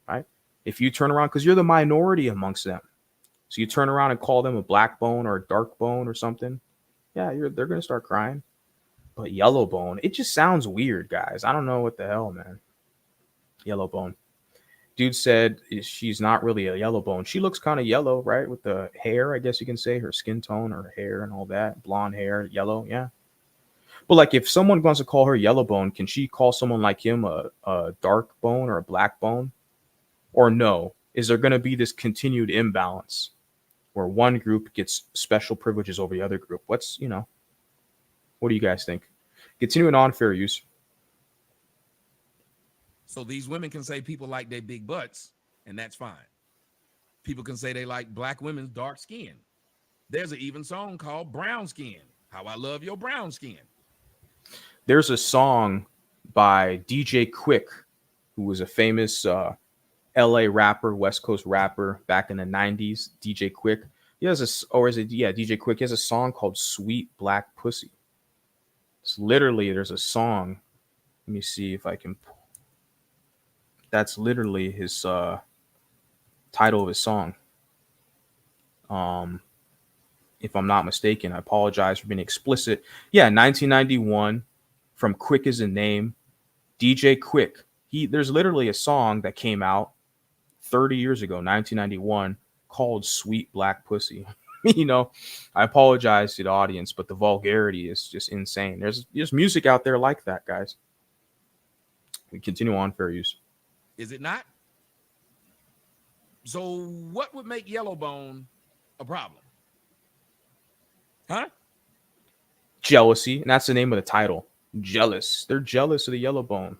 right? If you turn around, because you're the minority amongst them, so you turn around and call them a black bone or a dark bone or something, yeah, they're gonna start crying. But yellow bone, it just sounds weird, guys. I don't know what the hell, man. Yellow bone. Dude said she's not really a yellow bone. She looks kind of yellow, right? With the hair, I guess you can say, her skin tone, her hair and all that. Blonde hair, yellow, yeah. But like if someone wants to call her yellow bone, can she call someone like him a dark bone or a black bone? Or no? Is there going to be this continued imbalance where one group gets special privileges over the other group? What do you guys think? Continuing on, fair use. So these women can say people like their big butts, and that's fine. People can say they like black women's dark skin. There's an even song called Brown Skin. How I Love Your Brown Skin. There's a song by DJ Quick, who was a famous LA rapper, West Coast rapper back in the 90s. DJ Quick. DJ Quick. He has a song called Sweet Black Pussy. It's literally, there's a song. Let me see if I can. That's literally his title of his song. If I'm not mistaken, I apologize for being explicit. Yeah, 1991, from Quick Is a Name, DJ Quick. There's literally a song that came out 30 years ago, 1991, called Sweet Black Pussy. I apologize to the audience, but the vulgarity is just insane. There's music out there like that, guys. We continue on, fair use. Is it not? So what would make Yellowbone a problem? Huh? Jealousy, and that's the name of the title. Jealous. They're jealous of the yellow bone.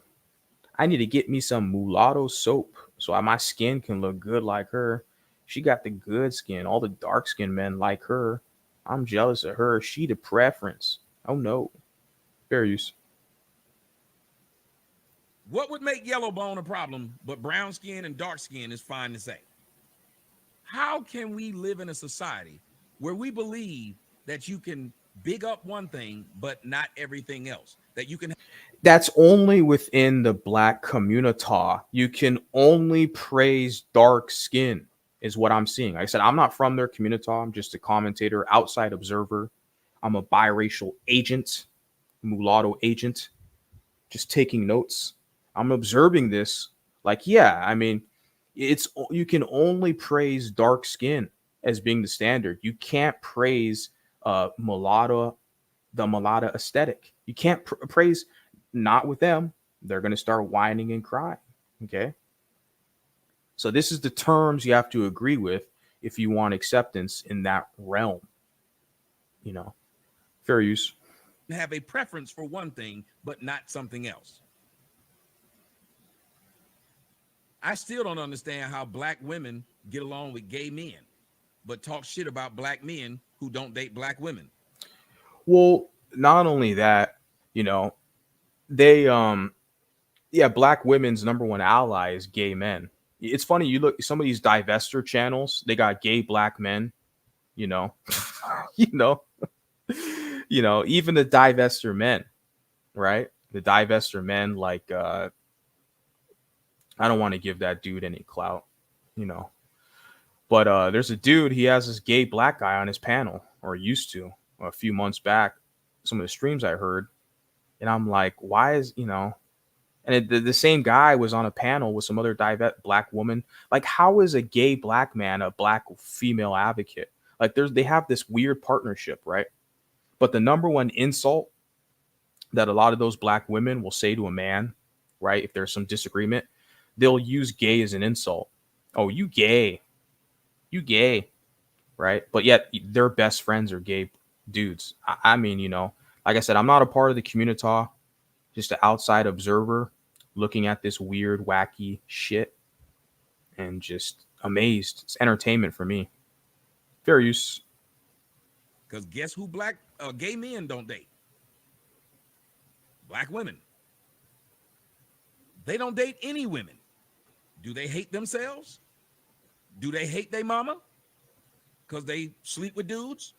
I need to get me some mulatto soap so my skin can look good like her. She got the good skin. All the dark skinned men like her. I'm jealous of her. She the preference. Oh no. Fair use. What would make yellow bone a problem, but brown skin and dark skin is fine to say? How can we live in a society where we believe that you can big up one thing, but not everything else? That you can. That's only within the black community. You can only praise dark skin, is what I'm seeing. Like I said, I'm not from their community. I'm just a commentator, outside observer. I'm a biracial agent, mulatto agent, just taking notes. I'm observing this. Like, yeah, I mean, you can only praise dark skin as being the standard. You can't praise mulatto, the mulatto aesthetic. You can't praise, not with them. They're going to start whining and crying. Okay. So this is the terms you have to agree with if you want acceptance in that realm. You know, fair use. Have a preference for one thing, but not something else. I still don't understand how black women get along with gay men, but talk shit about black men who don't date black women. Well, not only that, you know, they yeah, black women's number one ally is gay men. It's funny, you look some of these divester channels, they got gay black men, you know. you know, even the divester men, right? The divester men, like I don't want to give that dude any clout, you know. But there's a dude, he has this gay black guy on his panel, or used to, a few months back. Some of the streams I heard, and I'm like, why is, and the same guy was on a panel with some other black woman. Like, how is a gay black man a black female advocate? Like, they have this weird partnership, right? But the number one insult that a lot of those black women will say to a man, right, if there's some disagreement, they'll use gay as an insult. Oh, you gay, right? But yet their best friends are gay dudes. I mean, like I said, I'm not a part of the community, just an outside observer looking at this weird, wacky shit and just amazed. It's entertainment for me. Fair use. Because guess who gay men don't date? Black women. They don't date any women. Do they hate themselves? Do they hate their mama? Because they sleep with dudes?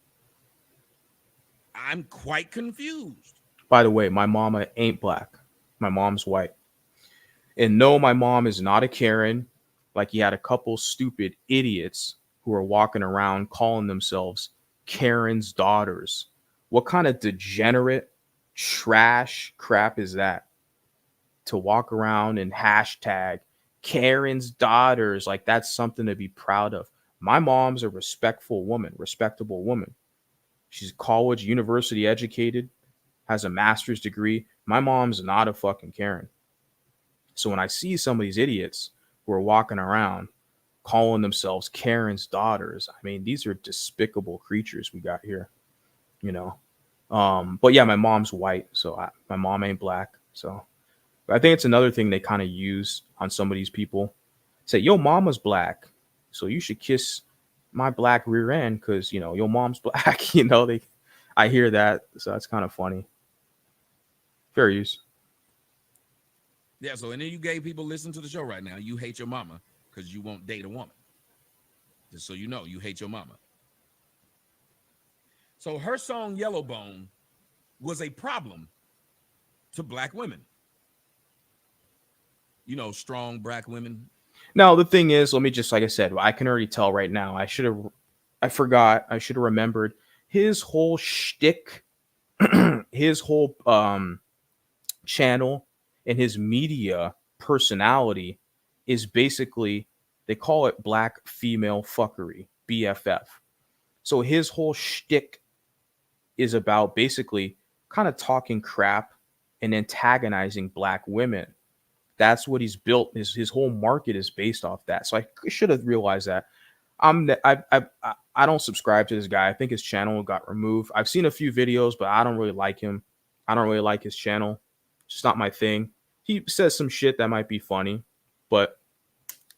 I'm quite confused. By the way, my mama ain't black. My mom's white. And no, my mom is not a Karen. Like, you had a couple stupid idiots who are walking around calling themselves Karen's daughters. What kind of degenerate trash crap is that? To walk around and hashtag Karen's daughters, like that's something to be proud of. My mom's a respectable woman. She's college, university educated, has a master's degree. My mom's not a fucking Karen. So when I see some of these idiots who are walking around calling themselves Karen's daughters, I mean, these are despicable creatures we got here, But yeah, my mom's white, so my mom ain't black. So I think it's another thing they kind of use on some of these people. Say, yo, mama's black, so you should kiss my black rear end because, your mom's black. I hear that, so that's kind of funny. Fair use. Yeah, so any of you gay people listen to the show right now, you hate your mama because you won't date a woman. Just so you know, you hate your mama. So her song Yellow Bone was a problem to black women. Strong black women. Now, the thing is, let me just, like I said, I can already tell right now. I should have remembered his whole shtick, his whole channel, and his media personality is basically, they call it black female fuckery, BFF. So his whole shtick is about basically kind of talking crap and antagonizing black women. That's what he's built. His whole market is based off that. So I should have realized that. I don't subscribe to this guy. I think his channel got removed. I've seen a few videos, but I don't really like him. I don't really like his channel. It's just not my thing. He says some shit that might be funny, but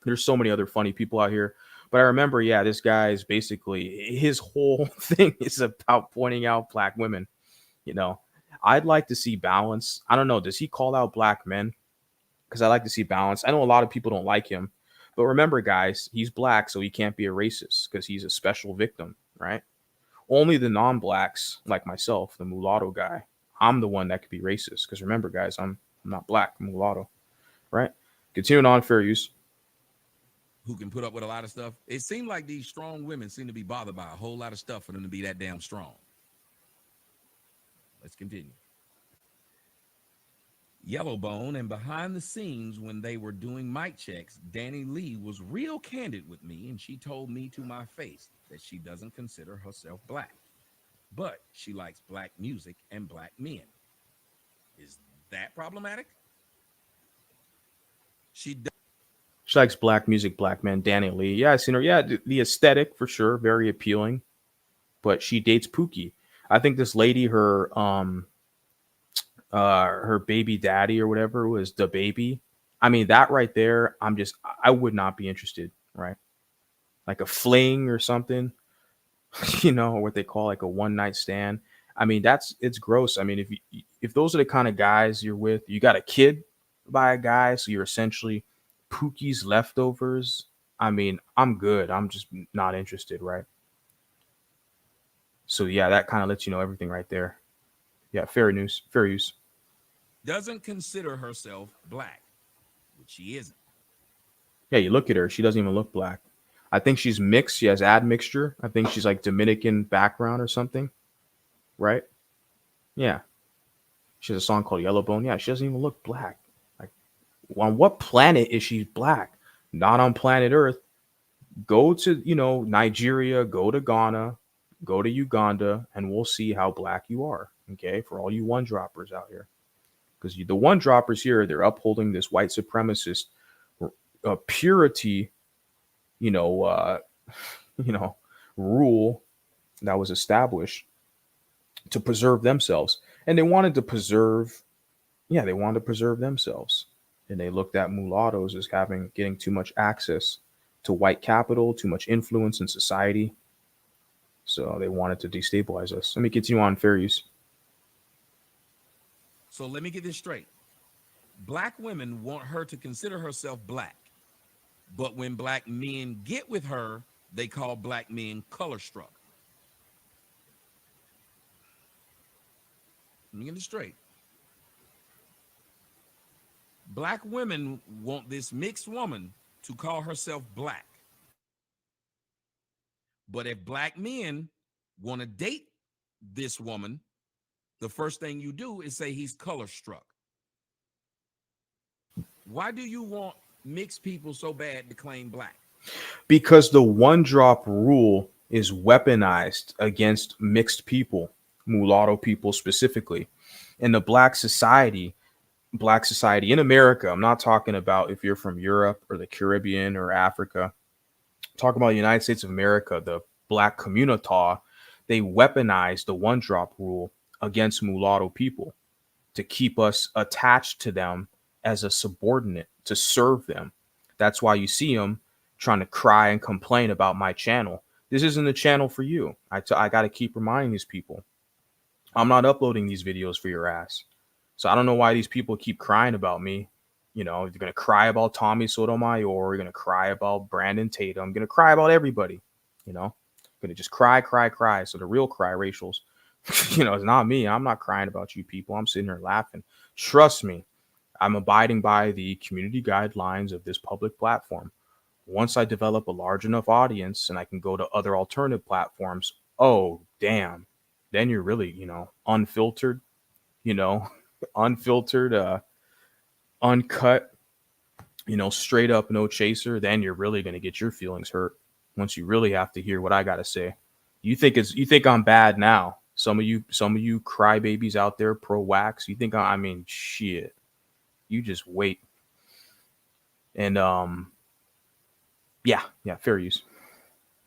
there's so many other funny people out here. But I remember, yeah, this guy is basically, his whole thing is about pointing out black women. You know, I'd like to see balance. I don't know. Does he call out black men? Because I like to see balance. I know a lot of people don't like him, but remember, guys, he's black, so he can't be a racist because he's a special victim, right? Only the non-blacks, like myself, the mulatto guy, I'm the one that could be racist. Because remember, guys, I'm not black, I'm mulatto, right? Continuing on, fair use. Who can put up with a lot of stuff. It seemed like these strong women seem to be bothered by a whole lot of stuff for them to be that damn strong. Let's continue. Yellowbone, and behind the scenes when they were doing mic checks, Danny Lee was real candid with me, and she told me to my face that she doesn't consider herself black, but she likes black music and black men. Is that problematic? She likes black music, black men, Danny Lee. Yeah, I've seen her. Yeah, the aesthetic for sure, very appealing. But she dates Pookie. I think this lady, her baby daddy or whatever was the baby. I mean, that right there, I would not be interested, right? Like a fling or something, what they call like a one night stand. I mean, it's gross. I mean, if those are the kind of guys you're with, you got a kid by a guy, so you're essentially Pookie's leftovers. I mean, I'm good. I'm just not interested, right? So yeah, that kind of lets you know everything right there. Yeah, fair use. doesn't consider herself black, which she isn't. Yeah, you look at her, she doesn't even look black. I think she's mixed. She has admixture. I think she's like Dominican background or something, right? Yeah. She has a song called Yellowbone. Yeah, she doesn't even look black. Like, on what planet is she black? Not on planet Earth. Go to, Nigeria, go to Ghana, go to Uganda, and we'll see how black you are. Okay, for all you one droppers out here. Because the one droppers here, they're upholding this white supremacist purity, you know, uh, rule that was established to preserve themselves. And they wanted to preserve, they wanted to preserve themselves. And they looked at mulattoes as getting too much access to white capital, too much influence in society. So they wanted to destabilize us. Let me continue on, fair use. So let me get this straight. Black women want her to consider herself black. But when black men get with her, they call black men color struck. Let me get this straight. Black women want this mixed woman to call herself black. But if black men want to date this woman, the first thing you do is say he's color struck. Why do you want mixed people so bad to claim black? Because the one drop rule is weaponized against mixed people, mulatto people specifically. In the black society in America, I'm not talking about if you're from Europe or the Caribbean or Africa. I'm talking about the United States of America, the black community, they weaponize the one drop rule against mulatto people to keep us attached to them as a subordinate, to serve them. That's why you see them trying to cry and complain about my channel. This isn't the channel for you. I got to keep reminding these people, I'm not uploading these videos for your ass. So I don't know why these people keep crying about me. You're going to cry about Tommy Sotomayor. You're going to cry about Brandon Tatum. I'm going to cry about everybody. Going to just cry. So the real cry racials, it's not me. I'm not crying about you people. I'm sitting here laughing. Trust me, I'm abiding by the community guidelines of this public platform. Once I develop a large enough audience and I can go to other alternative platforms, oh, damn, then you're really, unfiltered, uncut, straight up, no chaser. Then you're really going to get your feelings hurt once you really have to hear what I got to say. You think I'm bad now. Some of you crybabies out there, pro wax, you think shit. You just wait. And yeah, fair use.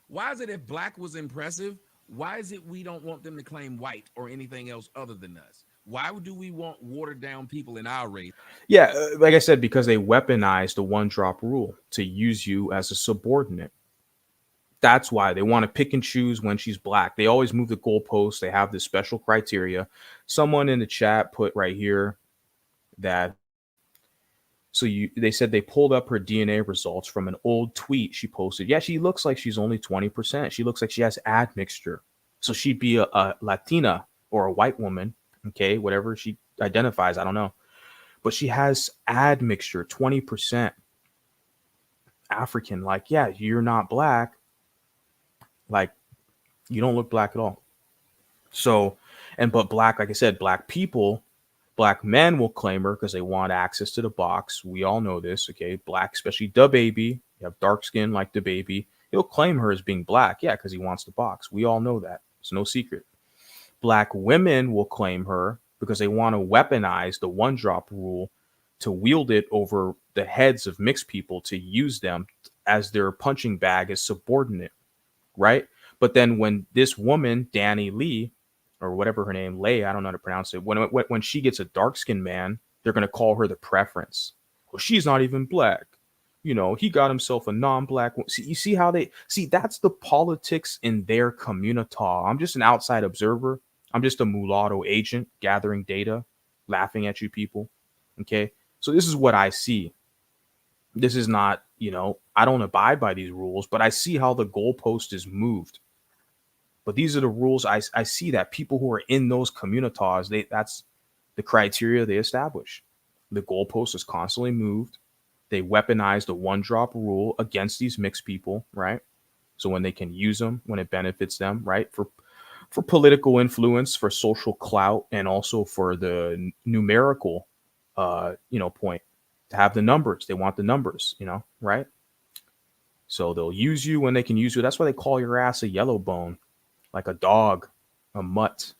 Why is it if black was impressive, why is it we don't want them to claim white or anything else other than us? Why do we want watered down people in our race? Yeah, like I said, because they weaponize the one drop rule to use you as a subordinate. That's why they want to pick and choose when she's black. They always move the goalposts. They have this special criteria. Someone in the chat put right here that they said they pulled up her DNA results from an old tweet she posted. Yeah, she looks like she's only 20%. She looks like she has admixture. So she'd be a Latina or a white woman, okay, whatever she identifies, I don't know. But she has admixture, 20% African. Like, yeah, you're not black. Like, you don't look black at all. So, but black, like I said, black people, black men will claim her because they want access to the box. We all know this, okay? Black, especially the baby, you have dark skin like the baby. He'll claim her as being black, yeah, because he wants the box. We all know that. It's no secret. Black women will claim her because they want to weaponize the one drop rule to wield it over the heads of mixed people to use them as their punching bag as subordinate, right? But then when this woman, Danny Lee, or whatever her name, Lay, I don't know how to pronounce it, when she gets a dark skinned man, they're going to call her the preference. Well, she's not even black. You know, he got himself a non-black one. See, you see how that's the politics in their community. I'm just an outside observer. I'm just a mulatto agent gathering data, laughing at you people. Okay. So this is what I see. This is not, I don't abide by these rules, but I see how the goalpost is moved. But these are the rules. I see that people who are in those communities, that's the criteria they establish. The goalpost is constantly moved. They weaponize the one drop rule against these mixed people, right? So when they can use them, when it benefits them, right? For political influence, for social clout, and also for the numerical, point to have the numbers. They want the numbers, right? So they'll use you when they can use you. That's why they call your ass a yellow bone, like a dog, a mutt,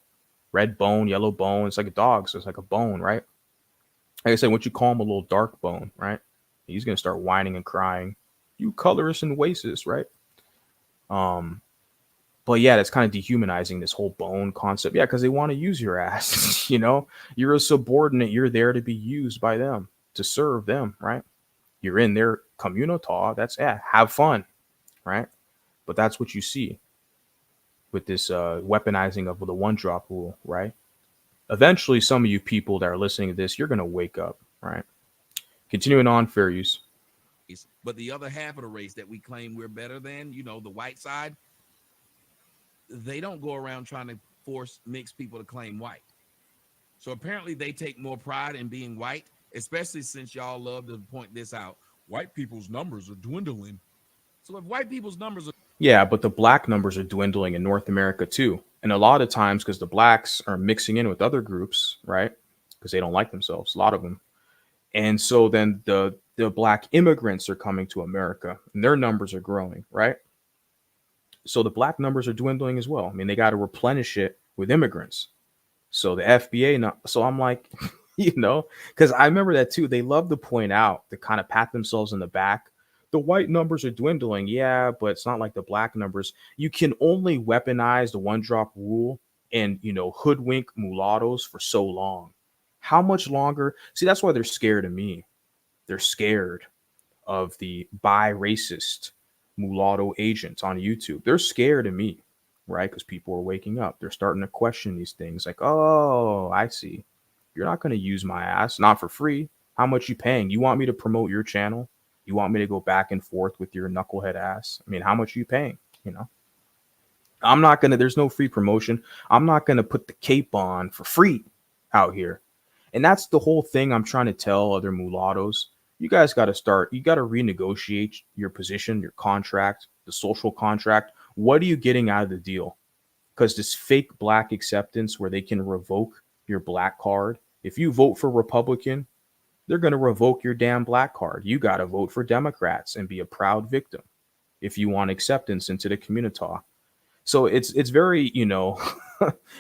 red bone, yellow bone. It's like a dog, so it's like a bone, right? Like I said, once you call him a little dark bone, right? He's gonna start whining and crying. You colorist and racist, right? But yeah, that's kind of dehumanizing this whole bone concept. Yeah, because they want to use your ass. You're a subordinate. You're there to be used by them to serve them, right? You're in their community. That's have fun, right? But that's what you see with this weaponizing of the one drop rule, right? Eventually, some of you people that are listening to this, you're gonna wake up, right? Continuing on, fair use. But the other half of the race that we claim we're better than, the white side, they don't go around trying to force mixed people to claim white. So apparently they take more pride in being white, especially since y'all love to point this out. White people's numbers are dwindling. So if white people's numbers are... Yeah, but the black numbers are dwindling in North America too. And a lot of times because the blacks are mixing in with other groups, right? Because they don't like themselves, a lot of them. And so then the black immigrants are coming to America and their numbers are growing, right? So the black numbers are dwindling as well. I mean, they got to replenish it with immigrants. So the FBA, so I'm like, because I remember that too. They love to point out, to kind of pat themselves in the back. The white numbers are dwindling. Yeah, but it's not like the black numbers. You can only weaponize the one drop rule and, hoodwink mulattoes for so long. How much longer? See, that's why they're scared of me. They're scared of the bi-racist mulatto agents on YouTube. They're scared of me, right? Because people are waking up. They're starting to question these things like, oh, I see. You're not going to use my ass, not for free. How much you paying? You want me to promote your channel? You want me to go back and forth with your knucklehead ass? I mean, how much are you paying? I'm not going to, there's no free promotion. I'm not going to put the cape on for free out here. And that's the whole thing I'm trying to tell other mulattoes. You guys got to start, you got to renegotiate your position, your contract, the social contract. What are you getting out of the deal? Because this fake black acceptance where they can revoke your black card. If you vote for Republican, they're going to revoke your damn black card. You got to vote for Democrats and be a proud victim if you want acceptance into the community. So it's very,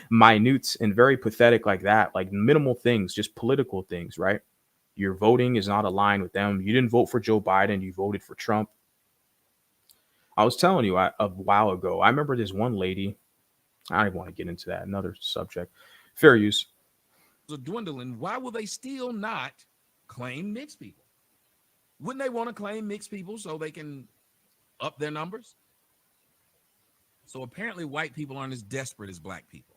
minute and very pathetic like that, like minimal things, just political things, right? Your voting is not aligned with them. You didn't vote for Joe Biden. You voted for Trump. I was telling you a while ago, I remember this one lady. I don't even want to get into that. Another subject. Fair use. are dwindling, why will they still not claim mixed people? Wouldn't they want to claim mixed people so they can up their numbers? So apparently white people aren't as desperate as black people.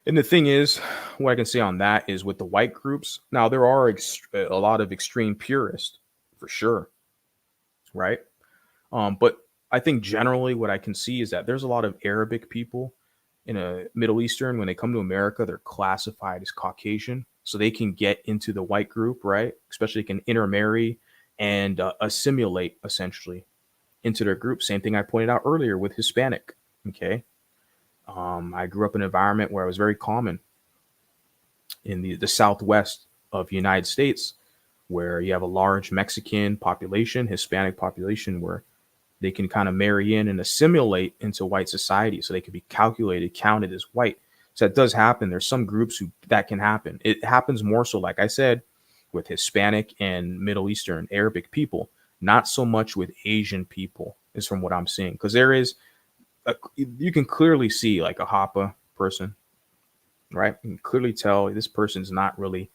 And the thing is, what I can say on that is with the white groups, now there are a lot of extreme purists for sure, right? But I think generally what I can see is that there's a lot of Arabic people in a Middle Eastern. When they come to America, they're classified as Caucasian, so they can get into the white group, right? Especially can intermarry and assimilate essentially into their group. Same thing I pointed out earlier with Hispanic. Okay, I grew up in an environment where it was very common in the Southwest of the United States, where you have a large Mexican population, Hispanic population, where they can kind of marry in and assimilate into white society, so they can be calculated, counted as white. So that does happen. There's some groups who that can happen. It happens more so, like I said, with Hispanic and Middle Eastern Arabic people, not so much with Asian people, is from what I'm seeing. Because you can clearly see like a Hapa person, right? You can clearly tell this person's not really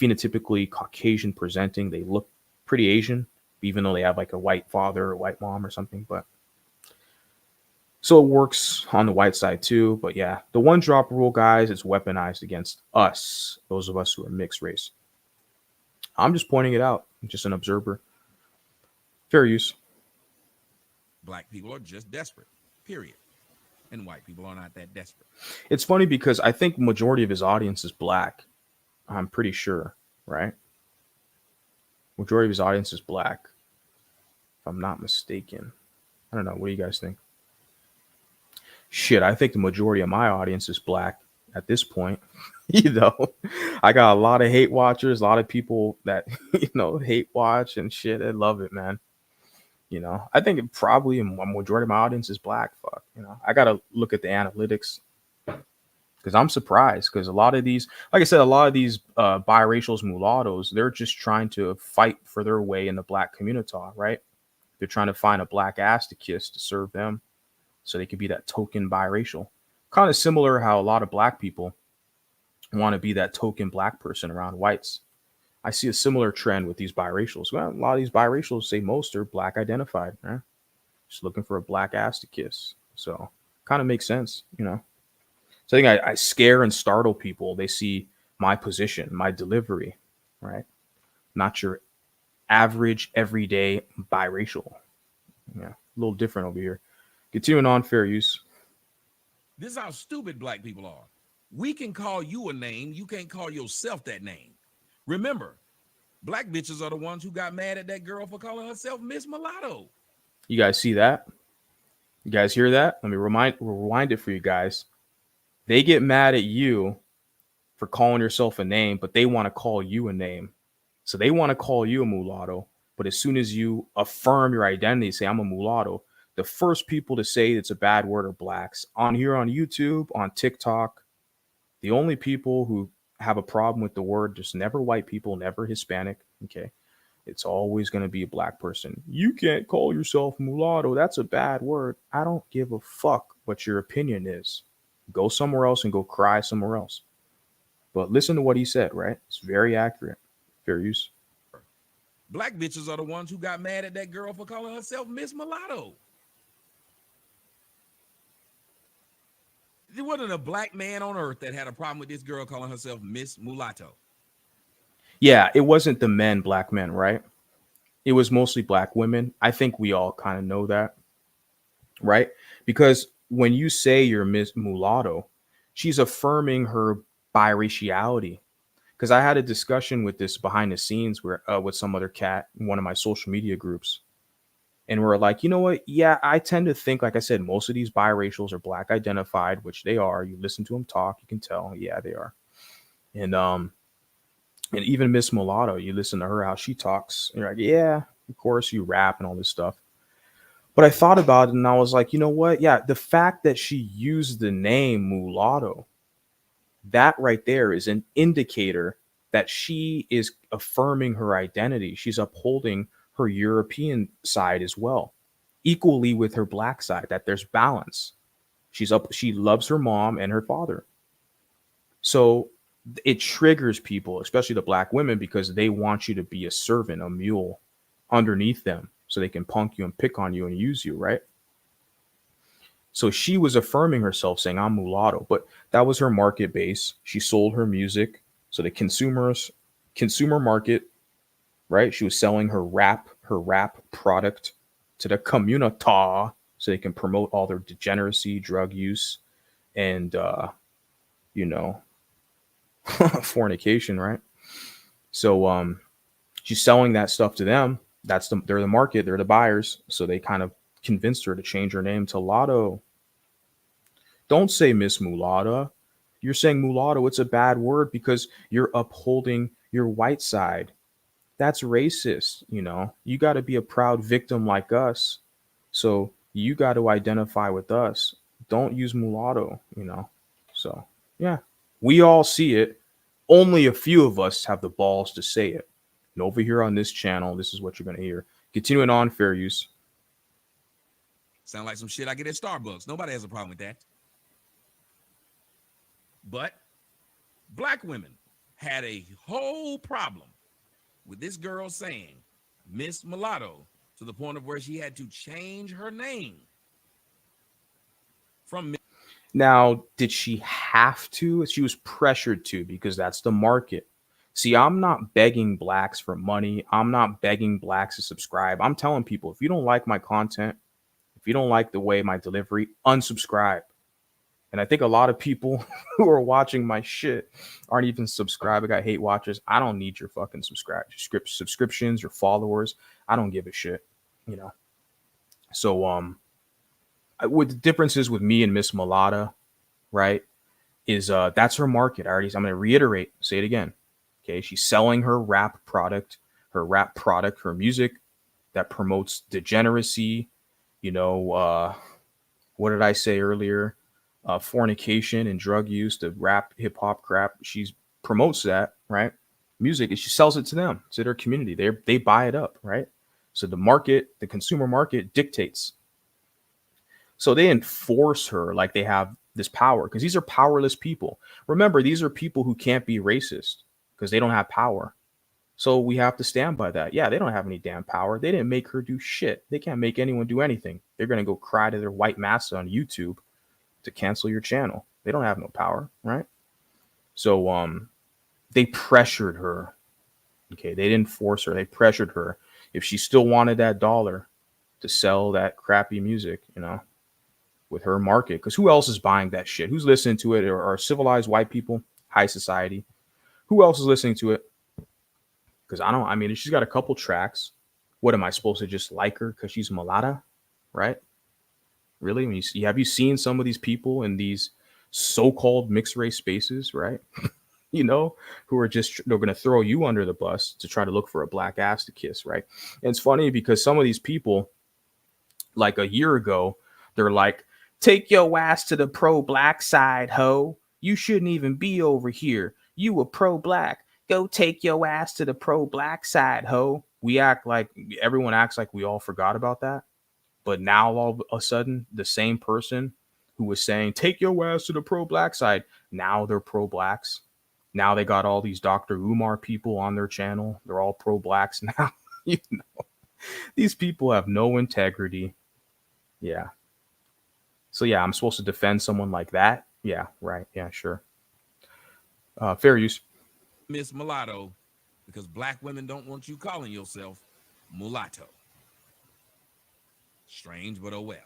phenotypically Caucasian presenting. They look pretty Asian, even though they have like a white father or white mom or something. But so it works on the white side too. But yeah, the one drop rule, guys, is weaponized against us, those of us who are mixed race. I'm just pointing it out. I'm just an observer. Fair use. Black people are just desperate, period. And white people are not that desperate. It's funny because I think majority of his audience is black. I'm pretty sure, right? Majority of his audience is black, if I'm not mistaken. I don't know. What do you guys think? Shit, I think the majority of my audience is black at this point. I got a lot of hate watchers, a lot of people that hate watch and shit. I love it, man. I think it probably a majority of my audience is black. Fuck, I gotta look at the analytics because I'm surprised because a lot of these, like I said, a lot of these biracials, mulattoes, they're just trying to fight for their way in the black community, right? They're trying to find a black ass to kiss to serve them so they could be that token biracial. Kind of similar how a lot of black people want to be that token black person around whites. I see a similar trend with these biracials. Well, a lot of these biracials, say most, are black identified, right? Just looking for a black ass to kiss. So kind of makes sense, So I think I scare and startle people. They see my position, my delivery, right? Not your average, everyday biracial. Yeah, a little different over here. Continuing on, fair use. This is how stupid black people are. We can call you a name. You can't call yourself that name. Remember, black bitches are the ones who got mad at that girl for calling herself Miss Mulatto. You guys see that? You guys hear that? Let me rewind it for you guys. They get mad at you for calling yourself a name, but they want to call you a name. So they want to call you a mulatto. But as soon as you affirm your identity, say, I'm a mulatto, the first people to say it's a bad word are blacks. On here on YouTube, on TikTok, the only people who have a problem with the word, just never white people, never Hispanic. Okay. It's always going to be a black person. You can't call yourself mulatto. That's a bad word. I don't give a fuck what your opinion is. Go somewhere else and go cry somewhere else. But listen to what he said, right? It's very accurate. Fair use. Black bitches are the ones who got mad at that girl for calling herself Miss Mulatto. There wasn't a black man on earth that had a problem with this girl calling herself Miss Mulatto. Yeah, it wasn't the men, black men, right? It was mostly black women. I think we all kind of know that, right? Because when you say you're Miss Mulatto, she's affirming her biraciality. Because I had a discussion with this behind the scenes where with some other cat in one of my social media groups. And we're like, you know what? Yeah, I tend to think, like I said, most of these biracials are black identified, which they are. You listen to them talk, you can tell. Yeah, they are. And even Miss Mulatto, you listen to her, how she talks. And you're like, yeah, of course you rap and all this stuff. But I thought about it and I was like, you know what? Yeah, the fact that she used the name Mulatto, that right there is an indicator that she is affirming her identity. She's upholding her European side as well, equally with her black side, that there's balance. She loves her mom and her father. So it triggers people, especially the black women, because they want you to be a servant, a mule underneath them so they can punk you and pick on you and use you, right? So she was affirming herself saying, I'm mulatto, but that was her market base. She sold her music. So the consumer market, right? She was selling her rap product to the community so they can promote all their degeneracy, drug use, and you know, fornication, right? So she's selling that stuff to them. They're the market, they're the buyers. So they kind of convinced her to change her name to Lotto. Don't say Miss Mulatta. You're saying mulatto. It's a bad word because you're upholding your white side. That's racist. You got to be a proud victim like us. So you got to identify with us. Don't use mulatto. So yeah, we all see it. Only a few of us have the balls to say it. And over here on this channel, this is what you're going to hear. Continuing on, fair use. Sound like some shit I get at Starbucks. Nobody has a problem with that. But black women had a whole problem with this girl saying Miss Mulatto to the point of where she had to change her name from. Now, did she have to? She was pressured to because that's the market. See, I'm not begging blacks for money. I'm not begging blacks to subscribe. I'm telling people, if you don't like my content, if you don't like the way my delivery, unsubscribe. And I think a lot of people who are watching my shit aren't even subscribed. I got hate watchers. I don't need your fucking subscriptions, your followers. I don't give a shit, So, what the difference is with me and Miss Mulatta, right, is that's her market. I'm going to reiterate, say it again. Okay, she's selling her rap product, her music that promotes degeneracy, what did I say earlier? Fornication and drug use, the rap, hip hop crap. She promotes that, right? Music, and she sells it to them, to their community. They buy it up, right? So the market, the consumer market dictates. So they enforce her like they have this power because these are powerless people. Remember, these are people who can't be racist because they don't have power. So we have to stand by that. Yeah, they don't have any damn power. They didn't make her do shit. They can't make anyone do anything. They're going to go cry to their white massa on YouTube to cancel your channel. They don't have no power, right? So they pressured her. Okay, they didn't force her. They pressured her. If she still wanted that dollar to sell that crappy music, with her market, because who else is buying that shit? Who's listening to it? Are civilized white people, high society? Who else is listening to it? Because if she's got a couple tracks, what am I supposed to just like her because she's mulatta, right? Really? Have you seen some of these people in these so-called mixed race spaces, right? Who are they're going to throw you under the bus to try to look for a black ass to kiss, right? And it's funny because some of these people, like a year ago, they're like, take your ass to the pro-black side, ho. You shouldn't even be over here. You a pro-black. Go take your ass to the pro-black side, ho. Everyone acts like we all forgot about that. But now all of a sudden, the same person who was saying, take your ass to the pro-black side, now they're pro-blacks. Now they got all these Dr. Umar people on their channel. They're all pro-blacks now. These people have no integrity. Yeah. So yeah, I'm supposed to defend someone like that? Yeah, right. Yeah, sure. Fair use. Miss Mulatto, because black women don't want you calling yourself mulatto. Strange, but oh well.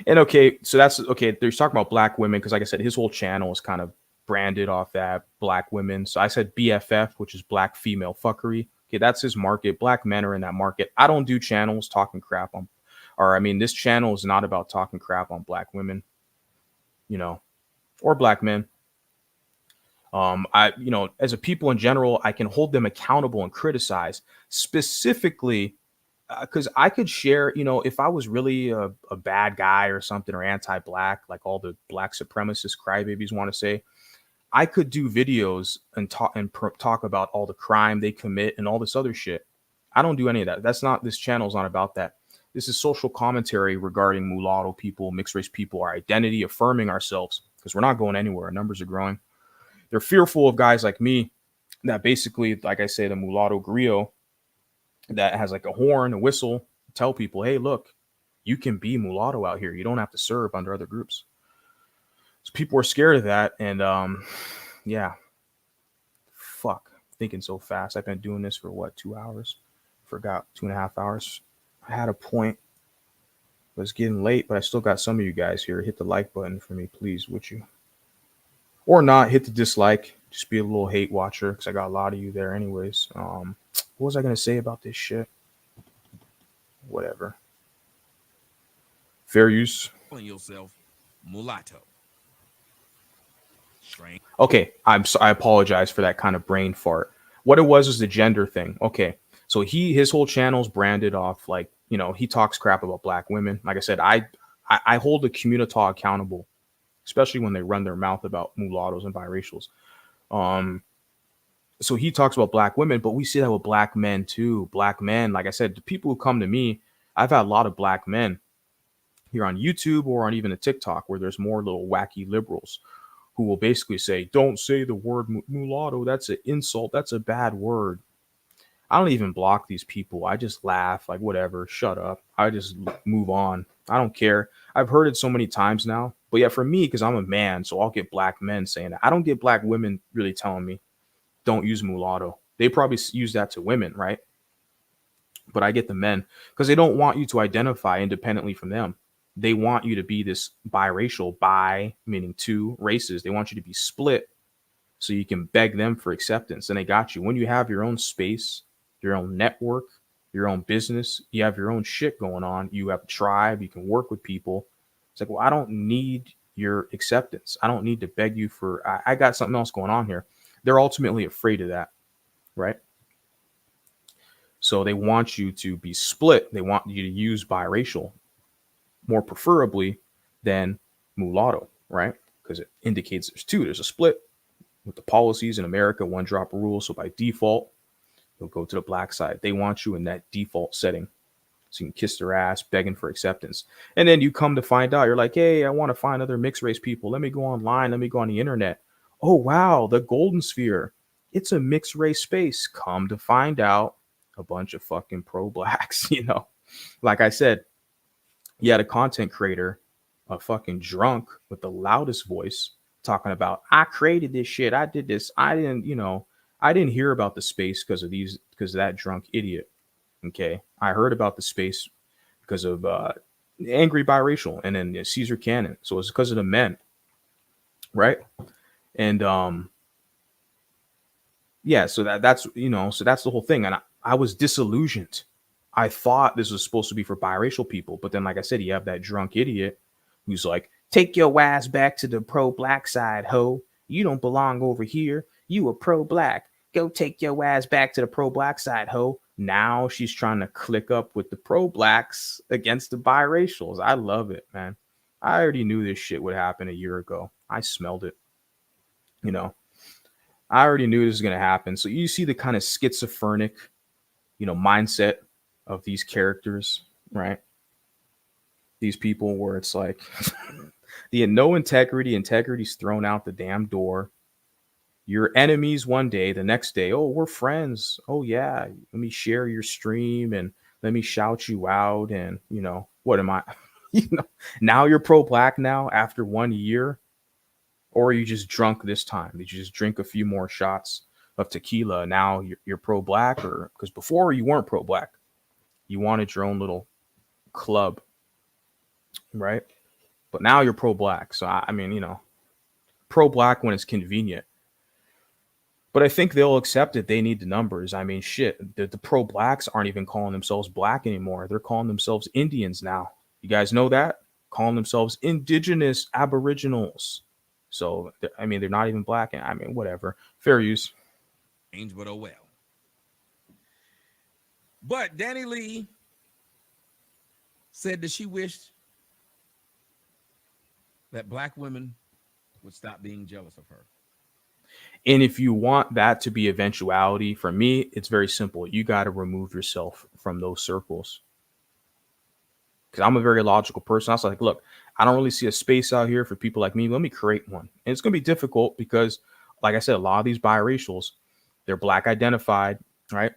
And okay, so that's okay. They're talking about black women because, like I said, his whole channel is kind of branded off that black women. So I said BFF, which is black female fuckery. Okay, that's his market. Black men are in that market. I don't do channels talking crap on, this channel is not about talking crap on black women, or black men. As a people in general, I can hold them accountable and criticize specifically because I could share, if I was really a bad guy or something or anti-black, like all the black supremacist crybabies want to say, I could do videos and talk about all the crime they commit and all this other shit. I don't do any of that. This channel's not about that. This is social commentary regarding mulatto people, mixed race people, our identity, affirming ourselves. because we're not going anywhere. Our numbers are growing. They're fearful of guys like me that basically, like I say, the Mulatto Grio that has like a horn, a whistle, tell people, hey, look, you can be mulatto out here. You don't have to serve under other groups. So people are scared of that. And yeah, fuck, thinking so fast. I've been doing this for what, 2 hours? Forgot 2.5 hours. I had a point. It was getting late, but I still got some of you guys here. Hit the like button for me, please, would you? Or not, hit the dislike. Just be a little hate watcher, because I got a lot of you there anyways. What was I going to say about this shit? Whatever. Fair use. Calling yourself mulatto. Strange. Okay, I apologize for that kind of brain fart. What it was the gender thing. Okay, so his whole channel's branded off like, you know, he talks crap about black women. Like I said, I hold the community accountable, especially when they run their mouth about mulattoes and biracials. So he talks about black women, but we see that with black men too. Black men, like I said, the people who come to me, I've had a lot of black men here on YouTube or on even a TikTok where there's more little wacky liberals who will basically say, don't say the word mulatto. That's an insult. That's a bad word. I don't even block these people. I just laugh, like, whatever, shut up. I just move on. I don't care. I've heard it so many times now. But yeah, for me, because I'm a man, so I'll get black men saying that. I don't get black women really telling me, don't use mulatto. They probably use that to women, right? But I get the men because they don't want you to identify independently from them. They want you to be this biracial, bi meaning two races. They want you to be split so you can beg them for acceptance. And they got you. When you have your own space, your own network, your own business, you have your own shit going on. You have a tribe. You can work with people. It's like, well, I don't need your acceptance. I don't need to beg you for, I got something else going on here. They're ultimately afraid of that, right? So they want you to be split. They want you to use biracial more preferably than mulatto, right? Because it indicates there's a split with the policies in America, one drop rule. So by default, you'll go to the black side. They want you in that default setting. So you can kiss their ass, begging for acceptance. And then you come to find out, you're like, hey, I want to find other mixed race people. Let me go online. Let me go on the internet. Oh, wow, the golden sphere. It's a mixed race space. Come to find out, a bunch of fucking pro-blacks, you know. Like I said, you had a content creator, a fucking drunk with the loudest voice, talking about, I created this shit. I did this. I didn't hear about the space because of that drunk idiot. Okay. I heard about the space because of Angry Biracial and then Caesar Cannon. So it's because of the men. Right. And yeah, so that's the whole thing. And I was disillusioned. I thought this was supposed to be for biracial people. But then, like I said, you have that drunk idiot who's like, take your ass back to the pro-black side, ho. You don't belong over here. You a pro-black. Go take your ass back to the pro-black side, ho. Now she's trying to click up with the pro-blacks against the biracials. I love it, man. I already knew this shit would happen a year ago. I smelled it. You know, I already knew this was going to happen. So you see the kind of schizophrenic, mindset of these characters, right? These people where it's like the no integrity's thrown out the damn door. You're enemies one day, the next day, oh, we're friends. Oh yeah, let me share your stream and let me shout you out. And what am I? Now you're pro-black now after 1 year, or are you just drunk this time? Did you just drink a few more shots of tequila? Now you're pro-black, or because before you weren't pro-black, you wanted your own little club, right? But now you're pro-black. So I mean, pro-black when it's convenient. But I think they'll accept it. They need the numbers. I mean, shit, the pro-blacks aren't even calling themselves black anymore. They're calling themselves Indians now. You guys know that? Calling themselves indigenous aboriginals. So, I mean, they're not even black. I mean, whatever. Fair use. But oh well. But Danny Lee said that she wished that black women would stop being jealous of her. And if you want that to be eventuality, for me, it's very simple. You got to remove yourself from those circles. because I'm a very logical person. I was like, look, I don't really see a space out here for people like me. Let me create one. And it's going to be difficult because, like I said, a lot of these biracials, they're black identified, right?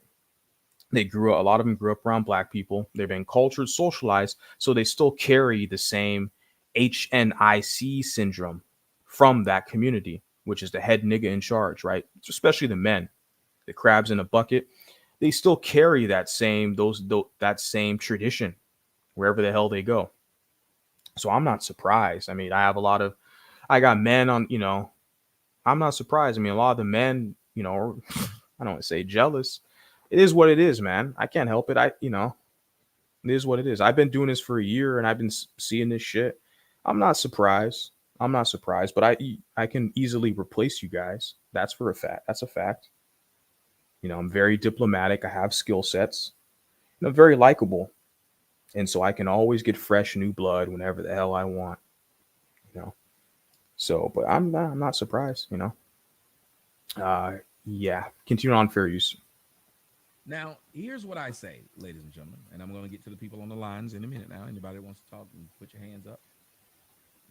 A lot of them grew up around black people. They've been cultured, socialized, so they still carry the same HNIC syndrome from that community, which is the head nigga in charge, right? Especially the men, the crabs in a bucket. They still carry that same that same tradition wherever the hell they go. So I'm not surprised. I mean, I got men on, I'm not surprised. I mean, a lot of the men, I don't want to say jealous. It is what it is, man. I can't help it. It is what it is. I've been doing this for a year and I've been seeing this shit. I'm not surprised. I'm not surprised, but I can easily replace you guys. That's for a fact. That's a fact. I'm very diplomatic. I have skill sets. I'm very likable. And so I can always get fresh new blood whenever the hell I want, you know. So, but I'm not surprised. Yeah. Continue on fair use. Now, here's what I say, ladies and gentlemen, and I'm going to get to the people on the lines in a minute now. Anybody that wants to talk, put your hands up.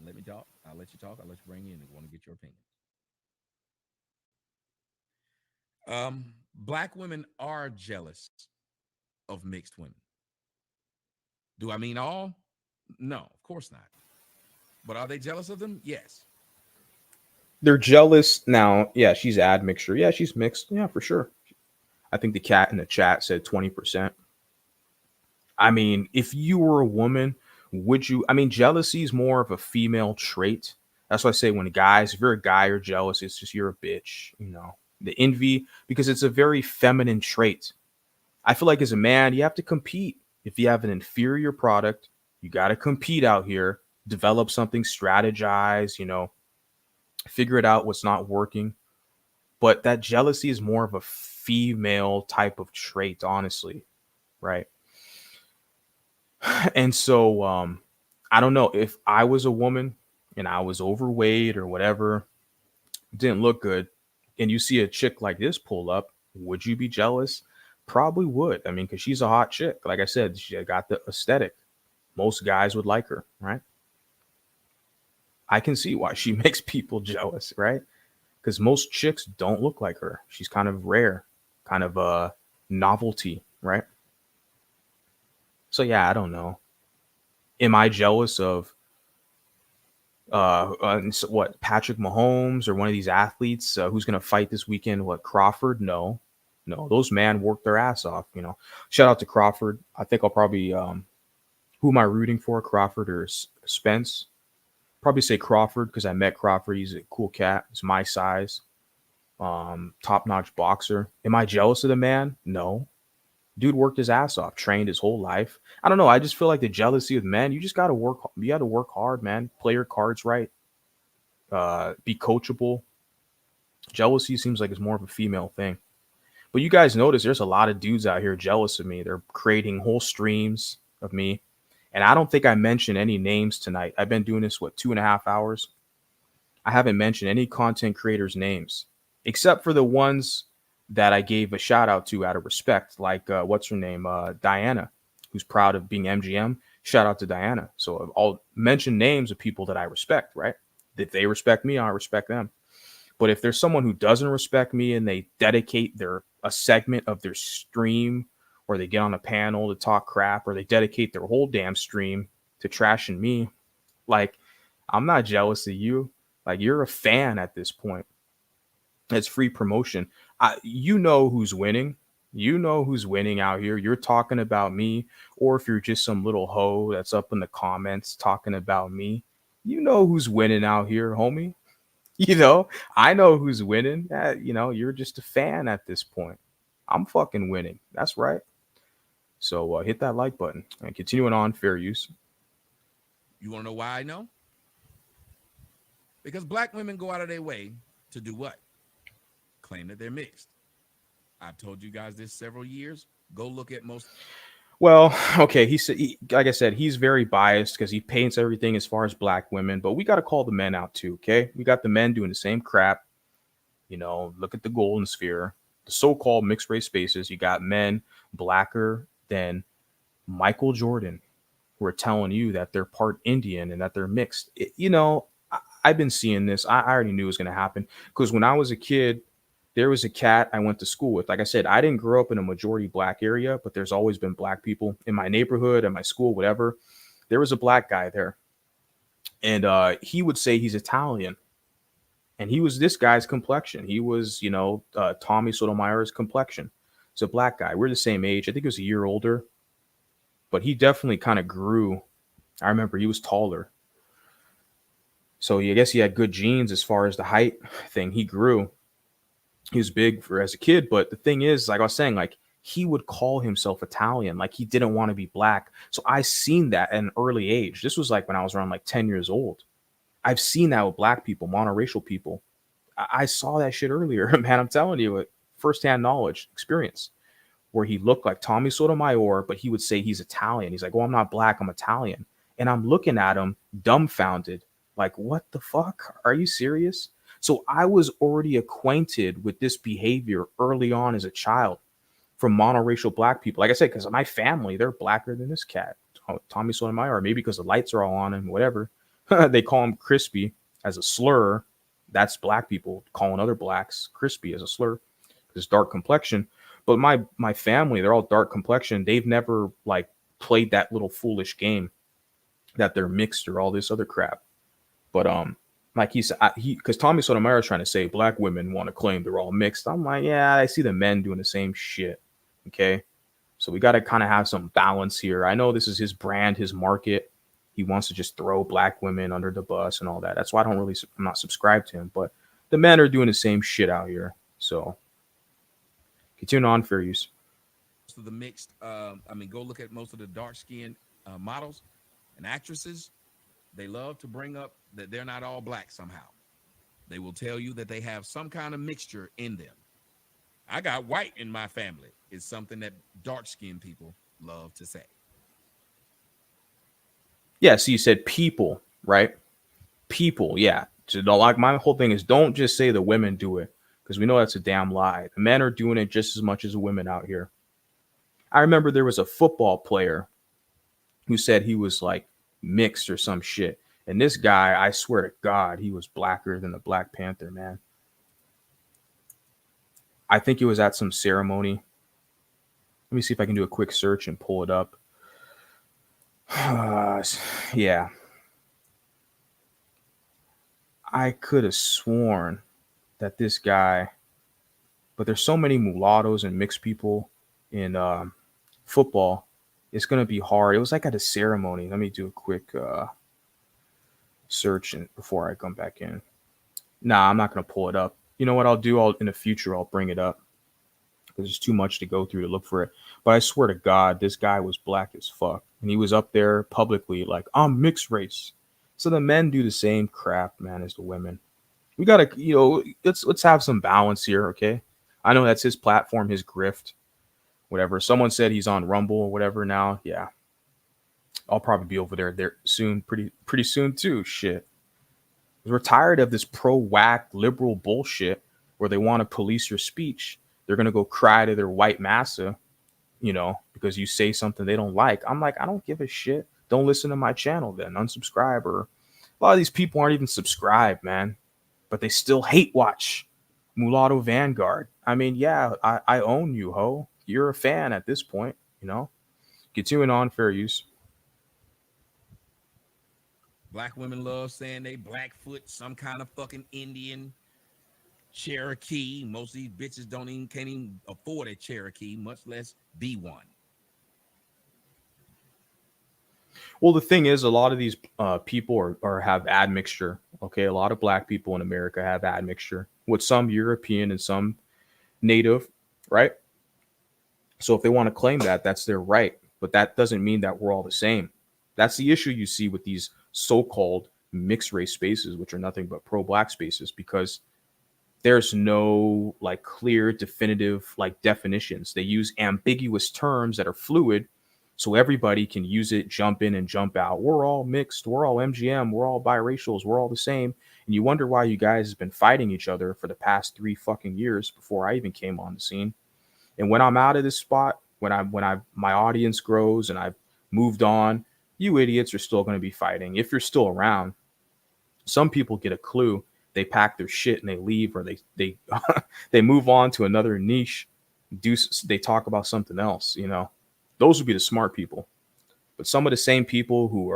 Let me talk. I'll let you talk. I'll let you bring you in if you want to get your opinion. Black women are jealous of mixed women. Do I mean all? No, of course not. But are they jealous of them? Yes. They're jealous now. Yeah, she's admixture. Yeah, she's mixed. Yeah, for sure. I think the cat in the chat said 20%. I mean, if you were a woman, would you? I mean, jealousy is more of a female trait. That's why I say if you're a guy, you're jealous. It's just you're a bitch. The envy, because it's a very feminine trait. I feel like as a man, you have to compete. If you have an inferior product, you got to compete out here, develop something, strategize, figure it out what's not working. But that jealousy is more of a female type of trait, honestly, right? And so I don't know, if I was a woman and I was overweight or whatever, didn't look good, and you see a chick like this pull up, would you be jealous? Probably would. I mean, because she's a hot chick. Like I said, she got the aesthetic. Most guys would like her, right? I can see why she makes people jealous, right? Because most chicks don't look like her. She's kind of rare, kind of a novelty, right? So yeah, I don't know. Am I jealous of what, Patrick Mahomes or one of these athletes who's going to fight this weekend? What, Crawford? No, those man work their ass off. Shout out to Crawford. I think I'll probably who am I rooting for, Crawford or Spence? Probably say Crawford because I met Crawford. He's a cool cat. He's my size. Top-notch boxer. Am I jealous of the man? No. Dude worked his ass off, trained his whole life. I don't know. I just feel like the jealousy of men, you just got to work. You got to work hard, man. Play your cards right. Be coachable. Jealousy seems like it's more of a female thing. But you guys notice there's a lot of dudes out here jealous of me. They're creating whole streams of me. And I don't think I mentioned any names tonight. I've been doing this, 2.5 hours? I haven't mentioned any content creators' names, except for the ones that I gave a shout out to out of respect, like what's her name, Diana, who's proud of being MGM. Shout out to Diana. So I'll mention names of people that I respect, right? If they respect me, I respect them. But if there's someone who doesn't respect me and they dedicate a segment of their stream, or they get on a panel to talk crap, or they dedicate their whole damn stream to trashing me, like, I'm not jealous of you. Like, you're a fan at this point. It's free promotion. You know who's winning. You know who's winning out here. You're talking about me, or if you're just some little hoe that's up in the comments talking about me, you know who's winning out here, homie. I know who's winning. You're just a fan at this point. I'm fucking winning. That's right. So hit that like button and continuing on fair use. You want to know why I know? Because black women go out of their way to do what? Claim that they're mixed. I've told you guys this several years. Go look at most. Well, okay, like I said, he's very biased because he paints everything as far as black women, but we got to call the men out too, okay? We got the men doing the same crap. Look at the golden sphere, the so-called mixed race spaces. You got men blacker than Michael Jordan, who are telling you that they're part Indian and that they're mixed. I've been seeing this. I already knew it was going to happen because when I was a kid, there was a cat I went to school with. Like I said, I didn't grow up in a majority black area, but there's always been black people in my neighborhood, at my school, whatever. There was a black guy there, and he would say he's Italian, and he was this guy's complexion. He was, Tommy Sotomayor's complexion. He's a black guy. We're the same age. I think he was a year older, but he definitely kind of grew. I remember he was taller. So I guess he had good genes as far as the height thing. He grew. He was big for as a kid, but the thing is, like I was saying, like he would call himself Italian, like he didn't want to be black. So I seen that at an early age. This was like when I was around like 10 years old. I've seen that with black people, monoracial people. I saw that shit earlier, man. I'm telling you, it firsthand knowledge, experience, where he looked like Tommy Sotomayor, but he would say he's Italian. He's like, "Well, I'm not black, I'm Italian." And I'm looking at him dumbfounded, like, what the fuck? Are you serious? So I was already acquainted with this behavior early on as a child from monoracial black people. Like I said, because my family, they're blacker than this cat, Tommy Sotomayor, or maybe because the lights are all on him, whatever. They call him crispy as a slur. That's black people calling other blacks crispy as a slur, because dark complexion. But my family, they're all dark complexion. They've never like played that little foolish game that they're mixed or all this other crap. But like he said, because Tommy Sotomayor is trying to say black women want to claim they're all mixed. I'm like, yeah, I see the men doing the same shit. Okay, so we got to kind of have some balance here. I know this is his brand, his market. He wants to just throw black women under the bus and all that. That's why I'm not subscribed to him. But the men are doing the same shit out here. So continue on, fair use. So the mixed, go look at most of the dark skinned models and actresses. They love to bring up that they're not all black somehow. They will tell you that they have some kind of mixture in them. I got white in my family is something that dark skinned people love to say. Yeah, so you said people, right? People, yeah. So like my whole thing is don't just say the women do it, because we know that's a damn lie. The men are doing it just as much as the women out here. I remember there was a football player who said he was like mixed or some shit. And this guy, I swear to God, he was blacker than the Black Panther, man. I think it was at some ceremony. Let me see if I can do a quick search and pull it up. Yeah. I could have sworn that this guy, but there's so many mulattoes and mixed people in football. It's going to be hard. It was like at a ceremony. Let me do a quick search before I come back in. Nah, I'm not going to pull it up. You know what I'll do? In the future, I'll bring it up, because there's too much to go through to look for it. But I swear to God, this guy was black as fuck. And he was up there publicly like, I'm mixed race. So the men do the same crap, man, as the women. We got to, let's have some balance here, okay? I know that's his platform, his grift, whatever. Someone said he's on Rumble or whatever now. Yeah. I'll probably be over there soon, pretty soon too. Shit. We're tired of this pro-whack liberal bullshit where they want to police your speech. They're going to go cry to their white massa, because you say something they don't like. I'm like, I don't give a shit. Don't listen to my channel then. Unsubscribe. Or a lot of these people aren't even subscribed, man. But they still hate watch Mulatto Vanguard. I mean, yeah, I own you, ho. You're a fan at this point, Continuing on, fair use. Black women love saying they Blackfoot, some kind of fucking Indian, Cherokee. Most of these bitches can't even afford a Cherokee, much less be one. Well, the thing is, a lot of these people have admixture. Okay, a lot of black people in America have admixture with some European and some native, right? So if they want to claim that, that's their right. But that doesn't mean that we're all the same. That's the issue you see with these so-called mixed race spaces, which are nothing but pro-black spaces, because there's no like clear, definitive like definitions. They use ambiguous terms that are fluid, so everybody can use it, jump in and jump out. We're all mixed. We're all MGM. We're all biracials. We're all the same. And you wonder why you guys have been fighting each other for the past 3 fucking years before I even came on the scene. And when I'm out of this spot, when my audience grows and I've moved on, you idiots are still going to be fighting if you're still around. Some people get a clue, they pack their shit and they leave, or they they move on to another niche. They talk about something else. Those would be the smart people. But some of the same people who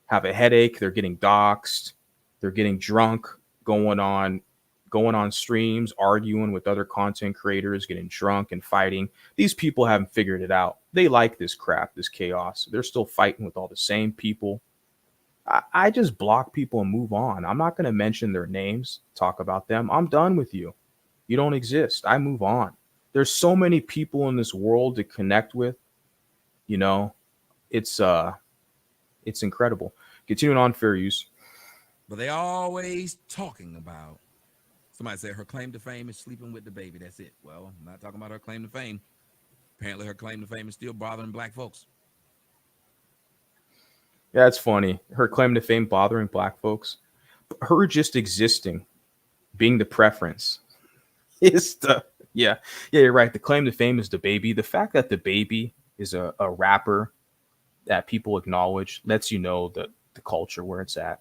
have a headache, they're getting doxxed, they're getting drunk, going on streams, arguing with other content creators, getting drunk and fighting. These people haven't figured it out. They like this crap, this chaos. They're still fighting with all the same people. I just block people and move on. I'm not going to mention their names, talk about them. I'm done with you. You don't exist. I move on. There's so many people in this world to connect with. It's incredible. Continuing on, fair use. But they always talking about. Somebody said her claim to fame is sleeping with the baby. That's it. Well, I'm not talking about her claim to fame. Apparently, her claim to fame is still bothering black folks. Yeah, it's funny. Her claim to fame bothering black folks. Her just existing, being the preference, is the yeah. You're right. The claim to fame is the baby. The fact that the baby is a rapper that people acknowledge lets you know the culture where it's at.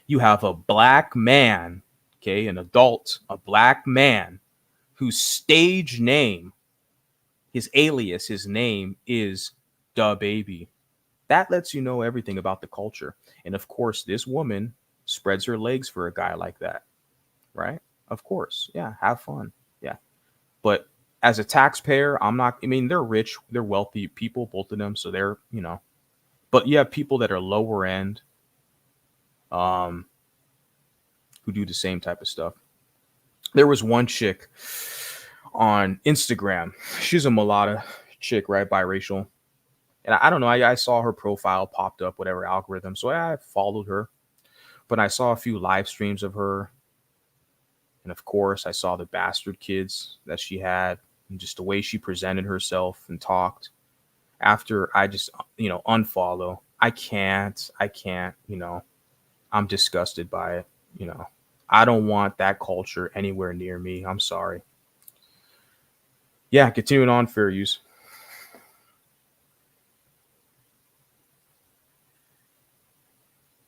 You have a black man, okay, an adult, a black man whose stage name, his alias, his name is Da Baby. That lets you know everything about the culture. And of course, this woman spreads her legs for a guy like that, right? Of course. Yeah, have fun. Yeah. But as a taxpayer, they're rich, they're wealthy people, both of them. So they're, but you have people that are lower end who do the same type of stuff. There was one chick on Instagram. She's a mulatto chick, right? Biracial. And I don't know. I saw her profile popped up, whatever algorithm. So I followed her. But I saw a few live streams of her. And of course, I saw the bastard kids that she had and just the way she presented herself and talked. After I just, unfollow. I can't, I'm disgusted by it. I don't want that culture anywhere near me. I'm sorry. Yeah, continuing on, fair use.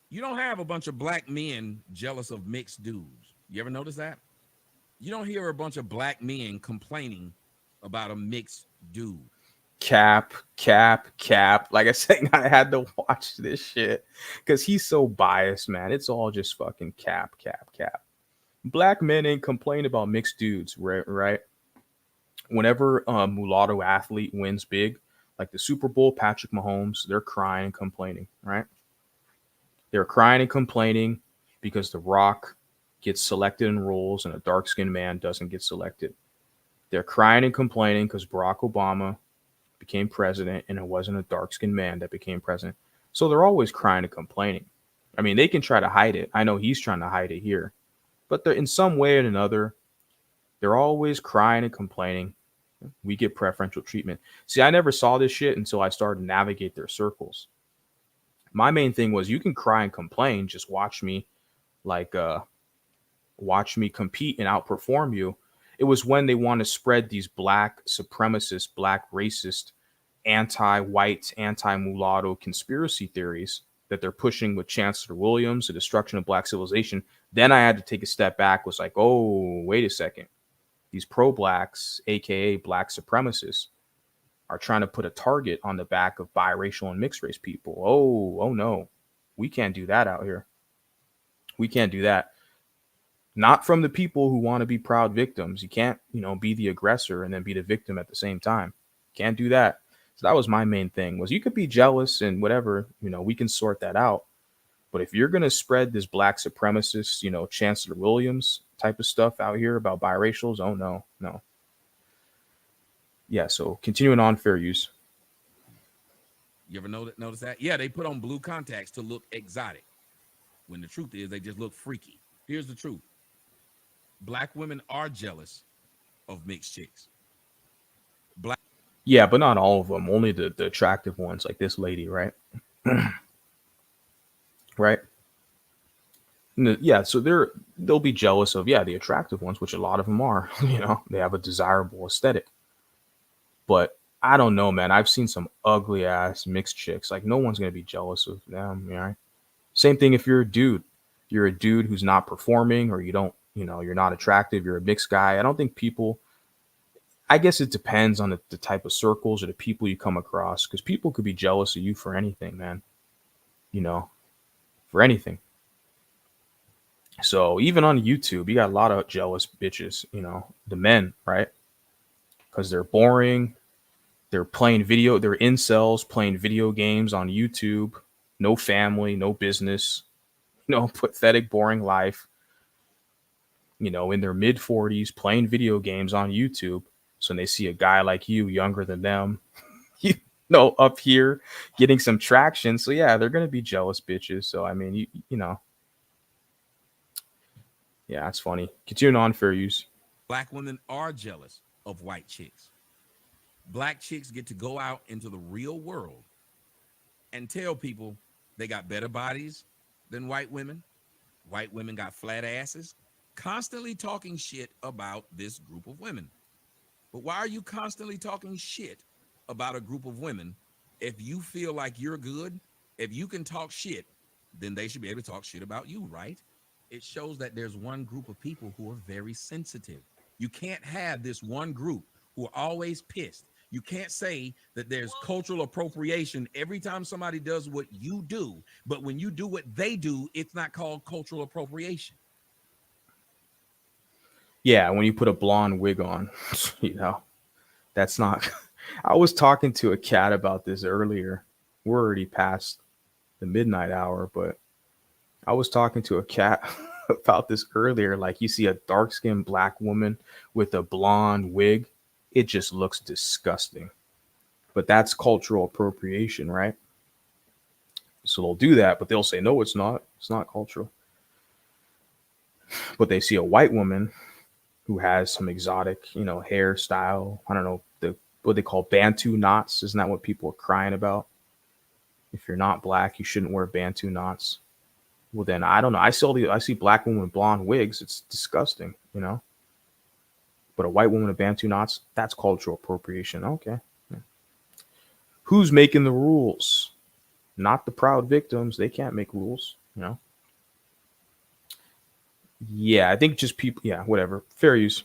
You don't have a bunch of black men jealous of mixed dudes. You ever notice that? You don't hear a bunch of black men complaining about a mixed dude. Cap. Like I said, I had to watch this shit because he's so biased, man. It's all just fucking cap. Black men ain't complain about mixed dudes, right? Whenever a mulatto athlete wins big, like the Super Bowl, Patrick Mahomes, they're crying and complaining, right? They're crying and complaining because The Rock gets selected in roles and a dark-skinned man doesn't get selected. They're crying and complaining because Barack Obama became president and it wasn't a dark-skinned man that became president. So they're always crying and complaining. I mean, they can try to hide it. I know he's trying to hide it here. But they're in some way or another, they're always crying and complaining. We get preferential treatment. See, I never saw this shit until I started to navigate their circles. My main thing was you can cry and complain, just watch me compete and outperform you. It was when they want to spread these black supremacist, black racist, anti-white, anti-mulatto conspiracy theories that they're pushing with Chancellor Williams, the destruction of black civilization. Then I had to take a step back, was like, oh, wait a second. These pro-blacks, aka black supremacists, are trying to put a target on the back of biracial and mixed race people. Oh no. We can't do that out here. We can't do that. Not from the people who want to be proud victims. You can't, be the aggressor and then be the victim at the same time. Can't do that. So that was my main thing, was you could be jealous and whatever, we can sort that out. But if you're going to spread this black supremacist, Chancellor Williams type of stuff out here about biracials, oh no. Yeah, so continuing on, fair use. You ever notice that? Yeah, they put on blue contacts to look exotic, when the truth is they just look freaky. Here's the truth. Black women are jealous of mixed chicks. Yeah, but not all of them. Only the attractive ones, like this lady, right? Right? Yeah, so they'll be jealous of, the attractive ones, which a lot of them are. They have a desirable aesthetic. But I don't know, man. I've seen some ugly ass mixed chicks. Like no one's gonna be jealous of them, you know? Same thing if you're a dude. You're a dude who's not performing or you don't, you're not attractive, you're a mixed guy. I don't think people, I guess it depends on the type of circles or the people you come across because people could be jealous of you for anything, man, you know, for anything. So even on YouTube, you got a lot of jealous bitches, the men, right? Because they're boring. They're incels playing video games on YouTube. No family, no business, pathetic, boring life, in their mid 40s playing video games on YouTube. So when they see a guy like you, younger than them, up here getting some traction. So yeah, they're gonna be jealous bitches. So I mean, yeah, it's funny. Continue on, fair use. Black women are jealous of white chicks. Black chicks get to go out into the real world and tell people they got better bodies than white women. White women got flat asses, constantly talking shit about this group of women. But why are you constantly talking shit about a group of women? If you feel like you're good, if you can talk shit, then they should be able to talk shit about you, right? It shows that there's one group of people who are very sensitive. You can't have this one group who are always pissed. You can't say that there's cultural appropriation every time somebody does what you do, but when you do what they do, it's not called cultural appropriation. Yeah, when you put a blonde wig on, that's not. I was talking to a cat about this earlier. We're already past the midnight hour, but I was talking to a cat about this earlier. Like, you see a dark skinned black woman with a blonde wig, it just looks disgusting. But that's cultural appropriation, right? So they'll do that, but they'll say, no, it's not. It's not cultural. But they see a white woman who has some exotic, hairstyle. I don't know, what they call Bantu knots. Isn't that what people are crying about? If you're not black, you shouldn't wear Bantu knots. Well, then I don't know. I see black women with blonde wigs. It's disgusting, But a white woman with Bantu knots, that's cultural appropriation. Okay. Yeah. Who's making the rules? Not the proud victims. They can't make rules, Yeah, I think just people. Yeah, whatever. Fair use.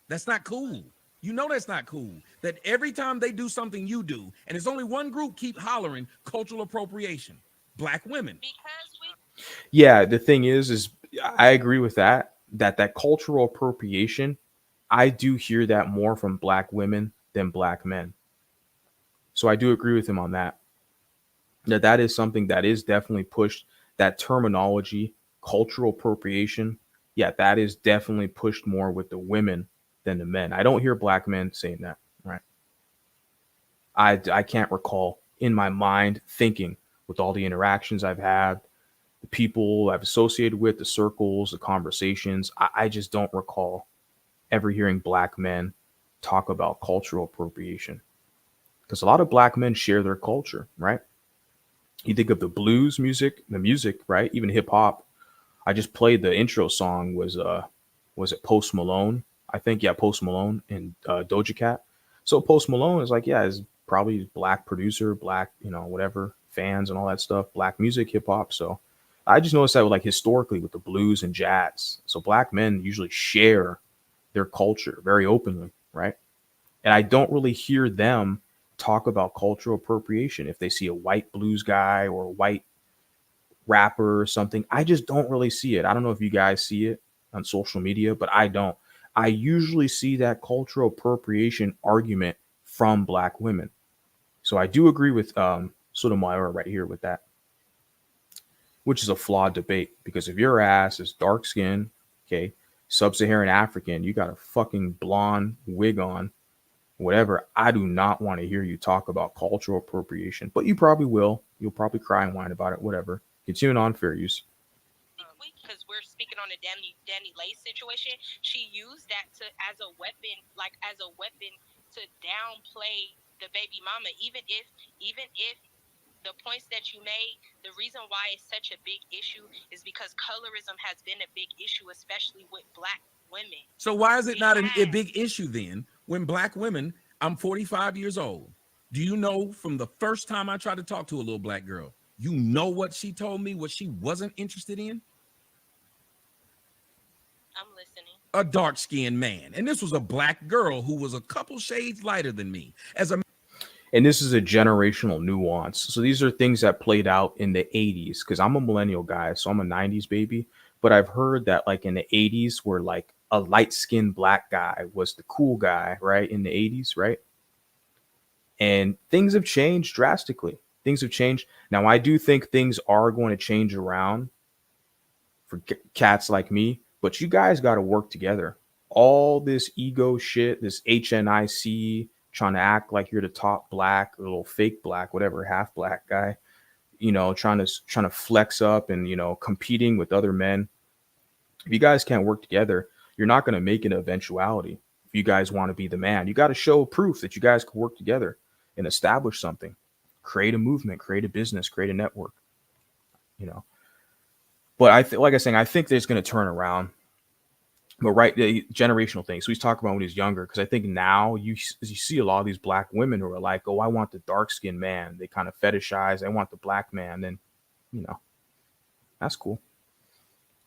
That's not cool. You know that's not cool. That every time they do something you do, and it's only one group keep hollering cultural appropriation. Black women. Yeah, the thing is I agree with that. That cultural appropriation, I do hear that more from black women than black men. So I do agree with him on that. That is something that is definitely pushed. That terminology, cultural appropriation, yeah, that is definitely pushed more with the women than the men. I don't hear black men saying that, right? I can't recall in my mind thinking with all the interactions I've had, the people I've associated with, the circles, the conversations, I just don't recall ever hearing black men talk about cultural appropriation. Because a lot of black men share their culture, right? You think of the blues music, the music, right? Even hip hop. I just played the intro song was it Post Malone? I think, yeah, Post Malone and Doja Cat. So Post Malone is like, yeah, is probably black producer, black, whatever, fans and all that stuff, black music, hip hop. So I just noticed that with, like, historically with the blues and jazz. So black men usually share their culture very openly, right? And I don't really hear them talk about cultural appropriation. If they see a white blues guy or a white rapper or something, I just don't really see it. I don't know if you guys see it on social media, but I don't. I usually see that cultural appropriation argument from black women. So I do agree with Sotomayor right here with that, which is a flawed debate because if your ass is dark skinned, okay, sub-Saharan African, you got a fucking blonde wig on, whatever, I do not want to hear you talk about cultural appropriation, but you probably will. You'll probably cry and whine about it, whatever. Continuing on, fair use. Because we're speaking on the Danny Lace situation, she used that as a weapon to downplay the baby mama. Even if the points that you made, the reason why it's such a big issue is because colorism has been a big issue, especially with black women. So why is it not a big issue then when black women I'm 45 years old. Do you know from the first time I tried to talk to a little black girl, you know what she told me, what she wasn't interested in? I'm listening. A dark-skinned man. And this was a black girl who was a couple shades lighter than me. And this is a generational nuance. So these are things that played out in the 80s, because I'm a millennial guy, so I'm a 90s baby. But I've heard that like in the 80s, where like a light-skinned black guy was the cool guy, right? In the 80s, right? And things have changed drastically. Things have changed. Now, I do think things are going to change around for cats like me, but you guys got to work together. All this ego shit, this HNIC, trying to act like you're the top black, little fake black, whatever, half black guy, trying to flex up and, competing with other men. If you guys can't work together, you're not going to make an eventuality. If you guys want to be the man, you got to show proof that you guys can work together and establish something, create a movement, create a business, create a network, But like I was saying, I think there's going to turn around. But the generational thing. So he's talking about when he's younger, because I think now you see a lot of these black women who are like, oh, I want the dark skinned man. They kind of fetishize. I want the black man. Then, that's cool.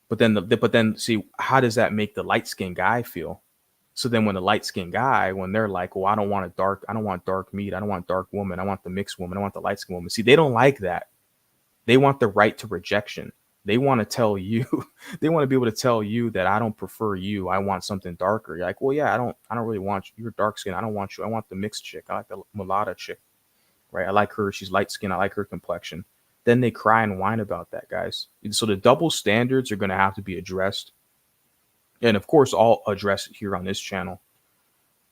But then see, how does that make the light skinned guy feel? So then when the light skinned guy, when they're like, oh, I don't want dark meat. I don't want dark woman. I want the mixed woman. I want the light skinned woman. See, they don't like that. They want the right to rejection. They want to tell you, they want to be able to tell you that I don't prefer you. I want something darker. You're like, well, yeah, I don't really want you. You're dark skin. I don't want you. I want the mixed chick. I like the mulatto chick, right? I like her. She's light skin. I like her complexion. Then they cry and whine about that, guys. So the double standards are going to have to be addressed. And of course, I'll address it here on this channel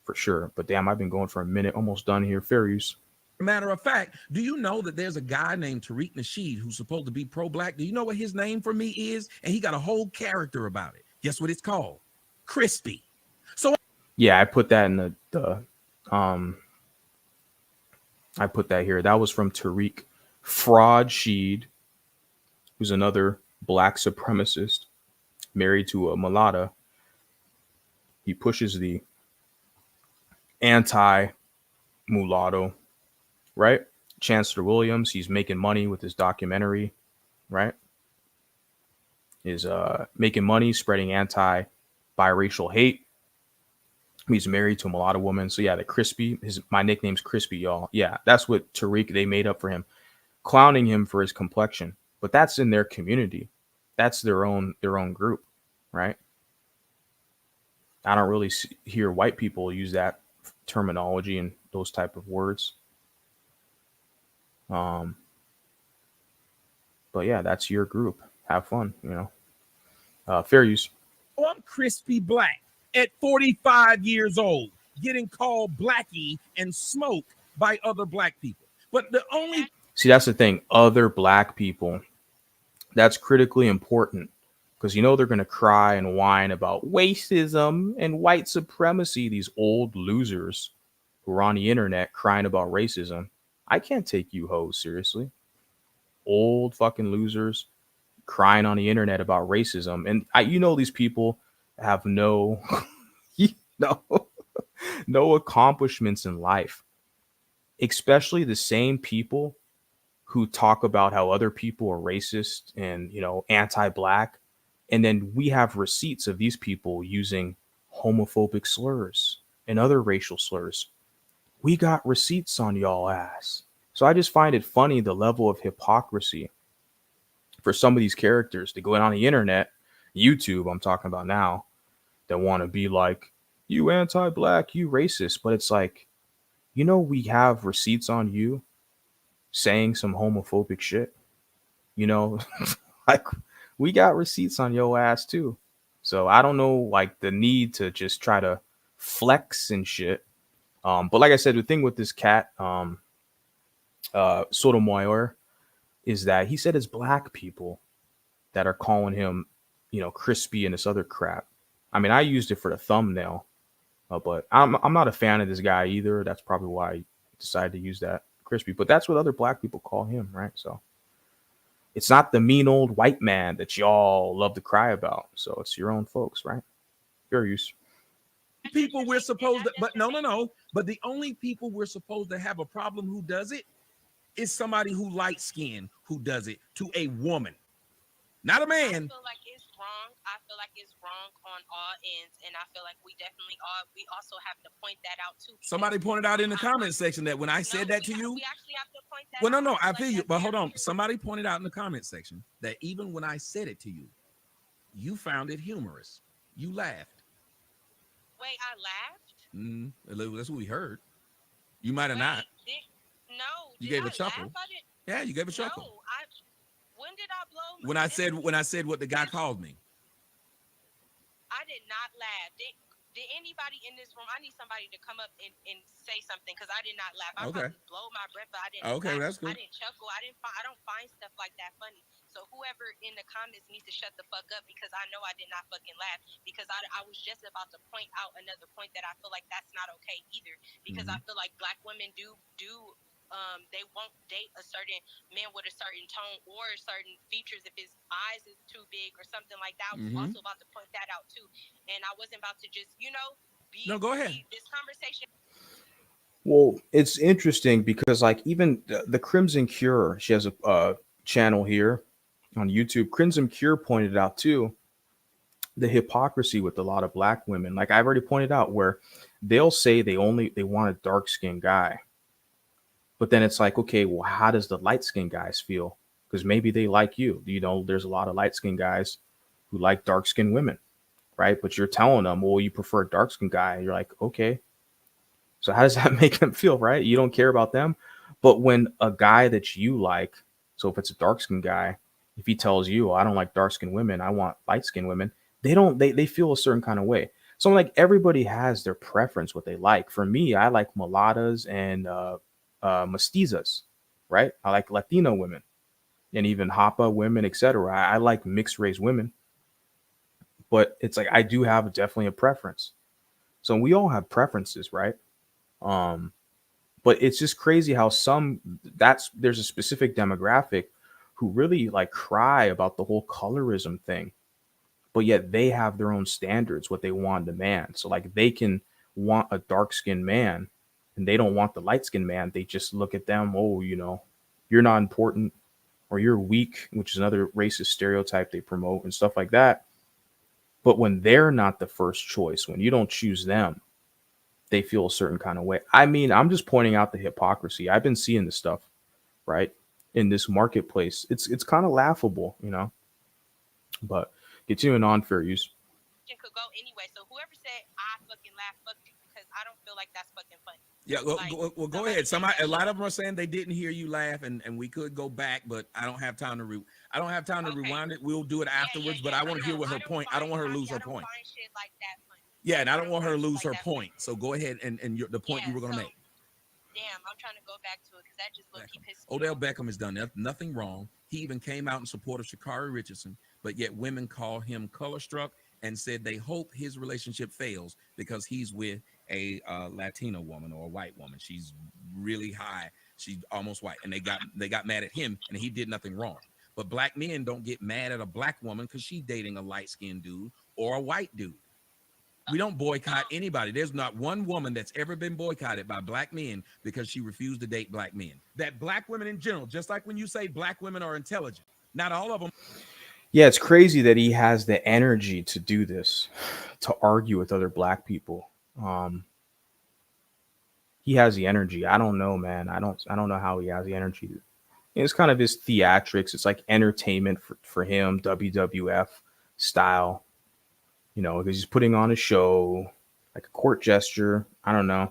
for sure. But damn, I've been going for a minute, almost done here. Fair use. Matter of fact, do you know that there's a guy named Tariq Nasheed who's supposed to be pro-black? Do you know what his name for me is? And he got a whole character about it. Guess what it's called? Crispy. So yeah, I put that in I put that here. That was from Tariq Fraud Sheed, who's another black supremacist married to a mulatto. He pushes the anti-mulatto, right? Chancellor Williams, he's making money with his documentary, right? Is making money spreading anti-biracial hate. He's married to a mulatto woman. So yeah, the Crispy, my nickname's Crispy, y'all. Yeah, that's what Tariq, they made up for him, clowning him for his complexion. But that's in their community. That's their own group, right? I don't really hear white people use that terminology and those type of words. But yeah, that's your group. Have fun, fair use. Oh, I'm crispy black at 45 years old, getting called blackie and smoked by other black people. But the only see, that's the thing, other black people. That's critically important, because they're going to cry and whine about racism and white supremacy. These old losers who are on the internet crying about racism. I can't take you hoes seriously. Old fucking losers crying on the internet about racism. And these people have no no accomplishments in life, especially the same people who talk about how other people are racist and anti-black, and then we have receipts of these people using homophobic slurs and other racial slurs. We got receipts on y'all ass. So I just find it funny, the level of hypocrisy for some of these characters to go on the internet, YouTube I'm talking about now, that want to be like, you anti-black, you racist. But it's like, we have receipts on you saying some homophobic shit. Like, we got receipts on your ass too. So I don't know, like, the need to just try to flex and shit. But like I said, the thing with this cat, Sotomayor, is that he said it's black people that are calling him, crispy and this other crap. I mean, I used it for the thumbnail, but I'm not a fan of this guy either. That's probably why I decided to use that, crispy. But that's what other black people call him, right? So it's not the mean old white man that y'all love to cry about. So it's your own folks, right? Fair use. people we're supposed to, but no. But the only people we're supposed to have a problem who does it is somebody who light skin who does it to a woman, not a man. I feel like it's wrong. I feel like it's wrong on all ends, and I feel like we also have to point that out too. Somebody pointed out in the comment section that when I said that to you, we actually have to point that. Well, no, out. I feel you, but hold on. Somebody pointed out in the comment section that even when I said it to you, you found it humorous. You laughed. Wait, I laughed? That's what we heard. You might have not. No. You gave a chuckle. Yeah, you gave a chuckle. No, when did I blow? When I said what the guy called me. I did not laugh. Did anybody in this room? I need somebody to come up and say something because I did not laugh. I probably blow my breath, but I didn't. Okay, laugh. that's good. I didn't chuckle. I don't find stuff like that funny. So whoever in the comments needs to shut the fuck up because I know I did not fucking laugh because I was just about to point out another point that I feel like that's not okay either because I feel like black women do they won't date a certain man with a certain tone or certain features if his eyes is too big or something like that. I was also about to point that out too, and I wasn't about to just go ahead. This conversation. Well, it's interesting because like even the Crimson Cure, she has a channel here on YouTube. Crimson Cure pointed out too the hypocrisy with a lot of black women. Like I've already pointed out where they'll say they want a dark skinned guy. But then it's like, okay, well, how does the light skinned guys feel? Because maybe they like you. You know, there's a lot of light skinned guys who like dark skinned women, right? But you're telling them, well, you prefer a dark skinned guy. And you're like, okay. So how does that make them feel, right? You don't care about them. But when a guy that you like, so if it's a dark skinned guy, if he tells you, I don't like dark skinned women, I want light skinned women, they feel a certain kind of way. So like everybody has their preference, what they like. For me, I like mulattas and mestizas, right? I like Latino women and even Hapa women, etc. I like mixed race women, but it's like I do have definitely a preference. So we all have preferences, right? But it's just crazy how there's a specific demographic who really like cry about the whole colorism thing, but yet they have their own standards, what they want in a man. So like they can want a dark skinned man and they don't want the light skinned man. They just look at them, oh, you're not important or you're weak, which is another racist stereotype they promote and stuff like that. But when they're not the first choice, when you don't choose them, they feel a certain kind of way. I mean, I'm just pointing out the hypocrisy. I've been seeing this stuff, right? In this marketplace. It's kind of laughable, But continuing on, fair use. It could go anyway. So whoever said I fucking laugh, fuck you, because I don't feel like that's fucking funny. Yeah, well, go ahead. A lot of them are saying they didn't hear you laugh, and we could go back, but I don't have time to rewind it. We'll do it afterwards, but I want to hear what her point. I don't want her to lose her point. Shit like that funny. Yeah, and I don't want her to lose her point. So go ahead and the point you were going to make. Damn, I'm trying to go back to it because that just low-key pissed me Odell off. Beckham has done nothing wrong. He even came out in support of Sha'Carri Richardson, but yet women call him color-struck and said they hope his relationship fails because he's with a Latino woman or a white woman. She's really high. She's almost white. And they got mad at him, and he did nothing wrong. But black men don't get mad at a black woman because she's dating a light-skinned dude or a white dude. We don't boycott anybody. There's not one woman that's ever been boycotted by black men because she refused to date black men. That black women in general, just like when you say black women are intelligent, not all of them. Yeah, it's crazy that he has the energy to do this, to argue with other black people. He has the energy. I don't know, man. I don't know how he has the energy. It's kind of his theatrics. It's like entertainment for him, WWF style. Because he's putting on a show, like a court gesture. I don't know.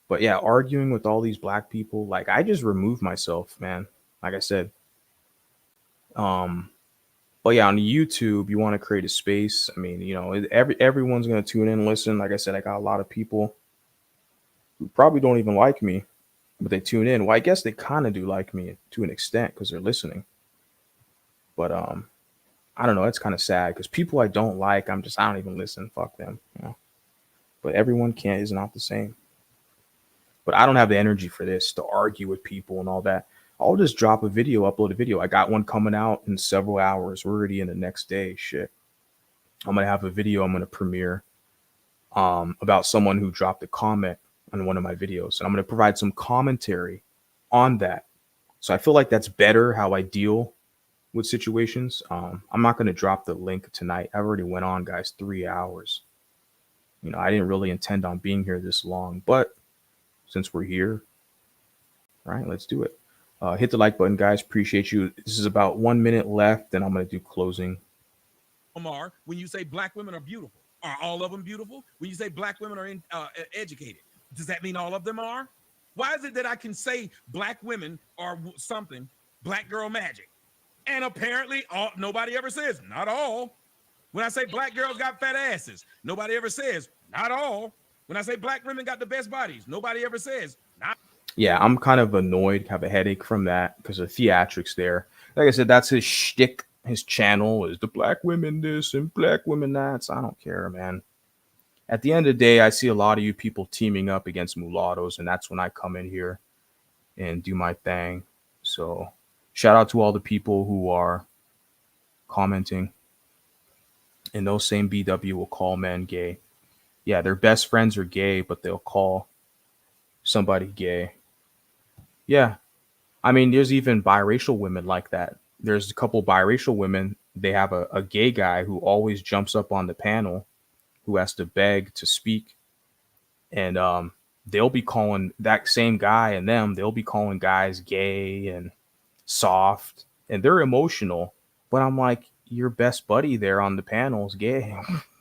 But yeah, arguing with all these black people, like I just removed myself, man. Like I said. But yeah, on YouTube, you want to create a space. I mean, everyone's going to tune in and listen. Like I said, I got a lot of people who probably don't even like me, but they tune in. Well, I guess they kind of do like me to an extent because they're listening. But I don't know. It's kind of sad because people I don't like, I don't even listen. Fuck them. But everyone is not the same. But I don't have the energy for this to argue with people and all that. I'll just drop a video, upload a video. I got one coming out in several hours. We're already in the next day. Shit. I'm going to have a video I'm going to premiere about someone who dropped a comment on one of my videos, and I'm going to provide some commentary on that. So I feel like that's better how I deal with situations. I'm not going to drop the link tonight. I already went on, guys, 3 hours. You know, I didn't really intend on being here this long, but since we're here, right, let's do it. Hit the like button, guys. Appreciate you. This is about 1 minute left, then I'm going to do closing. Omar, when you say black women are beautiful, are all of them beautiful? When you say black women are educated, does that mean all of them are? Why is it that I can say black women are something, black girl magic, and apparently nobody ever says not all? When I say black girls got fat asses, nobody ever says not all. When I say black women got the best bodies, nobody ever says not. Yeah, I'm kind of annoyed, have a headache from that because of theatrics there. Like I said, that's his shtick. His channel is the black women this and black women that. So I don't care, man. At the end of the day, I see a lot of you people teaming up against mulattoes, and that's when I come in here and do my thing. So shout out to all the people who are commenting. And those same BW will call men gay. Yeah, their best friends are gay, but they'll call somebody gay. Yeah. I mean, there's even biracial women like that. There's a couple biracial women. They have a gay guy who always jumps up on the panel, who has to beg to speak. And they'll be calling that same guy and them, they'll be calling guys gay and soft. And they're emotional. But I'm like, your best buddy there on the panel is gay.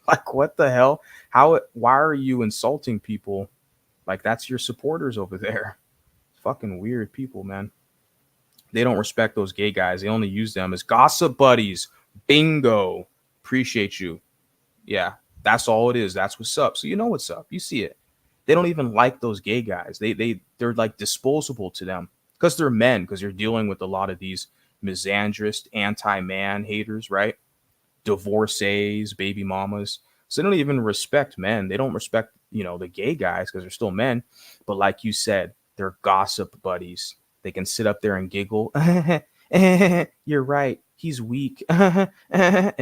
Like, what the hell? Why are you insulting people? Like, that's your supporters over there. Fucking weird people, man. They don't respect those gay guys. They only use them as gossip buddies. Bingo. Appreciate you. Yeah, that's all it is. That's what's up. So you know what's up. You see it. They don't even like those gay guys. They're like disposable to them because they're men, because you're dealing with a lot of these misandrist, anti-man haters, right? Divorcees, baby mamas. So they don't even respect men. They don't respect, the gay guys because they're still men. But like you said, they're gossip buddies. They can sit up there and giggle. You're right. He's weak. And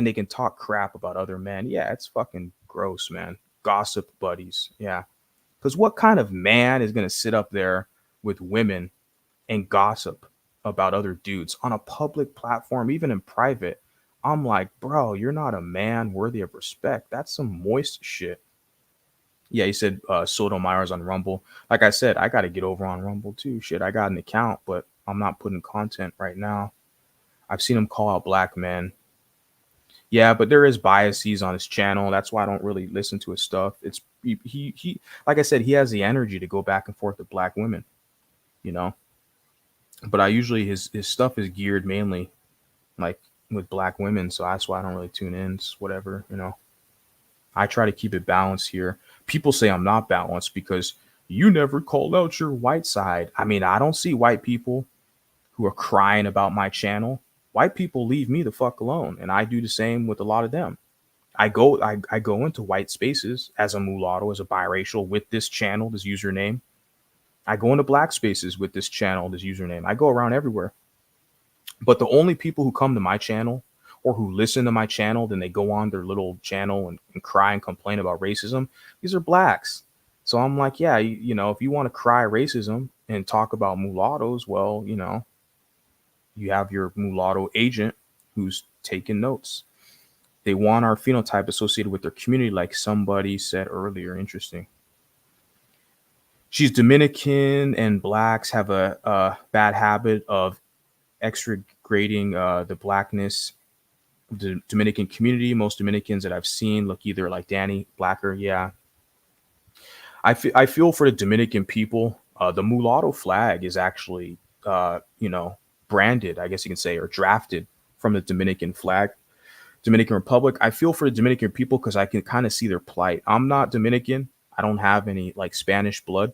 they can talk crap about other men. Yeah, it's fucking gross, man. Gossip buddies. Yeah. Because what kind of man is going to sit up there with women and gossip about other dudes on a public platform, even in private? I'm like, bro, you're not a man worthy of respect. That's some moist shit. Yeah, he said Sotomayor's on Rumble. Like I said, I got to get over on Rumble too. Shit, I got an account, but I'm not putting content right now. I've seen him call out black men. Yeah, but there is biases on his channel. That's why I don't really listen to his stuff. It's he like I said, he has the energy to go back and forth with black women, But I usually his stuff is geared mainly like with black women, so that's why I don't really tune in. It's whatever, I try to keep it balanced here. People say I'm not balanced because you never called out your white side. I mean, I don't see white people who are crying about my channel. White people leave me the fuck alone, and I do the same with a lot of them. I go into white spaces as a mulatto, as a biracial with this channel, this username. I go into black spaces with this channel, this username. I go around everywhere. But the only people who come to my channel or who listen to my channel, then they go on their little channel and cry and complain about racism, these are blacks. So I'm like, yeah, if you want to cry racism and talk about mulattoes, well, you have your mulatto agent who's taking notes. They want our phenotype associated with their community, like somebody said earlier. Interesting. She's Dominican, and blacks have a bad habit of extra grading the blackness of the Dominican community. Most Dominicans that I've seen look either like Danny, blacker. Yeah. I feel for the Dominican people. The mulatto flag is actually, branded, I guess you can say, or drafted from the Dominican Republic. I feel for the Dominican people because I can kind of see their plight. I'm not Dominican. I don't have any like Spanish blood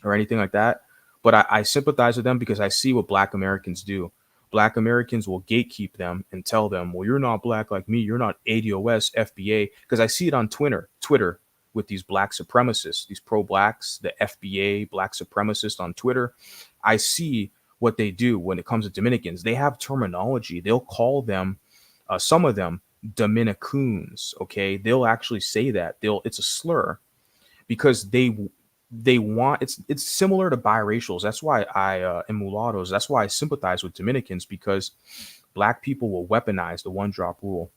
or anything like that. But I sympathize with them because I see what black Americans do. Black Americans will gatekeep them and tell them, well, you're not black like me. You're not ADOS, FBA. Because I see it on Twitter with these black supremacists, these pro-blacks, the FBA, black supremacists on Twitter. I see what they do when it comes to Dominicans. They have terminology. They'll call them, some of them, Dominicans. Okay, they'll actually say that. It's a slur because they want it's similar to biracials. That's why I and mulattoes. That's why I sympathize with Dominicans, because black people will weaponize the one drop rule.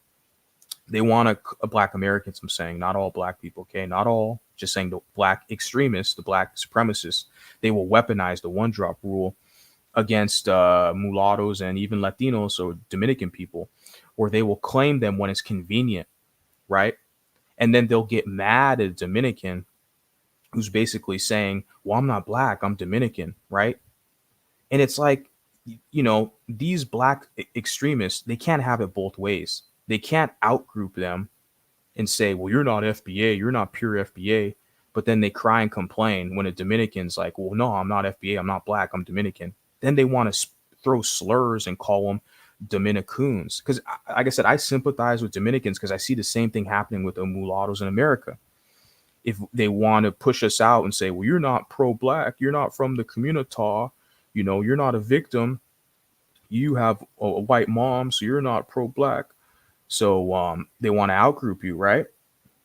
They want a black Americans. I'm saying not all black people. Okay, not all. Just saying the black extremists, the black supremacists. They will weaponize the one drop rule against mulattoes and even Latinos or Dominican people, or they will claim them when it's convenient, right? And then they'll get mad at a Dominican who's basically saying, well, I'm not black, I'm Dominican, right? And it's like, these black extremists, they can't have it both ways. They can't outgroup them and say, well, you're not FBA, you're not pure FBA. But then they cry and complain when a Dominican's like, well, no, I'm not FBA, I'm not black, I'm Dominican. Then they want to throw slurs and call them Dominicans. Because, like I said, I sympathize with Dominicans because I see the same thing happening with the mulattoes in America. If they want to push us out and say, well, you're not pro-black, you're not from the community, you're not a victim, you have a white mom, so you're not pro-black. So they want to outgroup you, right?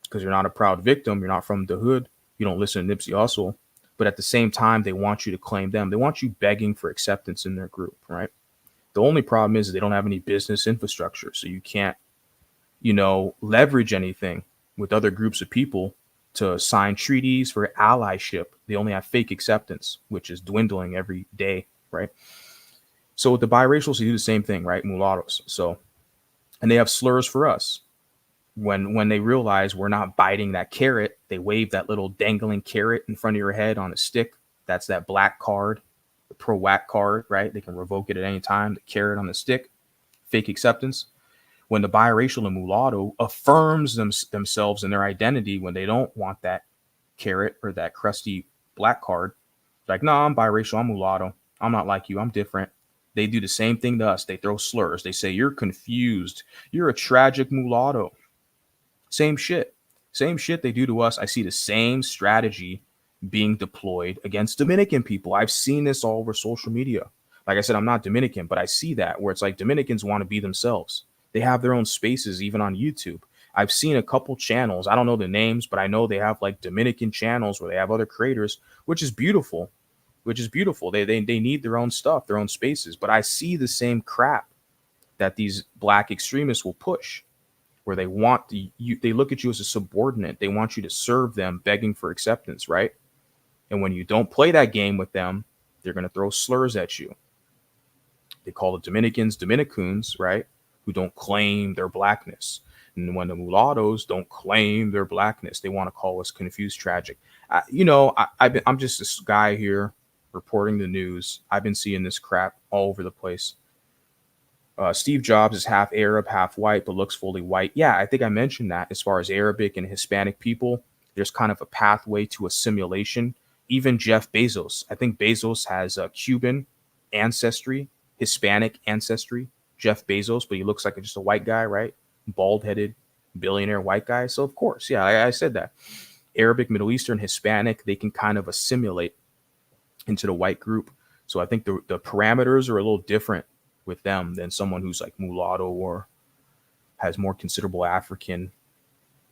Because you're not a proud victim, you're not from the hood, you don't listen to Nipsey Hussle. But at the same time, they want you to claim them. They want you begging for acceptance in their group, right? The only problem is they don't have any business infrastructure, so you can't, leverage anything with other groups of people to sign treaties for allyship. They only have fake acceptance, which is dwindling every day, right? So with the biracials, they do the same thing, right? Mulattoes. So, and they have slurs for us. When they realize we're not biting that carrot, they wave that little dangling carrot in front of your head on a stick. That's that black card, the pro-whack card, right? They can revoke it at any time. The carrot on the stick, fake acceptance. When the biracial and mulatto affirms themselves in their identity, when they don't want that carrot or that crusty black card, like, no, I'm biracial, I'm mulatto, I'm not like you, I'm different. They do the same thing to us. They throw slurs. They say, you're confused, you're a tragic mulatto. Same shit they do to us. I see the same strategy being deployed against Dominican people. I've seen this all over social media. Like I said, I'm not Dominican, but I see that where it's like Dominicans want to be themselves. They have their own spaces, even on YouTube. I've seen a couple channels. I don't know the names, but I know they have like Dominican channels where they have other creators, which is beautiful. They need their own stuff, their own spaces. But I see the same crap that these black extremists will push, where they want they look at you as a subordinate. They want you to serve them, begging for acceptance, right? And when you don't play that game with them, they're going to throw slurs at you. They call the Dominicans Dominicans, right? Who don't claim their blackness. And when the mulattoes don't claim their blackness, they want to call us confused, tragic. I'm just this guy here reporting the news. I've been seeing this crap all over the place. Steve Jobs is half Arab, half white, but looks fully white. Yeah, I think I mentioned that. As far as Arabic and Hispanic people, there's kind of a pathway to assimilation. Even Jeff Bezos, I think Bezos has a Cuban ancestry, Hispanic ancestry, Jeff Bezos, but he looks like just a white guy, right? Bald-headed billionaire white guy. So of course, yeah, I said that. Arabic, Middle Eastern, Hispanic, they can kind of assimilate into the white group. So I think the parameters are a little different with them than someone who's like mulatto or has more considerable African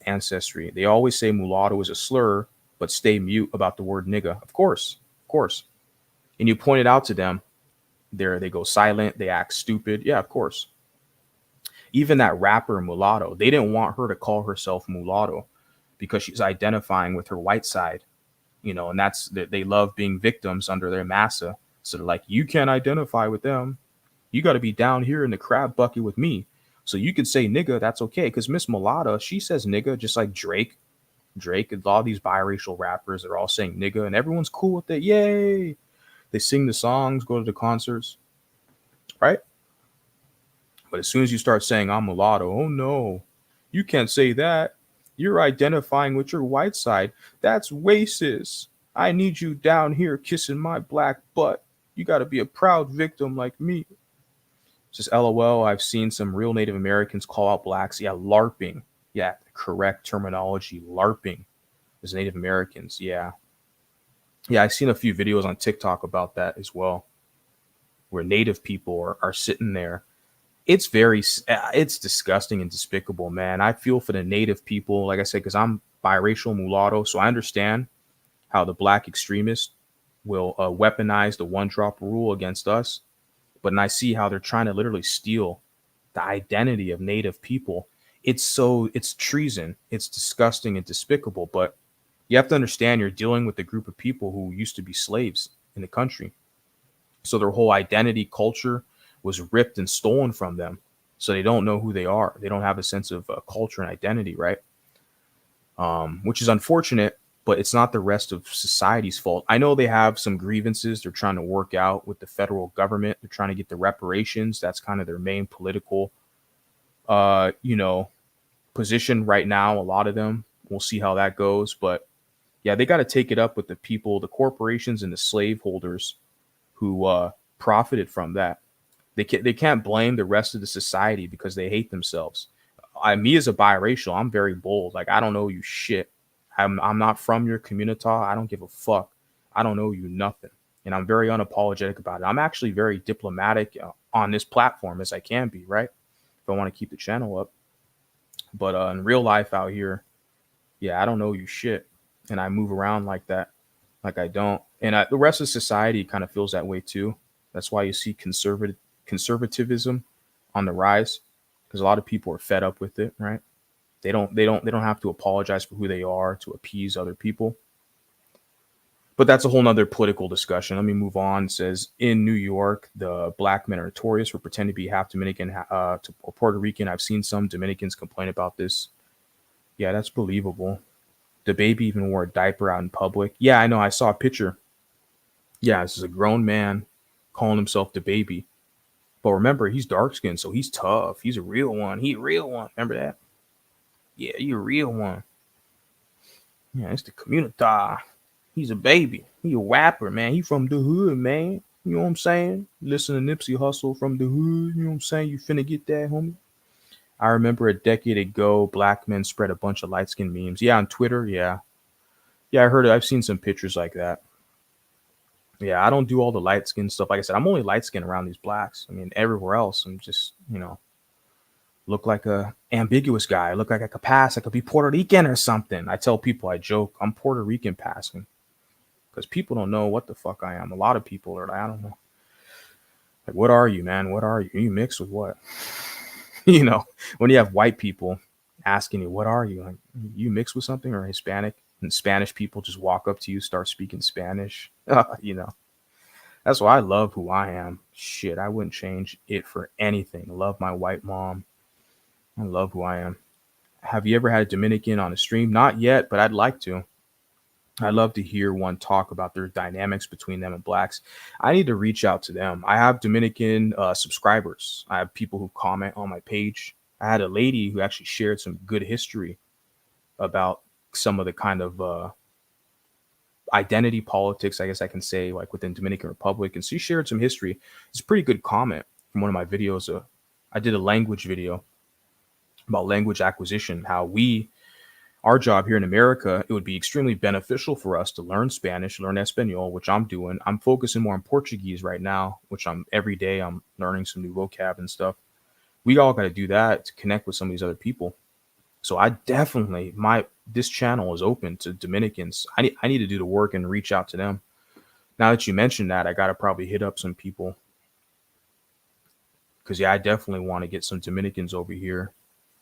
ancestry. They always say mulatto is a slur, but stay mute about the word nigga. Of course. And you point it out to them, they go silent, they act stupid. Yeah, of course. Even that rapper Mulatto, they didn't want her to call herself mulatto because she's identifying with her white side, and that's they love being victims under their massa. So they're like, you can't identify with them. You got to be down here in the crab bucket with me. So you could say nigga, that's okay. Because Miss Mulatto, she says nigga, just like Drake and all these biracial rappers are all saying nigga, and everyone's cool with it. Yay! They sing the songs, go to the concerts, right? But as soon as you start saying I'm mulatto, oh no, you can't say that. You're identifying with your white side. That's racist. I need you down here kissing my black butt. You got to be a proud victim like me. Just LOL. I've seen some real Native Americans call out blacks. Yeah, LARPing. Yeah, correct terminology. LARPing is Native Americans. Yeah. Yeah, I've seen a few videos on TikTok about that as well, where Native people are sitting there it's disgusting and despicable, man. I feel for the native people, like I said, because I'm biracial mulatto, so I understand how the black extremists will weaponize the one drop rule against us. But and I see how they're trying to literally steal the identity of native people. It's treason. It's disgusting and despicable. But you have to understand you're dealing with a group of people who used to be slaves in the country. So their whole identity, culture was ripped and stolen from them. So they don't know who they are. They don't have a sense of culture and identity, right? Which is unfortunate, but it's not the rest of society's fault. I know they have some grievances they're trying to work out with the federal government. They're trying to get the reparations. That's kind of their main political, you know, position right now. A lot of them. We'll see how that goes. But yeah, they got to take it up with the people, the corporations, and the slaveholders who profited from that. They can't blame the rest of the society because they hate themselves. Me as a biracial, I'm very bold. Like I don't know you shit. I'm not from your community. I don't give a fuck. I don't know you nothing, and I'm very unapologetic about it. I'm actually very diplomatic on this platform as I can be, right? If I want to keep the channel up, but in real life out here, yeah, I don't know you shit, and I move around like that, like I don't, and the rest of society kind of feels that way too. That's why you see conservatism on the rise, because a lot of people are fed up with it, right? They don't have to apologize for who they are to appease other people. But that's a whole nother political discussion. Let me move on. It says in New York, the black men are notorious for pretending to be half Dominican or Puerto Rican. I've seen some Dominicans complain about this. Yeah, that's believable. The baby even wore a diaper out in public. Yeah, I know. I saw a picture. Yeah, this is a grown man calling himself the baby. But remember, he's dark skinned, so he's tough. He's a real one. He a real one. Remember that? Yeah, you a real one. Yeah, it's the community. He's a baby. He a whapper, man. He from the hood, man. You know what I'm saying? Listen to Nipsey Hussle from the hood. You know what I'm saying? You finna get that, homie. I remember a decade ago, black men spread a bunch of light skin memes. Yeah, on Twitter. Yeah. Yeah, I heard it. I've seen some pictures like that. Yeah, I don't do all the light skin stuff. Like I said, I'm only light skin around these blacks. I mean, everywhere else, I'm just, look like a ambiguous guy. I look like I could pass. I could be Puerto Rican or something. I tell people, I joke, I'm Puerto Rican passing. Because people don't know what the fuck I am. A lot of people are like, I don't know. Like, what are you, man? What are you? Are you mixed with what? When you have white people asking you, what are you? Like, you mixed with something or Hispanic? And Spanish people just walk up to you, start speaking Spanish. That's why I love who I am. Shit, I wouldn't change it for anything. Love my white mom. I love who I am. Have you ever had a Dominican on a stream? Not yet, but I'd like to. I'd love to hear one talk about their dynamics between them and blacks. I need to reach out to them. I have Dominican subscribers. I have people who comment on my page. I had a lady who actually shared some good history about some of the kind of identity politics, I guess I can say, like within Dominican Republic. And she shared some history. It's a pretty good comment from one of my videos. I did a language video about language acquisition, how our job here in America, it would be extremely beneficial for us to learn Spanish, learn Espanol, which I'm doing. I'm focusing more on Portuguese right now, which every day I'm learning some new vocab and stuff. We all got to do that to connect with some of these other people. So I definitely, this channel is open to Dominicans. I need to do the work and reach out to them. Now that you mentioned that, I got to probably hit up some people. Because, yeah, I definitely want to get some Dominicans over here.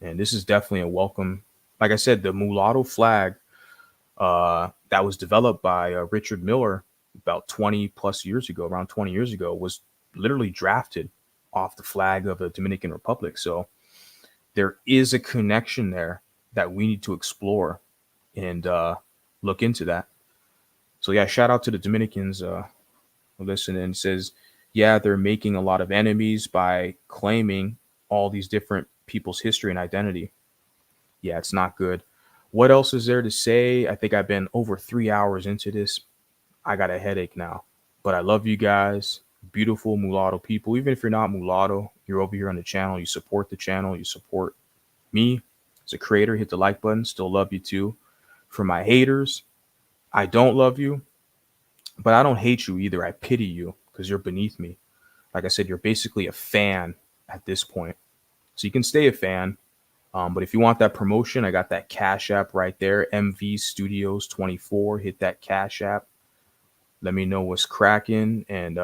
And this is definitely a welcome. Like I said, the mulatto flag that was developed by Richard Miller about 20 plus years ago, around 20 years ago, was literally drafted off the flag of the Dominican Republic. So there is a connection there that we need to explore and look into that. So, yeah, shout out to the Dominicans listening. And says, yeah, they're making a lot of enemies by claiming all these different people's history and identity. Yeah, it's not good. What else is there to say? I think I've been over 3 hours into this. I got a headache now, but I love you guys, beautiful mulatto people. Even if you're not mulatto, you're over here on the channel. You support the channel. You support me as a creator. Hit the like button. Still love you too. For my haters, I don't love you, but I don't hate you either. I pity you because you're beneath me. Like I said, you're basically a fan at this point. So you can stay a fan. But if you want that promotion, I got that Cash App right there, MV Studios 24. Hit that Cash App. Let me know what's cracking. And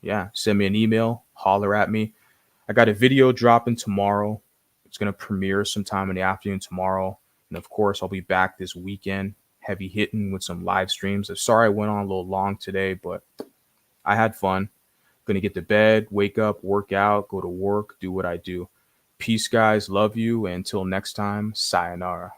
yeah, send me an email, holler at me. I got a video dropping tomorrow. It's going to premiere sometime in the afternoon tomorrow. And of course, I'll be back this weekend, heavy hitting with some live streams. I'm sorry I went on a little long today, but I had fun. Going to get to bed, wake up, work out, go to work, do what I do. Peace, guys. Love you. And until next time, sayonara.